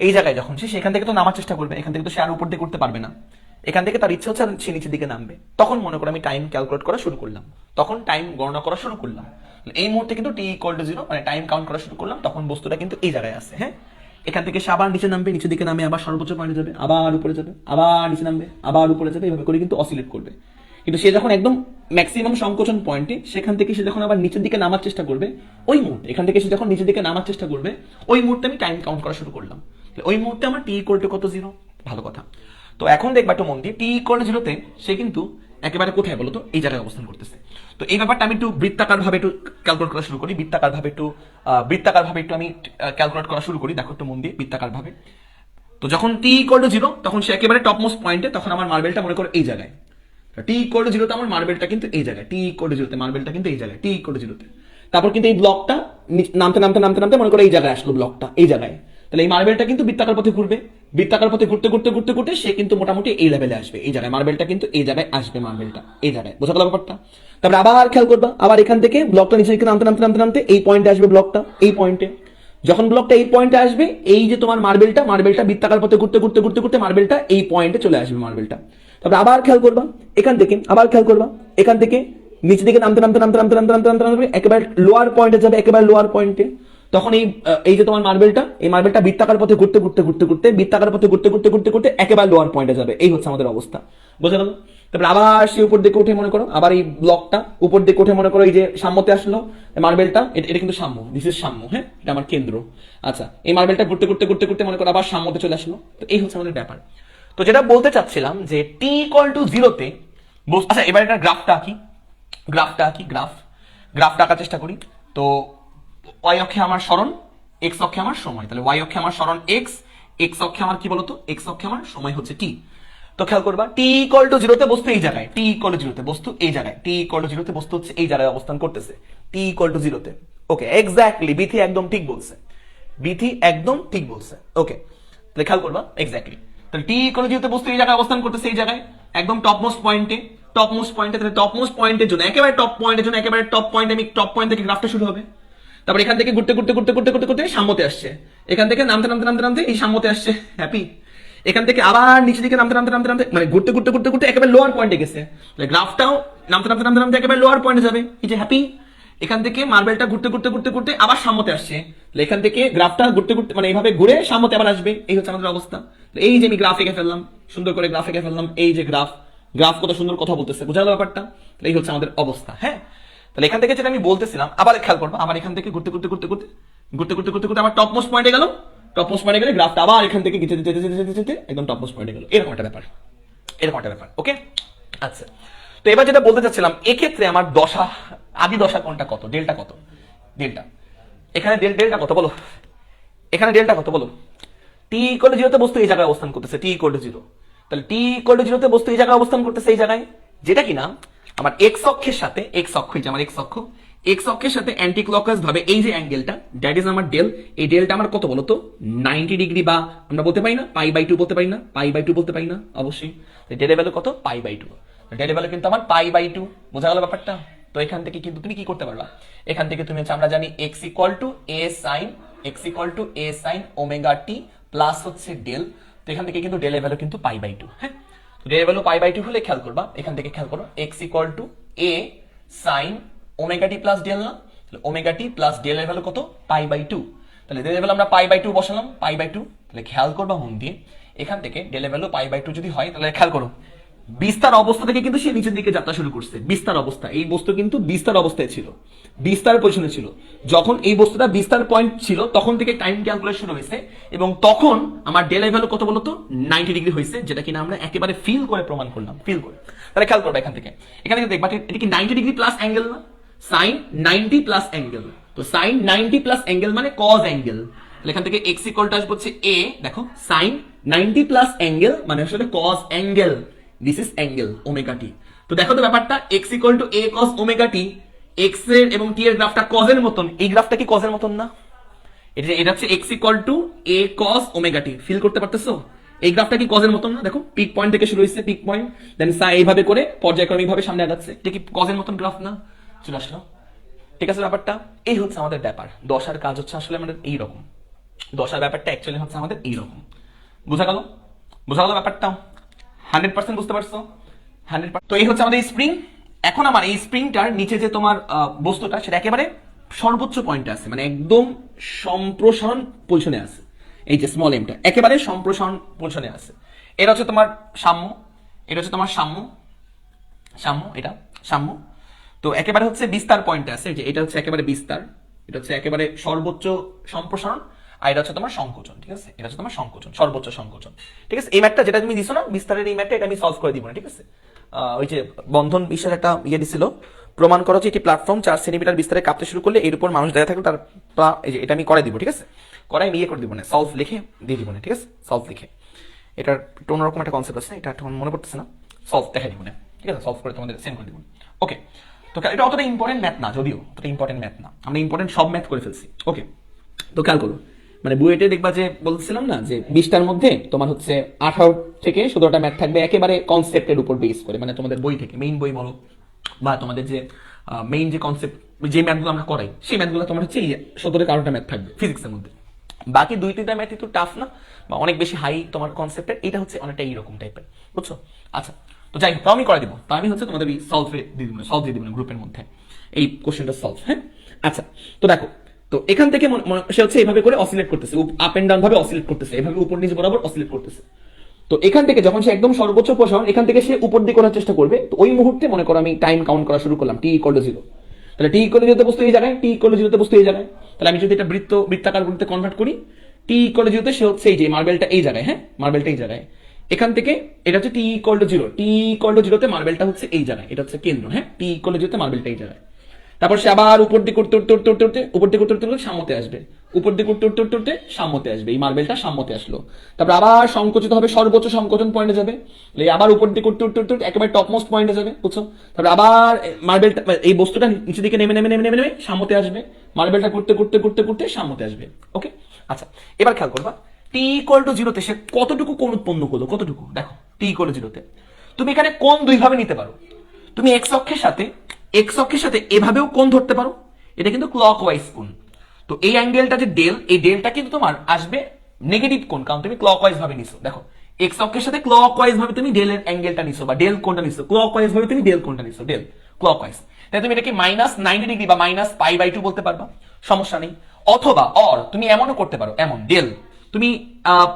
এই জায়গায় যখন সে সেখান থেকে তো নামার চেষ্টা করবে, এখান থেকে তো সে আর উপর দিয়ে করতে পারবে না, এখান থেকে তার ইচ্ছে হচ্ছে সে নিচের দিকে নামবে, তখন মনে করো আমি টাইম ক্যালকুলেট করা শুরু করলাম, তখন টাইম গণনা করা শুরু করলাম। এই মুহূর্তে কিন্তু টি ইকুয়াল টু জিরো, মানে টাইম কাউন্ট করা শুরু করলাম, তখন বস্তুটা কিন্তু এই জায়গায় আছে। হ্যাঁ, এখান থেকে সে আবার নিচে নামবে, নিচের দিকে নামে আবার সর্বোচ্চ পয়েন্টে যাবে, আবার উপরে যাবে, আবার নিচে নামবে, আবার উপরে যাবে, এভাবে করে কিন্তু অসিলেট করবে। কিন্তু সে যখন একদম ম্যাক্সিমাম সংকোচন পয়েন্টে, সেখান থেকে সে যখন আবার নিচের দিকে নামার চেষ্টা করবে, ওই মুহূর্তে এখান থেকে সে যখন নিচের দিকে নামার চেষ্টা করবে, ওই মুহূর্তে আমি টাইম কাউন্ট করা শুরু করলাম। ওই মুহূর্তে আমার টি ইকুয়াল টু কত, জিরো। ভালো কথা। তো এখন দেখবা একটু মন দিয়ে, টি ইকুয়াল টু জিরোতে সে কিন্তু একেবারে কোথায় বলো তো, এই জায়গায় অবস্থান করতেছে। তো এই ব্যাপারটা আমি একটু বৃত্তাকার ভাবে একটু ক্যালকুলেট করা শুরু করি, বৃত্তাকার ভাবে একটু আমি ক্যালকুলেট করা শুরু করি। দেখো একটু মন দিয়ে, বৃত্তাকার ভাবে। তো যখন টি ইকুয়াল টু জিরো, তখন সে একেবারে টপমোস্ট পয়েন্টে, তখন আমার মার্বেলটা মনে করো এই জায়গায়। টি ইকুয়াল টু জিরোতে আমার মার্বেলটা কিন্তু এই জায়গায়, টি ইকুয়াল টু জিরোতে মার্বেলটা কিন্তু এই জায়গায়, টি ইকুয়াল টু জিরোতে। তারপর কিন্তু এই ব্লকটা নামতে নামতে নামতে নামতে মনে করো এই জায়গায় আসলো, ব্লকটা এই জায়গায়। তাহলে এই মার্বেলটা কিন্তু বৃত্তাকার পথে ঘুরবে, বৃত্তাকার পথে ঘুরতে ঘুরতে ঘুরতে ঘুরতে সে কিন্তু মোটামুটি এই লেভেলে আসবে, এই জায়গায় মার্বেলটা কিন্তু এই জায়গায় আসবে, মার্বেলটা এই জায়গায়, বোঝা গেল ব্যাপারটা? তারপরে আবার খেয়াল করবা, আবার এখান থেকে ব্লকটা নিচে দিকে নামতে নামতে নামতে নামতে এই পয়েন্টে আসবে, ব্লকটা এই পয়েন্টে। যখন ব্লকটা এই পয়েন্টে আসবে, এই যে তোমার মার্বেলটা বৃত্তাকার পথে ঘুরতে ঘুরতে ঘুরতে ঘুরতে মার্বেলটা এই পয়েন্টে চলে আসবে, মার্বেলটা। তারপরে আবার খেয়াল করবা, এখান থেকে আবার খেয়াল করবা, এখান থেকে নিচে দিকে নামতে নামতে নামতে নামতে নামতে নামতে নামতে নামতে একেবারে লোয়ার পয়েন্টে যাবে, একেবারে লোয়ার পয়েন্টে। তখন এই যে তোমার মার্বেলটা বৃত্তাকার পথে ঘুরতে ঘুরতে ঘুরতে ঘুরতে বৃত্তাকার পথে ঘুরতে ঘুরতে ঘুরতে ঘুরতে একেবারে লোয়ার পয়েন্টে যাবে। এই হচ্ছে আমাদের অবস্থা, বোঝা গেল? তারপরে আবার সে উপর দিকে উঠে মনে করো, আবার এই ব্লকটা উপর দিকে উঠে মনে করো এই যে সাম্যতে আসলো মার্বেলটা, এটা কিন্তু সাম্য, দিস ইজ সাম্য, হ্যাঁ, এটা আমার কেন্দ্র। আচ্ছা, এই মার্বেলটা ঘুরতে ঘুরতে ঘুরতে ঘুরতে মনে করো আবার সাম্যতে চলে আসলো। তো এই হচ্ছে আমাদের ব্যাপার। তো যেটা বলতে চাচ্ছিলাম যে টি ইকুয়াল টু জিরোতে, আচ্ছা এবার এটা গ্রাফটা আঁকি, গ্রাফটা আঁকার চেষ্টা করি। তো ওয়াই অক্ষে আমার সরণ, এক্স অক্ষে আমার সময়, তাহলে ওয়াই অক্ষে আমার সরণ এক্স, এক্স অক্ষে আমার কি বলতো, এক্স অক্ষে আমার সময় হচ্ছে টি। তো খেয়াল করবা, টি ইকুয়াল টু জিরোতে বস্তু এই জায়গায়, টি ইকুয়াল টু জিরোতে বস্তু এই জায়গায়, টি ইকুয়াল টু জিরোতে বস্তু হচ্ছে এই জায়গায় অবস্থান করতেছে, টি ইকুয়াল টু জিরোতে। ওকে, এক্স্যাক্টলি, বিথি একদম ঠিক বলছে, ওকে, তাহলে খেয়াল করবা এক্স্যাক্টলি। তাহলে টি ইকুয়াল টু জিরোতে বস্তু এই জায়গায় অবস্থান করতেছে, এই জায়গায় একদম টপমোস্ট পয়েন্টে, তাহলে টপমোস্ট পয়েন্টের জন্য একেবারে টপ পয়েন্টে আমি টপ পয়েন্ট থেকে গ্রাফটা শুরু হবে। তারপর এখান থেকে ঘুরতে ঘুরতে ঘুরতে ঘুরতে ঘুরতে ঘুরতে সাম্যতে আসছে, এখান থেকে নামতে নামতে নামতে নামতে এই সাম্যতে আসছে, হ্যাপি। এখান থেকে আবার নিচে দিকে নামতে নামতে নামতে নামতে মানে ঘুরতে ঘুরতে ঘুরতে ঘুরতে একেবারে লোয়ার পয়েন্টে গেছে, গ্রাফটাও নামতে নামতে নামতে নামতে একেবারে লোয়ার পয়েন্টে যাবে, এই যে হ্যাপি। এখান থেকে মার্বেলটা ঘুরতে ঘুরতে ঘুরতে ঘুরতে আবার সাম্যতে আসছে, এখান থেকে গ্রাফটা ঘুরতে ঘুরতে মানে এইভাবে ঘুরে সাম্যতে আবার আসবে, এই হচ্ছে আমাদের অবস্থা। এই যে আমি গ্রাফ এঁকে ফেললাম, সুন্দর করে গ্রাফ এঁকে ফেললাম, এই যে গ্রাফ কত সুন্দর কথা বলতেছে, বোঝা গেল ব্যাপারটা? এই হচ্ছে আমাদের অবস্থা, হ্যাঁ। তাহলে এখান থেকে যেটা আমি বলতেছিলাম, আবার খেয়াল করবো, আবার এখান থেকে ঘুরতে ঘুরতে ঘুরতে ঘুরতে ঘুরতে ঘুরতে ঘুরতে ঘুরতে আবার টপমোস্ট পয়েন্টে গেল, গ্রাফটা আবার এখান থেকে যেতে যেতে যেতে যেতে যেতে একদম টপমোস্ট পয়েন্টে গেল, এরকম একটা ব্যাপার, ওকে। আচ্ছা, তো এবার যেটা বলতে চাচ্ছিলাম, এক্ষেত্রে আমার দশা, আদি দশা কোনটা, কত, ডেল্টা কত, ডেল্টা এখানে ডেল্টা কত বলো, এখানে ডেল্টা কত বলো? টি ইকুয়াল টু জিরোতে বস্তু এই জায়গায় অবস্থান করতেছে, টি ইকুয়াল টু জিরো, তাহলে টি ইকুয়াল টু জিরোতে বস্তু এই জায়গায় অবস্থান করতেছে, এই জায়গায়, যেটা কিনা আমার এক্স অক্ষের সাথে, এক্স অক্ষের সাথে অ্যান্টি ক্লকওয়াইজ ভাবে এই যে অ্যাঙ্গেলটা, দ্যাট ইজ আমার ডেল, এই ডেলটা আমার কত বলতো, 90 ডিগ্রি, বা আমরা বলতে পারি না পাই/2 বলতে পারি না, অবশ্যই ডেলের ভ্যালু কত, পাই/2, ডেলের ভ্যালু কিন্তু আমার পাই/2, বোঝা গেল ব্যাপারটা? তো এখান থেকে কিন্তু তুমি কি করতে পারবা, এখান থেকে তুমি হচ্ছে, আমরা জানি X equal to A sine omega T plus হচ্ছে ডেল, তো এখান থেকে কিন্তু ডেলের ভ্যালু কিন্তু পাই/2, হ্যাঁ। ডেলের ভ্যালু পাই/2 হলে খেয়াল করবা, এখান থেকে খেয়াল করো, X equal to A sine omega T plus del, না তাহলে ওমেগা টি প্লাস ডেলের ভ্যালু কত, পাই/2, তাহলে ডেলের ভ্যালু আমরা পাই/2 বসালাম, পাই/2, তাহলে খেয়াল করবা মন দিয়ে, এখান থেকে ডেলের ভ্যালু পাই/2 যদি হয়, তাহলে খেয়াল করো বিস্তার অবস্থা থেকে কিন্তু সে নিচের দিকে যাত্রা শুরু করছে, বিস্তার অবস্থা, এই বস্তু কিন্তু বিস্তার অবস্থায় ছিল, বিস্তার পজিশনে ছিল, যখন এই বস্তুটা বিস্তার পয়েন্ট ছিল তখন থেকে টাইম ক্যালকুলেশন শুরু হয়েছে, এবং তখন আমার ডেলের ভ্যালু কত বলতো, 90 ডিগ্রি হয়েছে, যেটা কিনা আমরা একেবারে ফিল করে প্রমাণ করলাম, তাহলে খেয়াল করবা এখান থেকে দেখবা এটা কি 90 ডিগ্রি প্লাস অ্যাঙ্গেল না, সাইন 90 প্লাস অ্যাঙ্গেল, তো সাইন 90 প্লাস অ্যাঙ্গেল মানে কজ অ্যাঙ্গেল, তাহলে এখান থেকে এক্স ইকুয়াল টু আসবে হচ্ছে এ, দেখো সাইন 90 প্লাস অ্যাঙ্গেল মানে আসলে cos angle, this is angle omega t. তো দেখো তো ব্যাপারটা, x equal to A cos omega t, x এর এবং টি এর গ্রাফটা কজের মতন, এই গ্রাফটা কি কজের মতন না, এটা হচ্ছে x equal to A cos omega T, feel করতে পারতেছো? এই গ্রাফটা কি কজের মতন না? দেখো পিক পয়েন্ট থেকে শুরু হয়েছে, পিক পয়েন্ট দেন এইভাবে করে পর্যায়ক্রমিক ভাবে সামনে আগাচ্ছে, এটা কি কজের মতন গ্রাফ না? চলে আসলো, ঠিক আছে ব্যাপারটা? এই হচ্ছে আমাদের ব্যাপার, দশার কাজ হচ্ছে আসলে আমাদের এইরকম, দশার ব্যাপারটা অ্যাকচুয়ালি হচ্ছে আমাদের এইরকম, বোঝা গেল ব্যাপারটা? 100% বুঝতে পারছো? 100%। তো এই হচ্ছে আমাদের স্প্রিং। এখন আমার এই স্প্রিংটার নিচে যে তোমার বস্তুটা, সেটা একেবারে সর্বোচ্চ পয়েন্টে আছে, মানে একদম সম্প্রসারণ পজিশনে আছে, এই যে স্মল এমটা একেবারে সম্প্রসারণ পজিশনে আছে, এটা হচ্ছে তোমার সাম্য, এটা সাম্য। তো একেবারে হচ্ছে বিস্তার পয়েন্টে আছে, যে এটা হচ্ছে একেবারে বিস্তার, এটা হচ্ছে একেবারে সর্বোচ্চ সম্প্রসারণ, আর এটা হচ্ছে তোমার সংকোচন, ঠিক আছে, এটা হচ্ছে তোমার সংকোচন, সর্বোচ্চ সংকোচন, ঠিক আছে। এই ম্যাথটা যেটা তুমি দিছো না, বিস্তারের এই ম্যাথটা, এটা আমি সলভ করে দিব না, ঠিক আছে। ওই যে বন্ধন বিশ্বের একটা ইয়ে দিছিল, প্রমাণ করো যে এটি প্ল্যাটফর্ম 4 সেন্টিমিটার বিস্তারে কাঁপতে শুরু করলে এর উপর মানুষ দাঁড়িয়ে থাকলে তার এই যে এটা আমি করে দিব, ঠিক আছে, করাই ইয়ে করে দিব না, সলভ লিখে দিয়ে দিব না, ঠিক আছে, সলভ লিখে, এটার একটু অন্যরকম একটা কনসেপ্ট আছে, এটা এখন মনে পড়তেছে না, সলভ দেখাই দিব না, ঠিক আছে, সলভ করে তোমাদের সেন্ড করে দিব। ওকে, তো এটা অতটা ইম্পর্টেন্ট ম্যাথ না, যদিও অতটা ইম্পর্টেন্ট ম্যাথ না, আমরা ইম্পর্টেন্ট সব ম্যাথ করে ফেলছি। ওকে, তো খেয়াল করো মানে বুয়েটে দেখবা যে বলছিলাম না যে 20টার মধ্যে তোমার হচ্ছে 18 থেকে 17টা ম্যাথ থাকবে একেবারে কনসেপ্টের উপর বেস করে, মানে তোমাদের বই থেকে মেইন বই বলো বা তোমাদের যে মেইন যে কনসেপ্ট যে ম্যাথগুলো আমরা করাই সেই ম্যাথগুলো তোমার হচ্ছে 17-18টা ম্যাথ থাকবে ফিজিক্সের মধ্যে। বাকি 2-3টা ম্যাথ একটু টাফ না বা অনেক বেশি হাই তোমার কনসেপ্টের, এটা হচ্ছে অনেকটা এইরকম টাইপের, বুঝছো? আচ্ছা, তো যাই হোক, তাও আমি করে দিব, তো আমি হচ্ছে তোমাদের সলভ দিয়ে দিব গ্রুপের মধ্যে এই কোশ্চেনটা সলভ। হ্যাঁ, আচ্ছা, তো দেখো, তো এখান থেকে সে হচ্ছে এইভাবে করে অসিলেট করতেছে, আপ এন্ড ডাউন ভাবে অসিলেট করতেছে, এভাবে উপর নিচ বরাবর অসিলেট করতেছে। তো এখান থেকে যখন সে একদম সর্বোচ্চ প্রসারণ এখান থেকে সে উপর দিকে করার চেষ্টা করবে, তো ওই মুহূর্তে মনে করো আমি টাইম কাউন্ট করা শুরু করলাম, t=0। তাহলে t=0 বস্তু এই জায়গায়, t=0 বস্তু এই জায়গায়। তাহলে আমি যদি এটা বৃত্তাকার বলতে কনভার্ট করি, t=0 সে হচ্ছে এই যে মার্বেলটা এই জায়গায়, হ্যাঁ মার্বেলটা এই জায়গায়, এখান থেকে এটা হচ্ছে t=0, t=0 মার্বেলটা হচ্ছে এই জায়গায়, এটা হচ্ছে কেন্দ্র, হ্যাঁ t=0 মার্বেলটা এই জায়গায়। তারপর সে আবার উপর দিকে উঠতে উঠতে উঠতে উঠতে উঠতে উপর দিকে উঠতে উঠতে সাম্যতে আসবে, উপর দিকে উঠতে উঠতে উঠতে উঠতে সাম্যতে আসবে, এই মার্বেলটা সাম্যতে আসলো। তারপর আবার সংকুচিত হবে, সর্বোচ্চ সংকোচন পয়েন্টে যাবে, আবার উপর দিকে উঠতে উঠতে উঠতে একেবারে টপ মোস্ট পয়েন্টে যাবে, বুঝছো? তারপর আবার মার্বেলটা এই বস্তুটা নিচের দিকে নেমে নেমে নেমে নেমে নেমে সাম্যতে আসবে, মার্বেলটা করতে করতে করতে করতে সাম্যতে আসবে। ওকে, আচ্ছা, এবার খেয়াল করবা t=0 সে কতটুকু কোণ উৎপন্ন করলো, কতটুকু দেখো t=0 তুমি এখানে কোণ দুই ভাবে নিতে পারো। তুমি এক্স অক্ষের সাথে এভাবেও কোণ ধরতে পারো, এটা কিন্তু ক্লকওয়াইজ কোণ। তো এই অ্যাঙ্গেলটা যে ডেল, এই ডেলটা কিন্তু তোমার আসবে নেগেটিভ কোণ, কারণ তুমি ক্লকওয়াইজ ভাবে নিছো। দেখো, এক্স অক্ষের সাথে ক্লকওয়াইজ ভাবে তুমি ডেলের অ্যাঙ্গেলটা নিছো বা ডেল কোণটা নিছো, ক্লকওয়াইজ ভাবে তুমি ডেল কোণটা নিছো, ডেল ক্লকওয়াইজ। তাই তুমি এটাকে -90 বা -π/2 বলতে পারবা, সমস্যা নেই। অথবা তুমি এমনও করতে পারো, এমন ডেল তুমি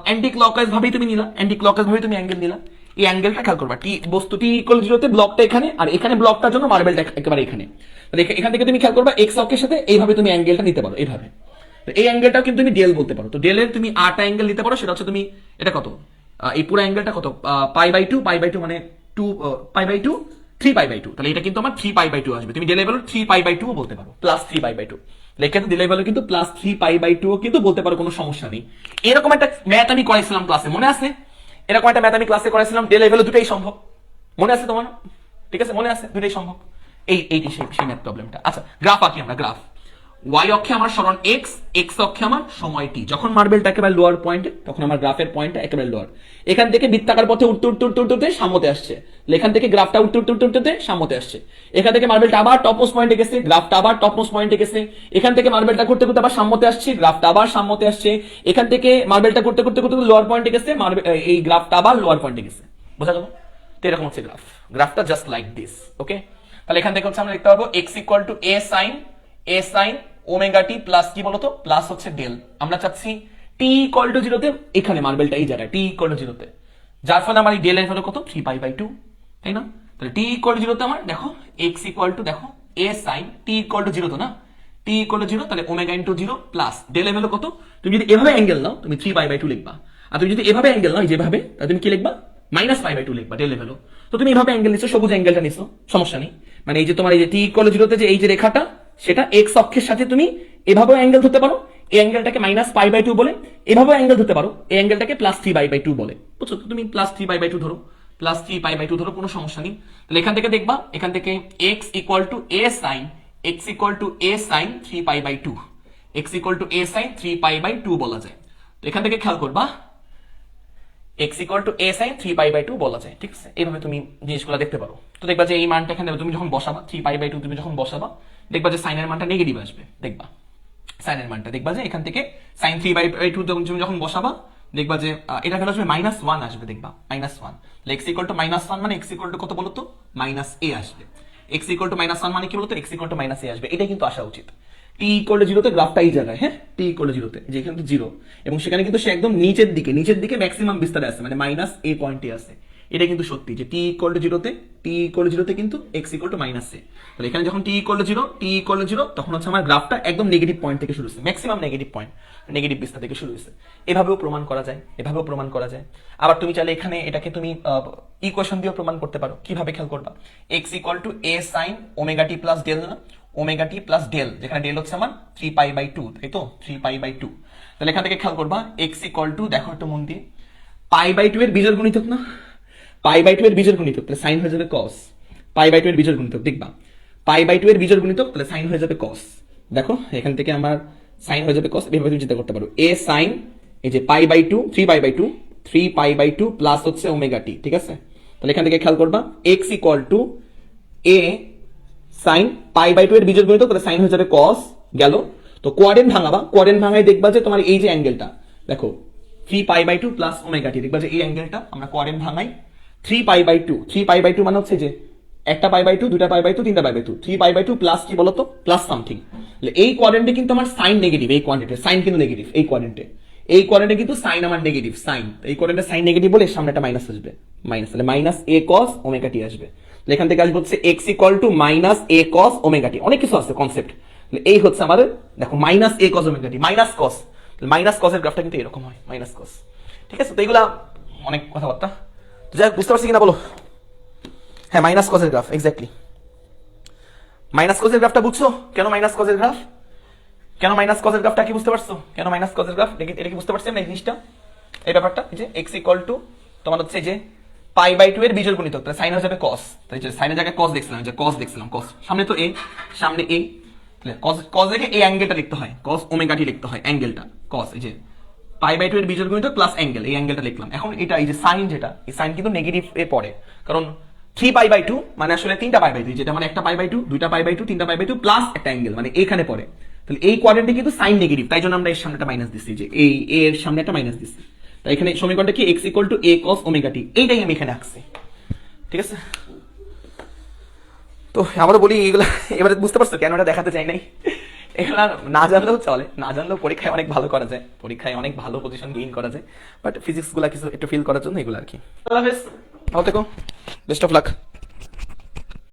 অ্যান্টি ক্লকওয়াইজ ভাবেই তুমি নিলা, অ্যান্টি ক্লকওয়াইজ ভাবে তুমি অ্যাঙ্গেল নিলা। এই অ্যাঙ্গেলটা খেয়াল করবা, বস্তুটি t=0 ব্লকটা এখানে, আর এখানে ব্লকটার জন্য মার্বেলটা একেবারে এখানে। এখান থেকে তুমি খেয়াল করবা এক্স অক্ষের সাথে এইভাবে তুমি অ্যাঙ্গেলটা নিতে পারো, এইভাবে। এই অ্যাঙ্গেলটাও কিন্তু তুমি ডেল বলতে পারো। তো ডেলের তুমি 8টা অ্যাঙ্গেল নিতে পারো, সেটা হচ্ছে তুমি এটা কত, এই পুরো অ্যাঙ্গেলটা কত, π/2 মানে 2 π/2 3π/2, তাহলে এটা কিন্তু আমার 3π/2 আসবে। তুমি ডেল লেভেল 3π/2 বলতে পারো, +3π/2। লেখাতে ডেল লেভেল কিন্তু +3π/2 কিন্তু বলতে পারো, কোনো সমস্যা নেই। এরকম একটা ম্যাথ আমি করাইছিলাম ক্লাসে, মনে আছে? এরকম একটা ম্যাথ আমি ক্লাসে করাইছিলাম, ডেল লেভেল দুটোই সম্ভব, মনে আছে তোমার? ঠিক আছে, মনে আছে, দুটোই সম্ভব। এইটি সেই ম্যাথ প্রবলেমটা। আচ্ছা, গ্রাফ আঁকি আমরা, গ্রাফ। ওয়াই অক্ষে আমার সরণ এক্স, এক্স অক্ষে আমার সময় টি। যখন মার্বেলটা একেবারে লোয়ার পয়েন্টে, তখন আমার গ্রাফের পয়েন্টটা একেবারে লোয়ার। এখান থেকে বৃত্তাকার পথে উঠতে উঠতে উঠতে উঠতে সাম্যতে আসছে, এখান থেকে গ্রাফটা উঠতে উঠতে উঠতে উঠতে সাম্যতে আসছে। এখান থেকে মার্বেলটা আবার টপমোস্ট পয়েন্টে গেছে, গ্রাফটা আবার টপমোস্ট পয়েন্টে গেছে। এখান থেকে মার্বেলটা করতে করতে আবার সাম্যতে আসছে, গ্রাফটা আবার সাম্যতে আসছে। এখান থেকে মার্বেলটা করতে করতে করতে লোয়ার পয়েন্টে গেছে, এই গ্রাফটা আবার লোয়ার পয়েন্টে গেছে। বোঝা গেল? তো এরকম হচ্ছে গ্রাফটা জাস্ট লাইক দিস। ওকে, তাহলে এখান থেকে হচ্ছে আমরা দেখতে পাবো x a sin omega T plus কি বলতো, প্লাস হচ্ছে ডেল। আমরা চাচ্ছি t=0 তে এখানে মার্বেলটা এই জায়গায় t=0 তে, যার ফলে আমার এই ডেল এর হলো কত, 3π/2, তাই না? তাহলে t=0 তে আমার দেখো x দেখো a sin t=0 তো না, t=0, তাহলে ওমেগা ইনটু 0 প্লাস ডেল এর হলো কত। তুমি যদি এভাবে অ্যাঙ্গেল নাও তুমি 3π/2 লিখবা, আর তুমি যদি এভাবে অ্যাঙ্গেল নাও যেভাবে, তাহলে তুমি কি লিখবা, -π/2 লিখবা ডেল লেভেল। তো তুমি এভাবে অ্যাঙ্গেল নিছো, সবুজ অ্যাঙ্গেলটা নিছো, সমস্যা নেই। মানে এই যে তোমার এই যে t=0 তে যে এই যে রেখাটা, সেটা এক্স অক্ষের সাথে তুমি এভাবেও অ্যাঙ্গেল ধরতে পারো, এই অ্যাঙ্গেলটাকে -π/2 বলে, এভাবেও অ্যাঙ্গেল ধরতে পারো, এই অ্যাঙ্গেলটাকে +3π/2 বলে, বুঝছো? তুমি +3π/2 ধরো, +3π/2 ধরো, কোনো সমস্যা নেই। তাহলে এখান থেকে দেখবা, এখান থেকে x a sin 3π/2, x a sin 3π/2 বলা যায়। তো এখান থেকে খেয়াল করবা x a sin 3π/2 বলা যায়, ঠিক আছে? এইভাবে তুমি জিনিসগুলো দেখতে পারো। তো দেখবা যে এই মানটা এখানে তুমি যখন বসাবা 3π/2 তুমি যখন বসাবা, দেখবা যে সাইনের মানটা নেগেটিভ আসবে। দেখবা সাইনের মানটা, দেখবা যে এখান থেকে sin 3/2 তুমি যখন বসাবা, দেখবা যে এটা ভ্যালু আসবে -1 আসবে, দেখবা -1। x -1 মানে x কত বলতো, -a আসবে। x -1 মানে কি বলতো, x -a আসবে। এটাই কিন্তু আসা উচিত। t=0 তে গ্রাফটা এই জায়গায়, হ্যাঁ t=0 তে, যে এখানে 0, এবং সেখানে কিন্তু সে একদম নিচের দিকে ম্যাক্সিমাম বিস্তারে আছে, মানে -a পয়েন্টে আছে। এটা কিন্তু সত্যি যে t=0 তে কিন্তু x = -a। তাহলে এখানে যখন t=0 তখন হচ্ছে আমার গ্রাফটা একদম নেগেটিভ পয়েন্ট থেকে শুরু হচ্ছে, ম্যাক্সিমাম নেগেটিভ পয়েন্ট, নেগেটিভ বিস্তার থেকে শুরু হচ্ছে। এভাবেও প্রমাণ করা যায়, আবার তুমি চাইলে এখানে এটাকে তুমি ইকুয়েশন দিয়েও প্রমাণ করতে পারো। কিভাবে খেয়াল করবা, x a sin omega T plus del না, ওমেগা টি প্লাস ডেল, যেখানে ডেল হচ্ছে আমার 3π/2, তাই তো 3π/2। তাহলে এখান থেকে খেয়াল করবা x দেখো একটু মন দিয়ে, π/2 এর বিজোড় গুণিতক না, π/2 এর বিজোড় গুণিতক, তাহলে সাইন হয়ে যাবে cos। π/2 এর বিজোড় গুণিতক দেখবা, π/2 এর বিজোড় গুণিতক, তাহলে সাইন হয়ে যাবে cos। দেখো এখান থেকে আমার সাইন হয়ে যাবে কস, এভাবে তুমি চিন্তা করতে পারো। এ সাইন এই যে pi by two, 3 pi by two plus হচ্ছে ওমেগা টি, ঠিক আছে? তাহলে এখান থেকে খেয়াল করবা X equal to A sine pi by two এর বিজোড় গুণিতক, তাহলে সাইন হয়ে যাবে কস গেল। তো কোয়াড্রেন্ট ভাঙাবা, কোয়াড্রেন্ট ভাঙায় দেখবা যে তোমার এই যে অ্যাঙ্গেলটা দেখো 3 pi by two plus omega t, দেখবা যে এই অ্যাঙ্গেলটা আমরা কোয়াড্রেন্ট ভাঙাই 3 পাই বাই টু মানে হচ্ছে যে একটা পাই বাই টু, দুটা পাই বাই টু, তিনটা pi by two, 3 pi by two plus কি বলতো, প্লাস সামথিং। এই কোয়াড্রেন্টে কিন্তু আমার সাইন নেগেটিভ, এই কোয়াড্রেন্টে সাইন কিন্তু নেগেটিভ, এই কোয়াড্রেন্টে কিন্তু সাইন আমার নেগেটিভ, সাইন এই কোয়াড্রেন্টে সাইন নেগেটিভ বলে সামনে একটা মাইনাস আসবে, মাইনাস, তাহলে মাইনাস এ কস ওমেগা টি আসবে। তাহলে এখান থেকে আসবে হচ্ছে x equal to minus a cos omega t, অনেক কিছু আছে কনসেপ্ট। এই হচ্ছে আমাদের দেখো minus a cos omega t, minus cos, minus কসের গ্রাফটা কিন্তু এরকম হয়, মাইনাস কস, ঠিক আছে? তো এইগুলা অনেক কথাবার্তা, তো যাই হোক, বুঝতে পারছি কিনা বলো? হ্যাঁ, মাইনাস কসের গ্রাফ, এক্স্যাক্টলি মাইনাস কসের গ্রাফটা বুঝছো? কেন মাইনাস কসের গ্রাফ, কেন মাইনাস কসের গ্রাফটা কি বুঝতে পারছো? কেন মাইনাস কসের গ্রাফ এটা কি বুঝতে পারছেন না এই জিনিসটা, এই ব্যাপারটা? এই যে এক্স ইকুয়াল টু তোমার হচ্ছে যে পাই বাই টু এর বিজোড় গুণিতক, তাহলে সাইন হয়ে যাবে কস, তাই যে সাইনের জায়গায় কস দেখছিলাম, যে কস দেখছিলাম, কস সামনে তো এ, সামনে এ, তাহলে কস, কস দেখে এই অ্যাঙ্গেলটা লিখতে হয়, কস ওমেগা টি লিখতে হয়, অ্যাঙ্গেলটা কস, এই যে পাই বাই টু এর বিজোড় গুণিতক প্লাস অ্যাঙ্গেল, এই অ্যাঙ্গেলটা লিখলাম। এখন এটা এই যে সাইন, যেটা এই সাইন কিন্তু নেগেটিভ এ পড়ে, কারণ 3 পাই বাই টু মানে আসলে 3টা পাই বাই টু, যেটা মানে একটা পাই বাই টু, দুইটা পাই বাই টু, তিনটা পাই বাই টু প্লাস একটা অ্যাঙ্গেল, মানে এখানে পড়ে। তাহলে এই কোয়াড্রেন্টে কিন্তু সাইন নেগেটিভ, তাই জন্য আমরা এর সামনে একটা মাইনাস দিচ্ছি, যে এই এর সামনে একটা মাইনাস দিচ্ছি। তাই এখানে সমীকরণটা কি, x equal to a cos omega t, এইটাই আমি এখানে আঁকছি, ঠিক আছে? তো আমরা বলি এগুলা, এবারে বুঝতে পারছো কেন এটা দেখাতে চাই নাই? এগুলা না জানলেও চলে, না জানলেও পরীক্ষায় অনেক ভালো করা যায়, পরীক্ষায় অনেক ভালো পজিশন গেইন করা যায়, বাট ফিজিক্স গুলা কিছু একটু ফিল করার জন্য এগুলো আর কি। আল্লাহ হাফেজ, ভালো থেকো, বেস্ট অফ লাক।